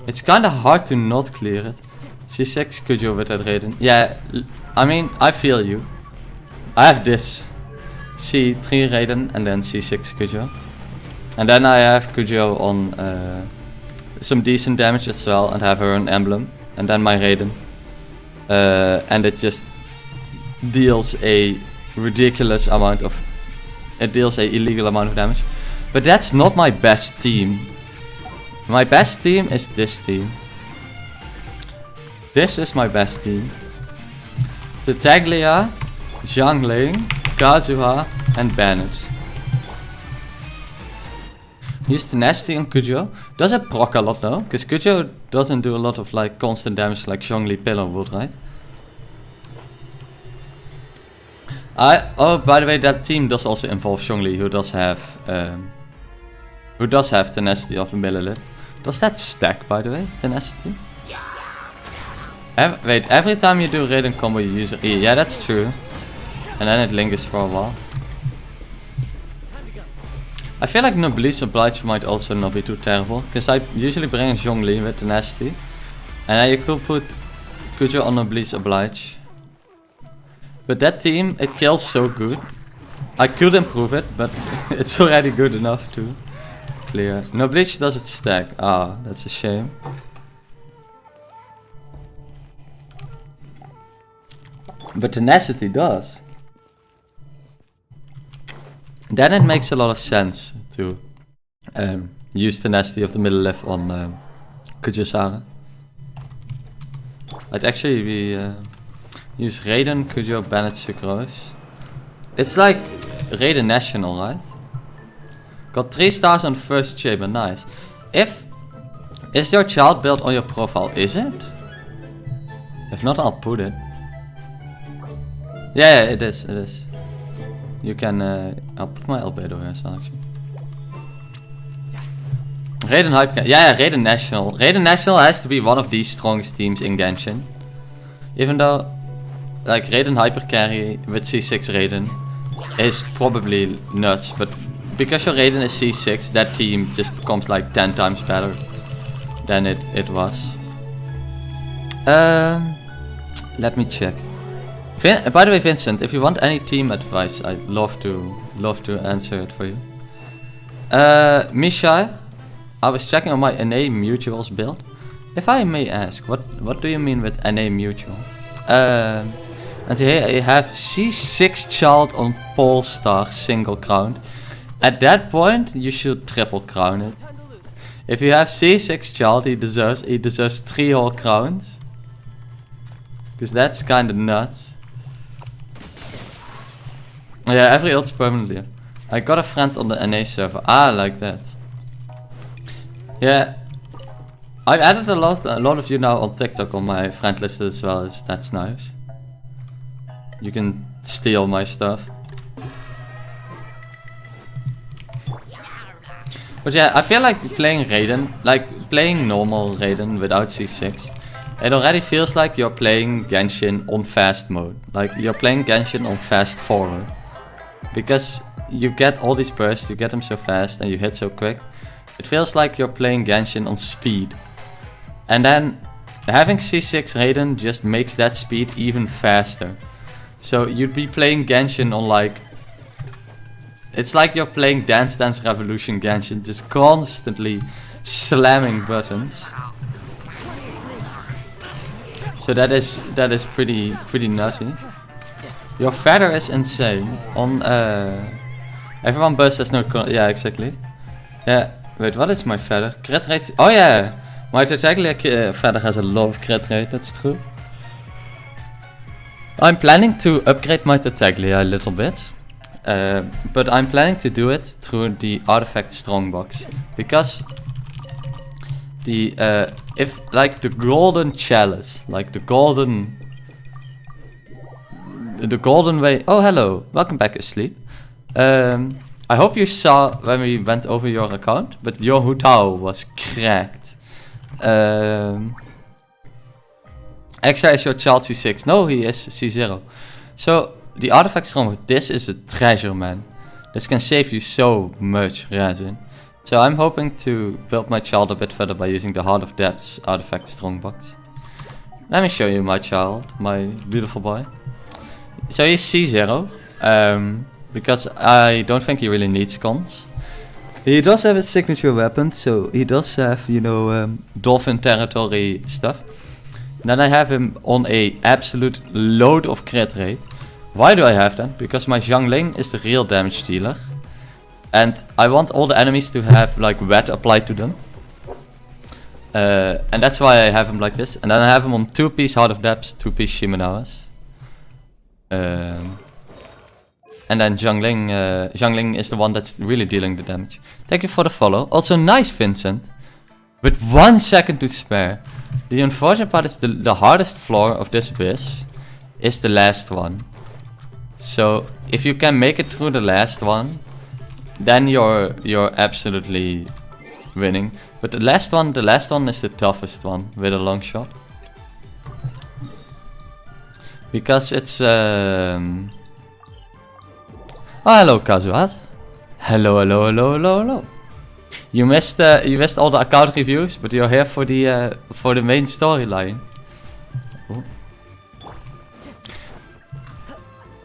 It's kinda hard to not clear it. C6 Kujo with that Raiden. Yeah, I mean, I feel you. I have this C3 Raiden and then C6 Kujo. And then I have Kujo on some decent damage as well and have her own emblem. And then my Raiden. And it just deals a ridiculous amount of... It deals a illegal amount of damage. But that's not my best team. My best team is this team. This is my best team. Tartaglia, Xiangling, Kazuha, and Banners. Use Tenacity on Kujo. Does it proc a lot though? Because Kujo doesn't do a lot of like constant damage like Zhongli Pillar would, right? Oh, by the way, that team does also involve Zhongli, who does have Tenacity of a Millilith. Does that stack, by the way, Tenacity? Wait, every time you do a Raiden combo you use E. Yeah, that's true. And then it lingers for a while. I feel like Noblesse Oblige might also not be too terrible, because I usually bring Zhongli with Tenacity. And then you could put Kujo on Noblesse Oblige. But that team, it kills so good. I could improve it, but it's already good enough to clear. Noblesse does it stack. Ah, that's a shame. But Tenacity does. Then it makes a lot of sense to use Tenacity of the middle left on Kujo-Sara. I'd actually be use Raiden, Kujo, Bennett, Sucrose. It's like Raiden National, right? Got 3 stars on the first chamber, nice. Is your child built on your profile? Is it? If not, I'll put it. Yeah, it is. You can, I'll put my albedo here as well, actually. Raiden Hype, yeah, Raiden National. Raiden National has to be one of the strongest teams in Genshin. Even though, like, Raiden Hyper Carry with C6 Raiden is probably nuts, but because your Raiden is C6, that team just becomes like 10 times better than it was. Let me check. By the way, Vincent, if you want any team advice, I'd love to answer it for you. Misha, I was checking on my NA Mutuals build. If I may ask, what do you mean with NA Mutual? And here I have C6 Childe on Polestar single crown. At that point, you should triple crown it. If you have C6 Childe, he deserves 3 whole crowns. Because that's kinda nuts. Yeah, every ult's permanently. I got a friend on the NA server. Ah, like that. Yeah. I've added a lot of you now on TikTok on my friend list as well. That's nice. You can steal my stuff. But yeah, I feel like playing Raiden, like playing normal Raiden without C6, it already feels like you're playing Genshin on fast mode. Like you're playing Genshin on fast forward. Because you get all these bursts, you get them so fast and you hit so quick. It feels like you're playing Genshin on speed. And then having C6 Raiden just makes that speed even faster. So you'd be playing Genshin on like... It's like you're playing Dance Dance Revolution Genshin, just constantly slamming buttons. So that is pretty nutty. Your feather is insane. On everyone bursts has no... Yeah, exactly. Yeah, wait, what is my feather? Crit rate... Oh yeah! My Tartaglia feather has a lot of crit rate, that's true. I'm planning to upgrade my Tartaglia a little bit. But I'm planning to do it through the artifact strongbox. Because the if like the golden chalice, like the golden way. Oh hello, welcome back asleep. I hope you saw when we went over your account, but your Hutao was cracked. Extra is your child C6. No, he is C0. So the artifact strongbox, this is a treasure, man. This can save you so much resin. So I'm hoping to build my child a bit further by using the Heart of Depths artifact strongbox. Let me show you my child, my beautiful boy. So he's C0, because I don't think he really needs cons. He does have a signature weapon, so he does have, you know, dolphin territory stuff. Then I have him on a absolute load of crit rate. Why do I have that? Because my Xiangling is the real damage dealer. And I want all the enemies to have like wet applied to them. And that's why I have him like this. And then I have him on 2-piece Heart of Depths, 2-piece Shimenawas. And then Xiangling is the one that's really dealing the damage. Thank you for the follow. Also nice, Vincent. With 1 second to spare. The unfortunate part is the hardest floor of this abyss is the last one. So if you can make it through the last one, then you're absolutely winning. But the last one is the toughest one with a long shot. Because it's oh, hello Kazuhat. Hello. You missed all the account reviews, but you're here for the main storyline.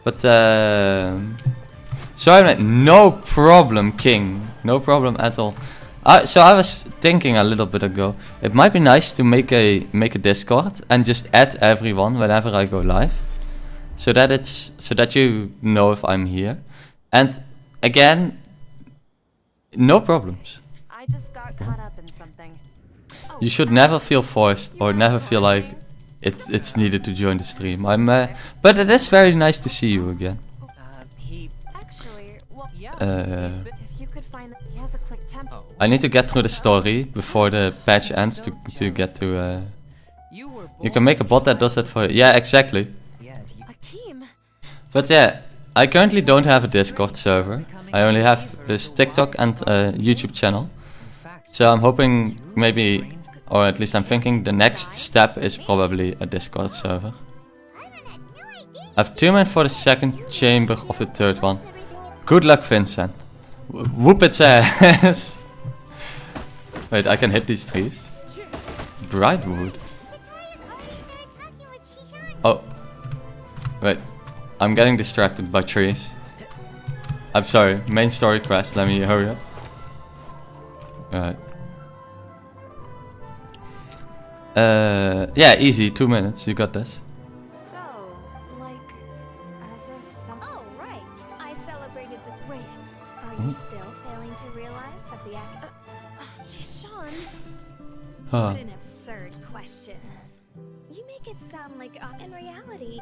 But sorry, man, no problem, King. No problem at all. So I was thinking a little bit ago, it might be nice to make a Discord and just add everyone whenever I go live, so that you know if I'm here. And again, no problems. I just got caught up in something. You should never feel forced or never feel like it's needed to join the stream. But it is very nice to see you again. Actually, well, if you could find, he has a quick tempo. I need to get through the story before the patch ends to get to. You can make a bot that does that for you. Yeah, exactly. A team. But yeah, I currently don't have a Discord server. I only have this TikTok and YouTube channel. So I'm hoping maybe, or at least I'm thinking the next step is probably a Discord server. I have 2 men for the second chamber of the third one. Good luck, Vincent. Whoop its ass. Wait, I can hit these trees. Bright wood. Oh. Wait. I'm getting distracted by trees. I'm sorry. Main story quest. Let me hurry up. Alright. Yeah, easy. 2 minutes. You got this. So, like, as if some. Oh, right. I celebrated the. Wait. Are you still failing to realize that the act? Sean. What an absurd question. You make it sound like, in reality.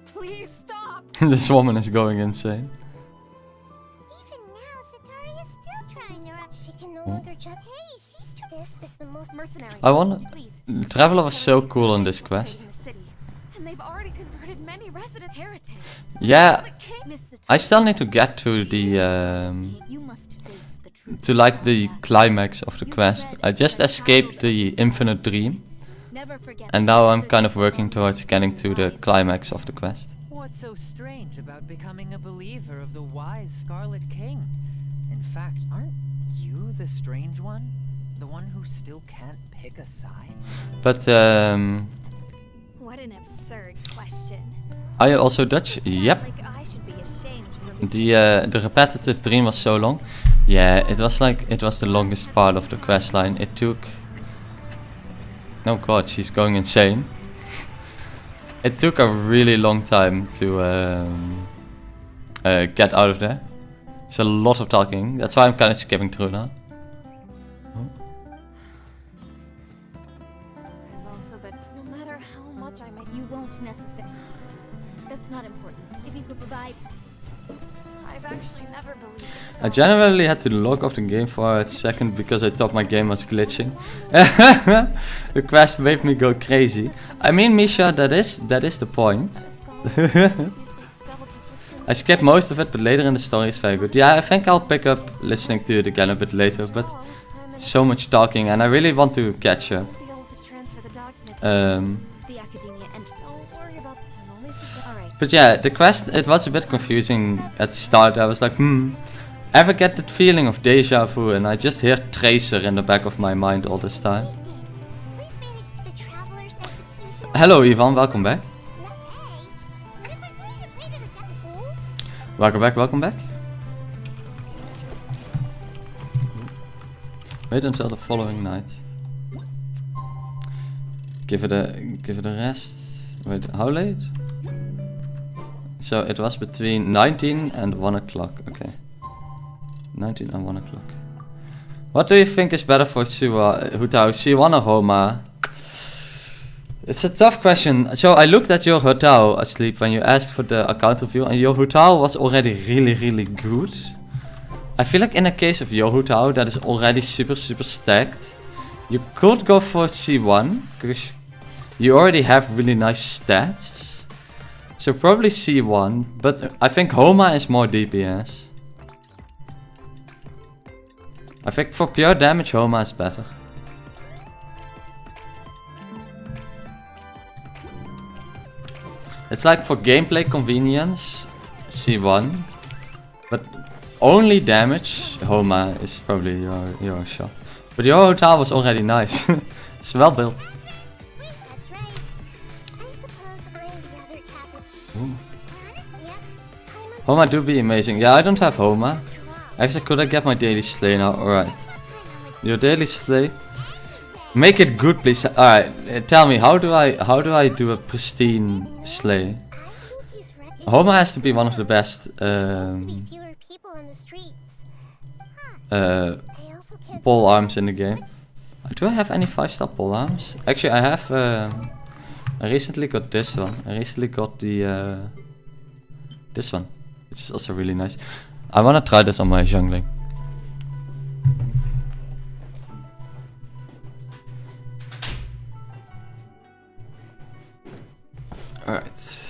Please stop. This woman is going insane. Even now, Satari is still trying to rap. She can no longer just. Hey, she's. This is the most mercenary. I wanna. Traveler was so cool on this quest. And they've already converted many resident heretics. Yeah, I still need to get to the to like the climax of the quest. I just escaped the infinite dream, and now I'm kind of working towards getting to the climax of the quest. What's so strange about becoming a believer of the wise Scarlet King? In fact, aren't you the strange one? The one who still can't pick a side? But What an absurd question. are you also Dutch? Yep. Like I should be ashamed for The repetitive dream was so long. Yeah, it was the longest part of the quest line. It took. Oh god, she's going insane. It took a really long time to get out of there. It's a lot of talking. That's why I'm kind of skipping through now. I've also been. No matter how much I make, you won't necessarily. That's not important. If you could provide. I've actually never believed. I generally had to log off the game for a second because I thought my game was glitching. The quest made me go crazy. I mean, Misha, that is the point. I skipped most of it, but later in the story is very good. Yeah, I think I'll pick up listening to it again a bit later, but so much talking and I really want to catch up. But yeah, the quest, it was a bit confusing at the start. I was like, ever get that feeling of deja vu? And I just hear Tracer in the back of my mind all this time. Hello Ivan, welcome back. Welcome back. Wait until the following night. Give it a rest. Wait, how late? So it was between 19 and 1 o'clock. Okay. 19 and 1 o'clock. What do you think is better for Hutao, C1 or Homa? It's a tough question. So I looked at your Hutao asleep when you asked for the account review, and your Hutao was already really good. I feel like in the case of your Hutao that is already super stacked, you could go for C1 because you already have really nice stats. So probably C1, but I think Homa is more DPS. I think for pure damage Homa is better. It's like for gameplay convenience, C1, but only damage, Homa is probably your shot. But your hotel was already nice. It's well built. That's right. I suppose I'm the other captain. Homa do be amazing. Yeah, I don't have Homa. Actually, could I get my daily slay now? Alright. Your daily slay. Make it good, please. Alright, tell me, how do I do a pristine slay? Homa has to be one of the best pole arms in the game. Do I have any 5-star pole arms? Actually, I have. I recently got this one. I recently got the this one, which is also really nice. I wanna try this on my jungling. Alright.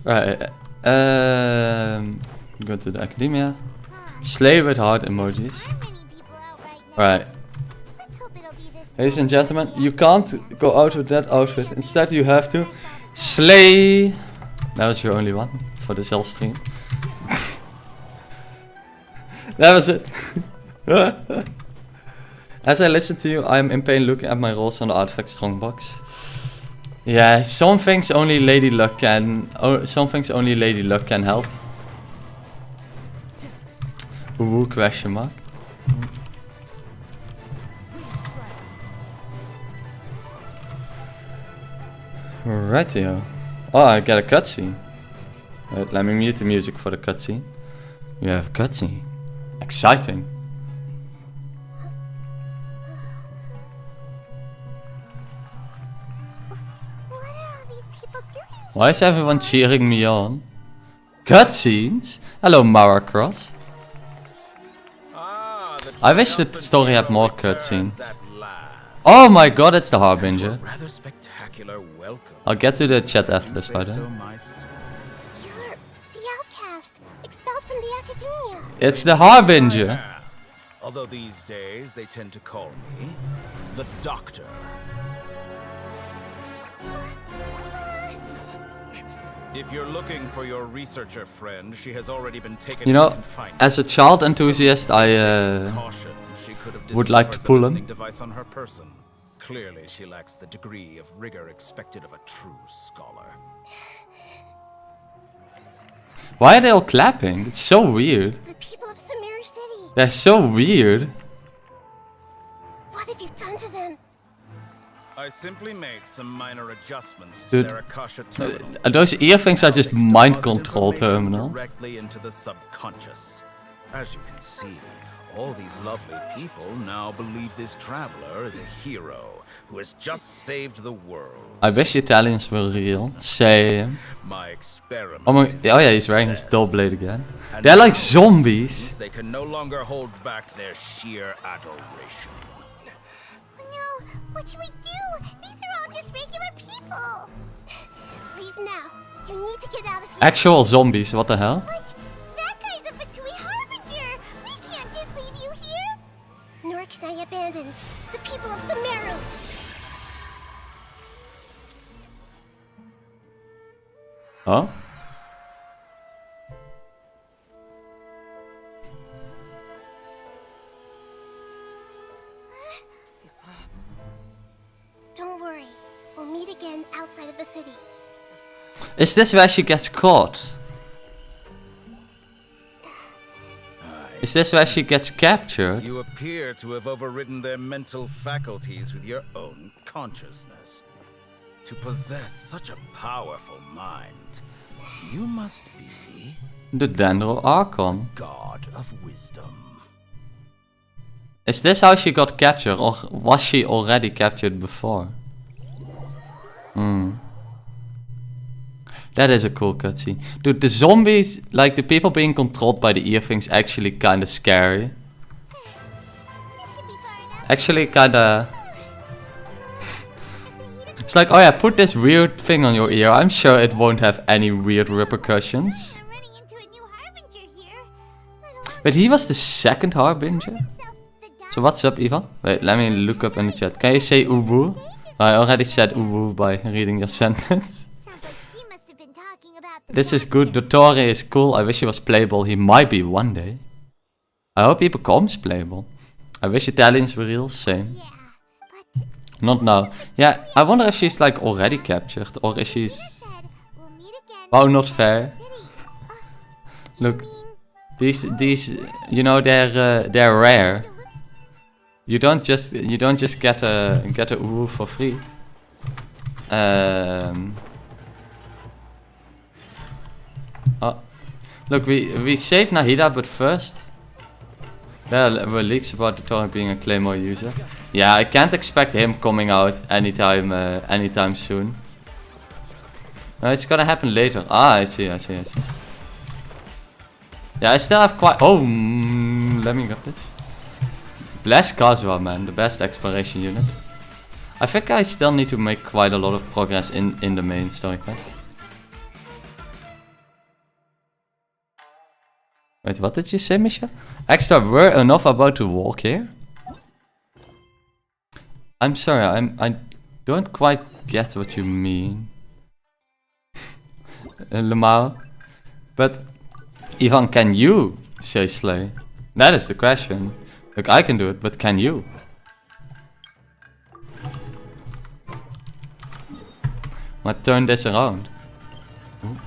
Right. Go to the academia. Slay with heart emojis. Right. Ladies and gentlemen, you can't go out with that outfit. Instead, you have to slay. That was your only one for this whole stream. That was it. As I listen to you, I'm in pain looking at my rolls on the artifact strongbox. Yeah, some things only Lady Luck can. Some things only Lady Luck can help. Ooh, question mark. Rightio. Oh, I get a cutscene. Wait, let me mute the music for the cutscene. We have a cutscene. Exciting. What are all these people doing? Why is everyone cheering me on? Cutscenes? Hello, Mara Cross. I wish that the story had more cutscenes. Oh my god, it's the Harbinger. Rather spectacular welcome. I'll get to the chat after this, by the way. You're the outcast, expelled from the academia. It's the Harbinger. Yeah. Although these days they tend to call me the Doctor. If you're looking for your researcher friend, she has already been taken You into know, confinement. as a child enthusiast, I Caution, she could have would like to discovered the pull him. listening device on her person. Clearly, she lacks the degree of rigor expected of a true scholar. Why are they all clapping? It's so weird. The people of Samir City. They're so weird. What have you done to them? I simply made some minor adjustments to Dude, their Akasha terminal. Those ear things are just They can mind deposit control information terminal. directly into the subconscious. As you can see, all these lovely people now believe this traveler is a hero who has just saved the world. I wish the Italians were real. Same. My experiment. Oh, is a oh yeah, he's wearing his success. double blade again. And They're like now it zombies. seems they can no longer hold back their sheer adoration. Oh no, what should we do? These are all just regular people. Leave now. You need to get out of here. Actual zombies, what the hell? What? That guy's a Fatui Harbinger. We can't just leave you here. Nor can I abandon the people of Sumeru. Oh? Don't worry. We'll meet again outside of the city. Is this where she gets caught? Is this where she gets captured? You appear to have overridden their mental faculties with your own consciousness. To possess such a powerful mind, you must be The Dendro Archon. God of wisdom. Is this how she got captured, or was she already captured before? That is a cool cutscene. Dude, the zombies, like the people being controlled by the ear things, actually kinda scary. This should be far enough. Actually kinda... It's like, oh yeah, put this weird thing on your ear. I'm sure it won't have any weird repercussions. I'm running into a new Harbinger here. Let alone But he was the second Harbinger? himself, the So what's up, Ivan? Wait, let me look up in the chat. Can you say uwu? I already said uwu by reading your sentence. Sounds like she must have been talking about the This is good. Doctor. Dottore is cool. I wish he was playable. He might be one day. I hope he becomes playable. I wish Italians were real. Same. Yeah, but Not now. Yeah, I wonder if she's like already captured or is she... said we'll meet again. Wow, not fair. City. Look, these, you know, they're rare. You don't just get a uwu for free. Oh, look, we saved Nahida, but first there were leaks about the Torrent being a Claymore user. Yeah, I can't expect him coming out anytime soon. No, it's gonna happen later. Ah, I see. Yeah, I still have quite. Oh, let me get this. Bless Kazuha, man, the best exploration unit. I think I still need to make quite a lot of progress in the main story quest. Wait, what did you say, Misha? Extra were enough about to walk here? I'm sorry, I don't quite get what you mean. Lemao. But Ivan, can you say slay? That is the question. Look, I can do it, but can you? Might turn this around. Ooh.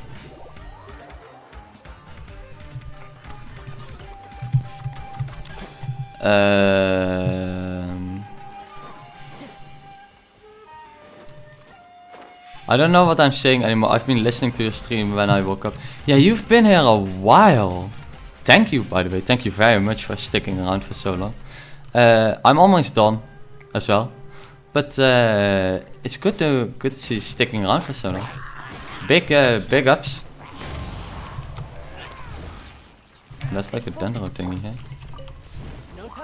I don't know what I'm saying anymore. I've been listening to your stream when I woke up. Yeah, you've been here a while. Thank you, by the way. Thank you very much for sticking around for so long. I'm almost done as well. But it's good to see you sticking around for so long. Big ups. That's like a dendro thingy here.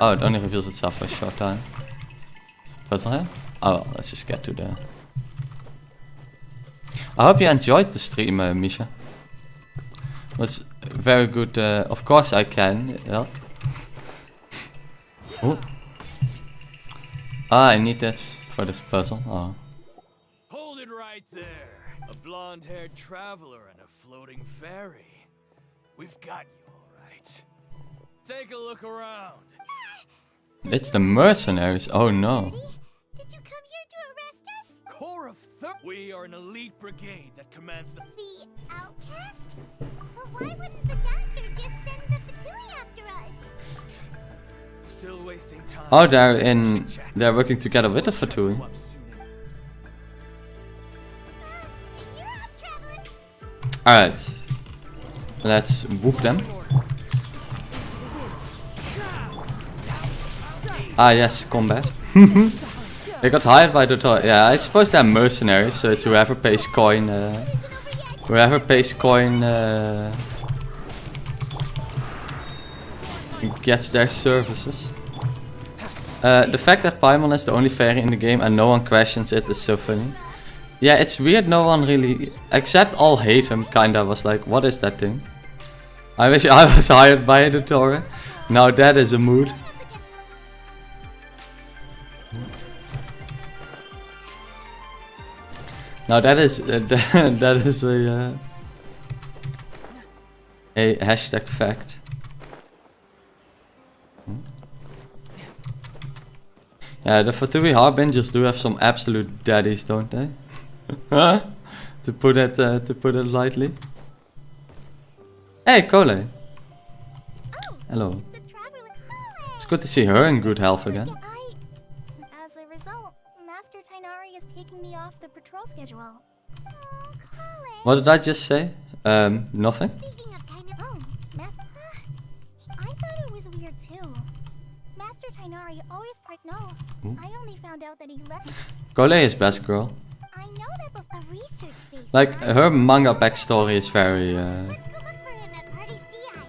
Oh, it only reveals itself for a short time. Is the puzzle here? Oh, well, let's just get to the... I hope you enjoyed the stream, Misha. It was very good. Of course I can. Yeah. Oh. Ah, I need this for this puzzle. Oh. Hold it right there. A blonde-haired traveler and a floating fairy. We've got you all right. Take a look around. It's the mercenaries. Oh no. Did you come here to arrest us? Corps of We are an elite brigade that commands the Outcast? But why wouldn't the doctor just send the Fatui after us? Still wasting time. Oh, they're working together with the Fatui. Alright. Let's whoop them. Ah yes, combat. They got hired by the toy. Yeah, I suppose they're mercenaries, so it's whoever pays coin. Gets their services. The fact that Paimon is the only fairy in the game and no one questions it is so funny. Yeah, it's weird. No one really, except all hate him. Kinda was like, what is that thing? I wish I was hired by the Torah. Now that is a mood. Now that is that is a hashtag fact. Yeah, the Fatui Harbingers do have some absolute daddies, don't they? to put it lightly. Hey, Kole. Hello. It's good to see her in good health again. As a result, Master Tainari is taking me off the patrol schedule. What did I just say? Nothing? Oh, Master... I thought it was weird too. Master Tainari always I only found out that he left... Kole is best girl. I know that before research base. Like, her manga backstory is very... Let's go look for him at Party's DI.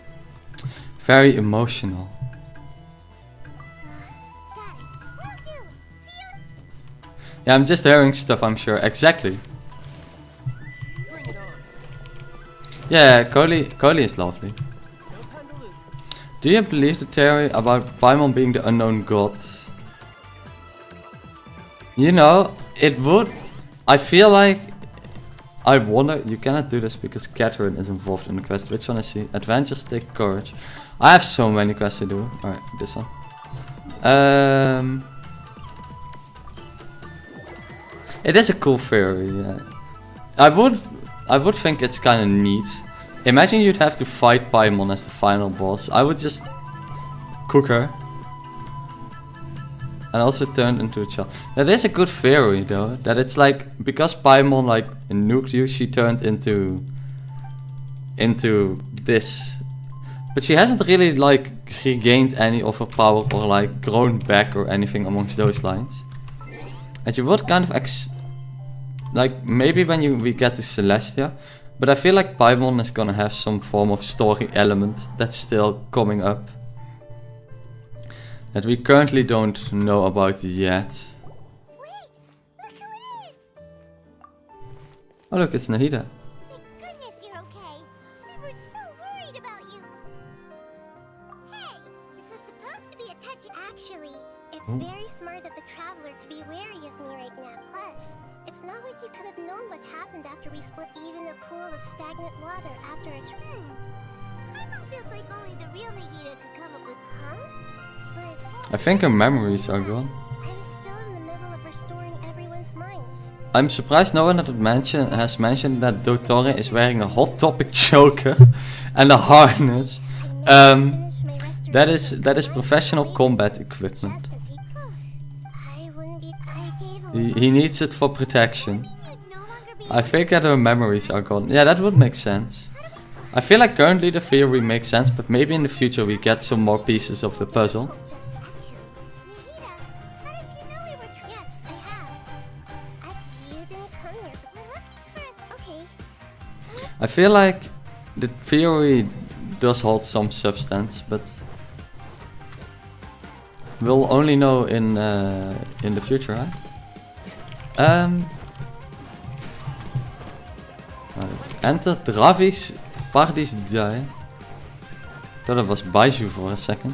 very emotional. Got it. Will do. See you. Yeah, I'm just hearing stuff, I'm sure. Exactly. Bring it on. Yeah, Kole is lovely. No time to lose. Do you believe the theory about Paimon being the unknown god? You know, it would... I feel like... I wonder... You cannot do this because Catherine is involved in the quest. Which one is she? Adventures take courage. I have so many quests to do. Alright, this one. It is a cool theory, yeah. I would think it's kind of neat. Imagine you'd have to fight Paimon as the final boss. I would just cook her. And also turned into a child. That is a good theory though. That it's like, because Paimon like nuked you, she turned into this. But she hasn't really like regained any of her power or like grown back or anything amongst those lines. And you would kind of like maybe when we get to Celestia. But I feel like Paimon is gonna have some form of story element that's still coming up. That we currently don't know about yet. Wait, look who it is. Oh look, it's Nahida. Thank goodness you're okay. We were so worried about you. Hey, this was supposed to be a touch. Actually, it's very smart of the traveler to be wary of me right now. Plus, it's not like you could have known what happened after we split even a pool of stagnant water after a feels like only the real Nahida could come up with, huh? But I think her memories are gone. I was still in the middle of restoring everyone's minds. I'm surprised no one has mentioned that Dottore is wearing a Hot Topic choker and a harness. That is professional combat equipment. He needs it for protection. I think that her memories are gone. Yeah, that would make sense. I feel like currently the theory makes sense, but maybe in the future we get some more pieces of the puzzle. I feel like the theory does hold some substance, but we'll only know in the future, right? Enter Dravi's Paradise Die. Thought it was Baiju for a second.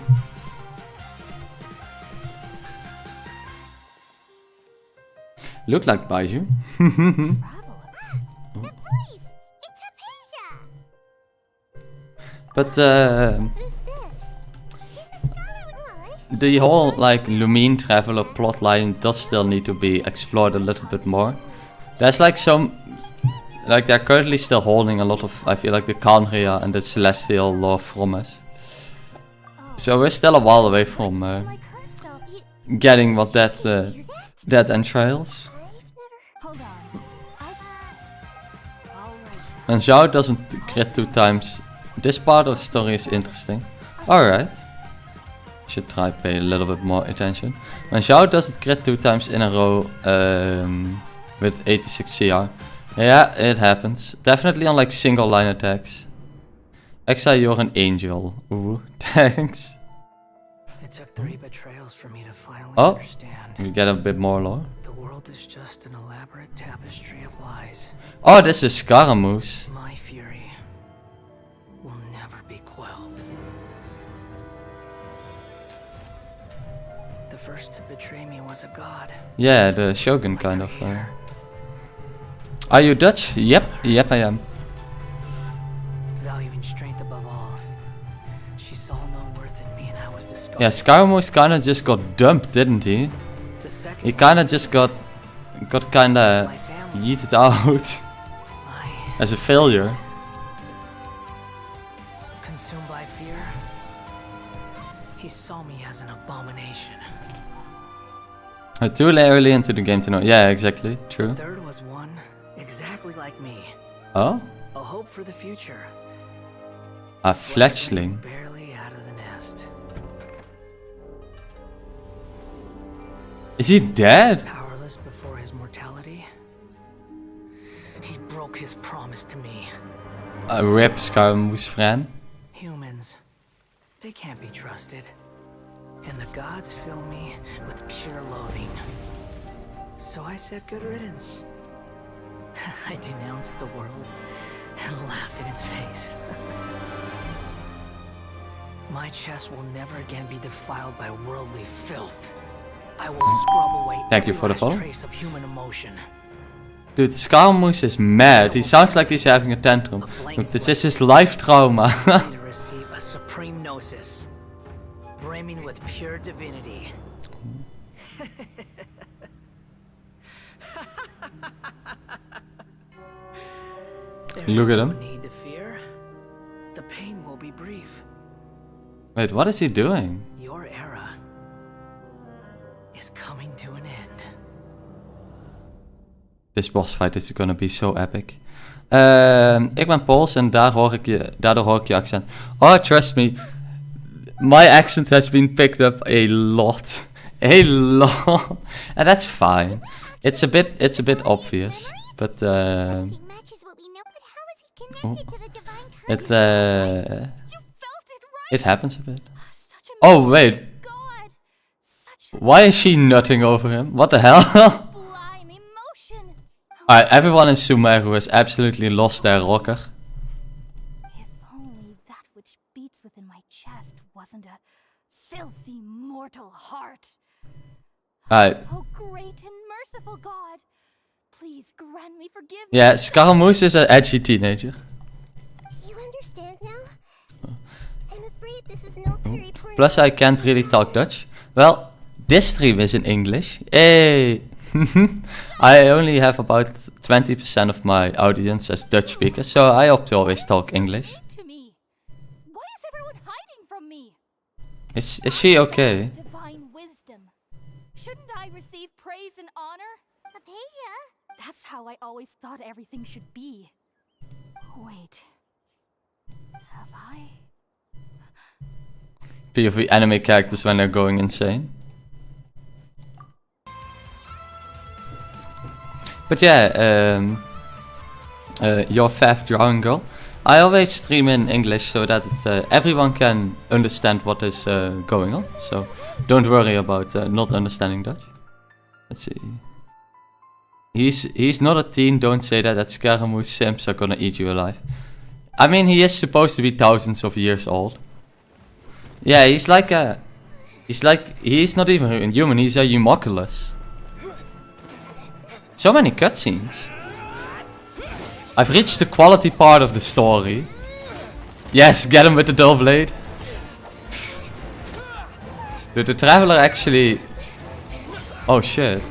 Looked like Baiju. But the whole like Lumine Traveler plotline does still need to be explored a little bit more. There's like some, like they're currently still holding a lot of, I feel like the Khaenri'ah and the Celestial lore from us. So we're still a while away from getting what that entrails. And Zhao doesn't crit 2 times. This part of the story is interesting. Alright. Should try to pay a little bit more attention. When Zhao doesn't crit 2 times in a row with 86 CR. Yeah, it happens. Definitely on like single line attacks. Exa, you're an angel. Ooh, thanks. It took 3 betrayals for me to finally Oh, understand. we get a bit more lore. The world is just an elaborate tapestry of lies. Oh, this is Scaramouche. My fury will never be quelled. The first to betray me was a god. Yeah, the Shogun kind of. Are you Dutch? Yep, I am. Valuing strength above all. She saw no worth in me and I was discarded. Yeah, Scaramouche kinda just got dumped, didn't he? The second He kinda just got kinda my family. yeeted out as a failure. Consumed by fear. He saw me as an abomination. Too early into the game to know. Yeah, exactly. True. The third was one exactly like me. Oh? A hope for the future. A fledgling. Barely out of the nest. Is he dead? Powerless before his mortality. He broke his promise to me. Rip Scaramouche friend. Humans, they can't be trusted. And the gods fill me with pure loathing. So I said good riddance. I denounce the world and laugh in its face. My chest will never again be defiled by worldly filth. I will scrub away Thank you every for the last follow. trace of human emotion. Dude, Scaramouche is mad. He sounds like he's having a tantrum. Look, this is his life trauma. To receive a supreme gnosis, brimming with pure divinity. Look at no him. need to fear. The pain will be brief. Wait, what is he doing? Your era is coming to an end. This boss fight is gonna be so epic. Ik ben Pools en daardoor hoor ik je accent. Oh, trust me. My accent has been picked up a lot. A lot. And that's fine. It's a bit obvious. But it happens a bit. Oh wait. Why is she nutting over him? What the hell? Alright, everyone in Sumeru has absolutely lost their rocker. If only that which beats within my chest wasn't a filthy mortal heart. Alright. Oh, great and merciful God, please grant me forgiveness. Yeah, Scaramouche is an edgy teenager. Do you understand now? I'm afraid this is no very important. Plus I can't really talk Dutch. Well, this stream is in English. Hey! I only have about 20% of my audience as Dutch speakers, so I opt to always talk English. To me. Why is everyone hiding from me? Is she okay? Divine wisdom. Shouldn't I receive praise and honor? Apasia? That's how I always thought everything should be. Wait. Have I? POV anime characters when they're going insane. But yeah, your Fav Drawing Girl. I always stream in English so that everyone can understand what is going on. So don't worry about not understanding Dutch. Let's see. He's not a teen, don't say that. That Scaramouche simps are gonna eat you alive. I mean, he is supposed to be thousands of years old. Yeah, he's not even a human, he's a homunculus. So many cutscenes. I've reached the quality part of the story. Yes, get him with the dull blade. Dude, the Traveler actually... Oh shit.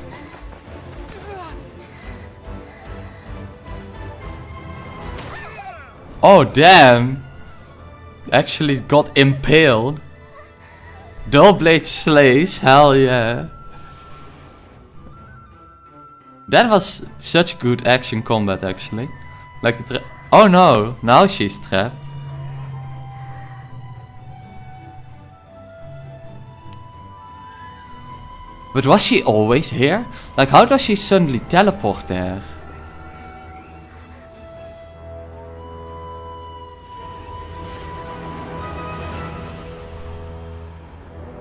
Oh damn. Actually got impaled. Dull blade slays, hell yeah. That was such good action combat actually. Like the oh no, now she's trapped. But was she always here? Like how does she suddenly teleport there?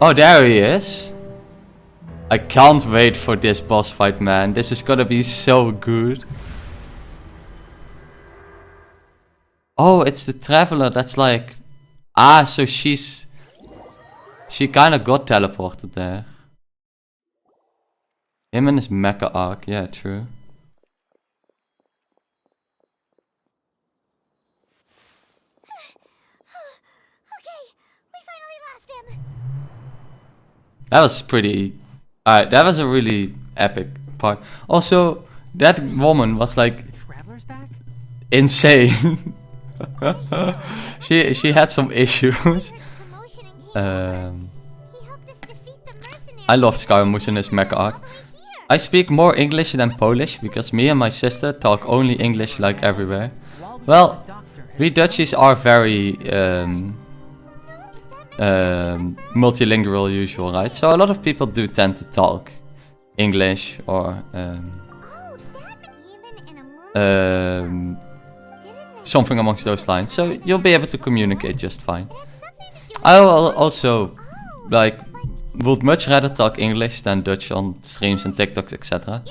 Oh, there he is. I can't wait for this boss fight, man. This is gonna be so good. Oh, it's the Traveler that's like... Ah, so she kinda got teleported there. Him and his mecha arc, yeah, true. Okay, we finally lost him. That was pretty... Alright, that was a really epic part. Also, that woman was like... Traveler's back? Insane. she had some issues. Promotion and he helped us defeat the mercenaries. I love Scaramouche and his mecha arc. All the way here. I speak more English than Polish because me and my sister talk only English like everywhere. Well, we Dutchies are very multilingual usual, right? So a lot of people do tend to talk English or something amongst those lines. So you'll be able to communicate just fine. I also like would much rather talk English than Dutch on streams and TikToks, etc.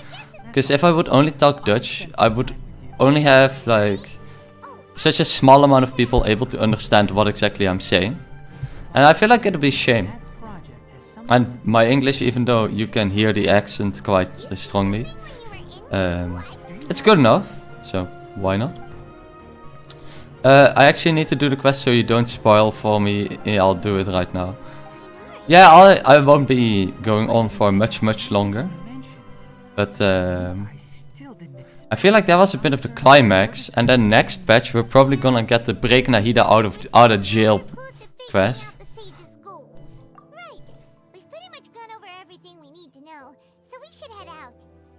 Because if I would only talk Dutch, I would only have like such a small amount of people able to understand what exactly I'm saying. And I feel like it'd be a shame. And my English, even though you can hear the accent quite strongly, it's good enough, so why not? I actually need to do the quest so you don't spoil for me. Yeah, I'll do it right now. Yeah, I won't be going on for much longer. But I feel like that was a bit of the climax. And then next patch we're probably gonna get the break Nahida out of jail quest. Right. We've pretty much gone over everything we need to know, so we should head out.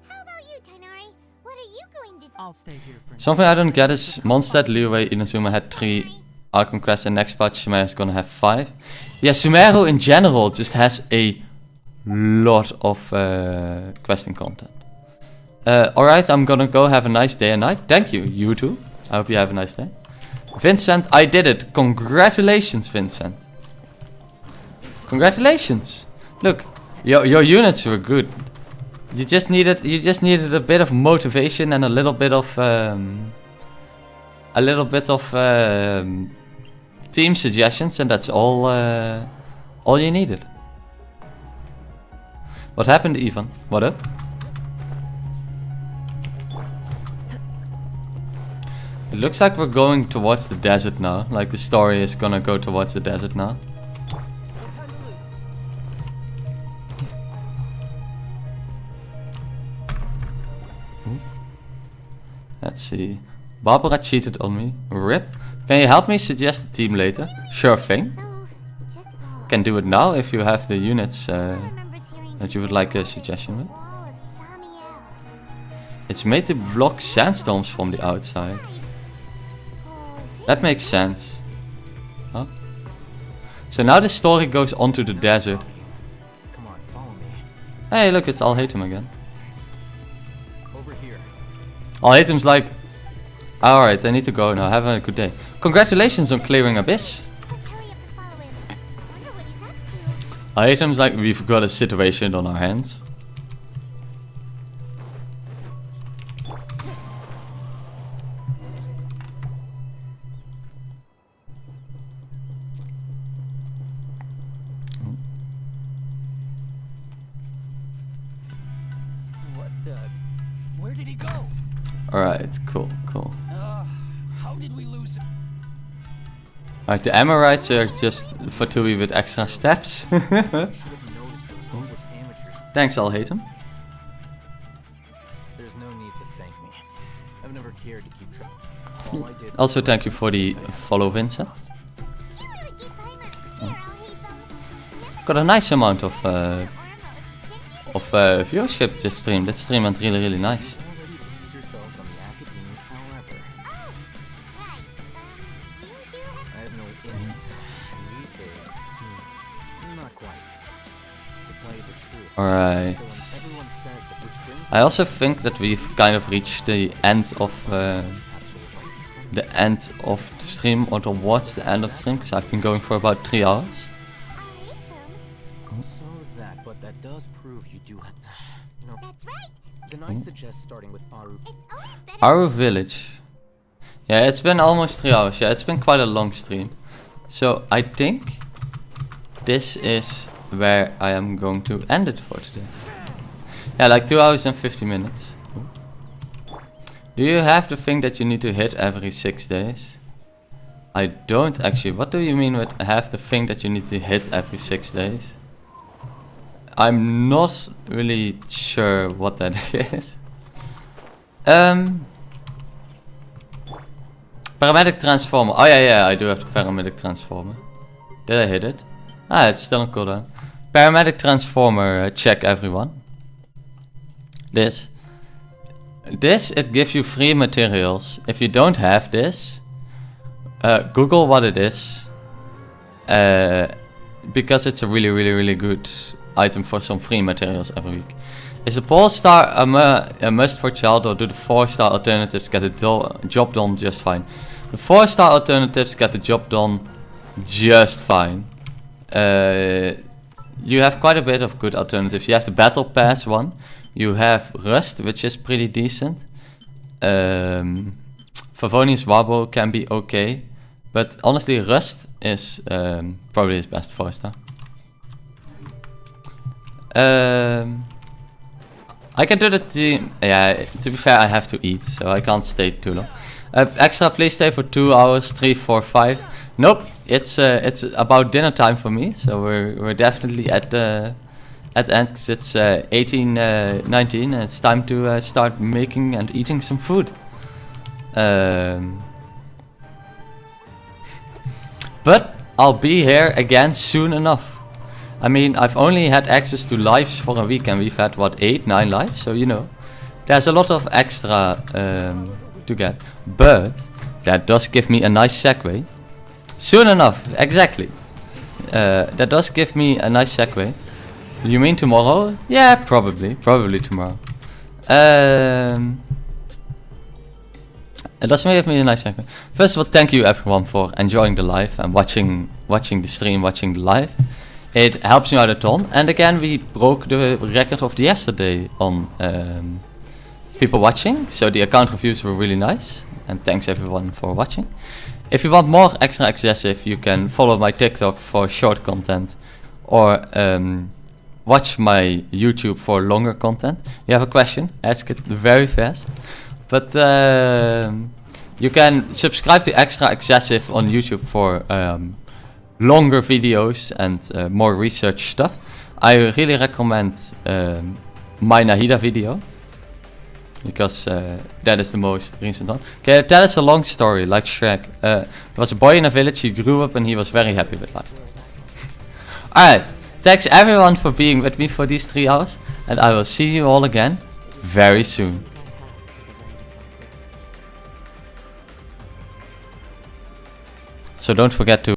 How about you, Tainari? What are you going to do? I'll stay here for Something I don't get is Mondstadt, Liyue, Inazuma had 3 Arkham quests and next patch Sumeru is gonna have 5. Yeah, Sumeru in general just has a lot of questing content. Alright, I'm gonna go have a nice day and night. Thank you, you too. I hope you have a nice day. Vincent, I did it. Congratulations, Vincent. Congratulations. Look, your units were good. You just needed a bit of motivation and a little bit of team suggestions, and that's all you needed. What happened, Ivan? What up? It looks like we're going towards the desert now. Like the story is gonna go towards the desert now. Let's see. Barbara cheated on me. RIP. Can you help me suggest a team later? Sure thing. Can do it now if you have the units that you would like a suggestion with. It's made to block sandstorms from the outside. That makes sense. Huh? So now the story goes onto the desert. Come on, follow me. Hey, look, it's Al-Hatem again. Over here. Al-Hatem's like, alright, I need to go now. Have a good day. Congratulations on clearing Abyss. Let's hurry up and follow him. Wonder what he's up to. Al-Hatem's like, we've got a situation on our hands. What the? Where did he go? Alright, cool, cool. How did we lose him? Alright, the Amorites are just for Tui with extra steps. Should have noticed those hopeless amateurs. Thanks, Al-Hatem. There's no need to thank me. I've never cared to keep track. All I did Also, thank you for the follow, Vincent. You really keep time up there, I'll hate them. Got a nice amount of viewership this stream. That stream went really, really nice. already landed yourselves on the academia, however. Oh, right. You do have I have no interest these days. Not quite. To tell you the truth. Alright. So when everyone says that which brings I also think that we've kind of reached the end of the stream, or towards the end of the stream, because I've been going for about 3 hours. so that, but that does prove you do have. No, That's right. the knight suggests starting with Aru. It's always better. Our village. Yeah, it's been almost 3 hours. Yeah, it's been quite a long stream. So I think this is where I am going to end it for today. Yeah, like 2 hours and 50 minutes. Do you have the thing that you need to hit every 6 days? I don't actually. What do you mean with have the thing that you need to hit every 6 days? I'm not really sure what that is. Paramedic transformer. Oh yeah, I do have the paramedic transformer. Did I hit it? Ah, it's still on cooldown. Paramedic transformer, check everyone. This, it gives you free materials. If you don't have this, Google what it is. Because it's a really good item for some free materials every week. Is the pole star a must for Childe, or do the 4-star alternatives get the job done just fine? The 4-star alternatives get the job done just fine. You have quite a bit of good alternatives. You have the Battle Pass one. You have Rust, which is pretty decent. Favonius Warbow can be okay. But honestly, Rust is probably his best 4-star. I can do the team. Yeah, to be fair, I have to eat, so I can't stay too long. Extra, please stay for 2 hours, 3, 4, 5. Nope, it's about dinner time for me, so we're definitely at the end, because it's 18:19 and it's time to start making and eating some food. But I'll be here again soon enough. I mean, I've only had access to lives for a week, and we've had, what, 8, 9 lives? So, you know, there's a lot of extra to get. But that does give me a nice segue. Soon enough, exactly. That does give me a nice segue. You mean tomorrow? Yeah, probably tomorrow. It does give me a nice segue. First of all, thank you everyone for enjoying the live and watching the stream, watching the live. It helps me out a ton. And again, we broke the record of yesterday on people watching. So the account reviews were really nice. And thanks everyone for watching. If you want more extra excessive, you can follow my TikTok for short content. Or watch my YouTube for longer content. You have a question, ask it very fast. But You can subscribe to Extra Excessive on YouTube for longer videos and more research stuff. I really recommend my Nahida video, because that is the most recent one. Okay, that is a long story, like Shrek. There was a boy in a village, he grew up and he was very happy with life. Alright, thanks everyone for being with me for these 3 hours, and I will see you all again very soon. So don't forget to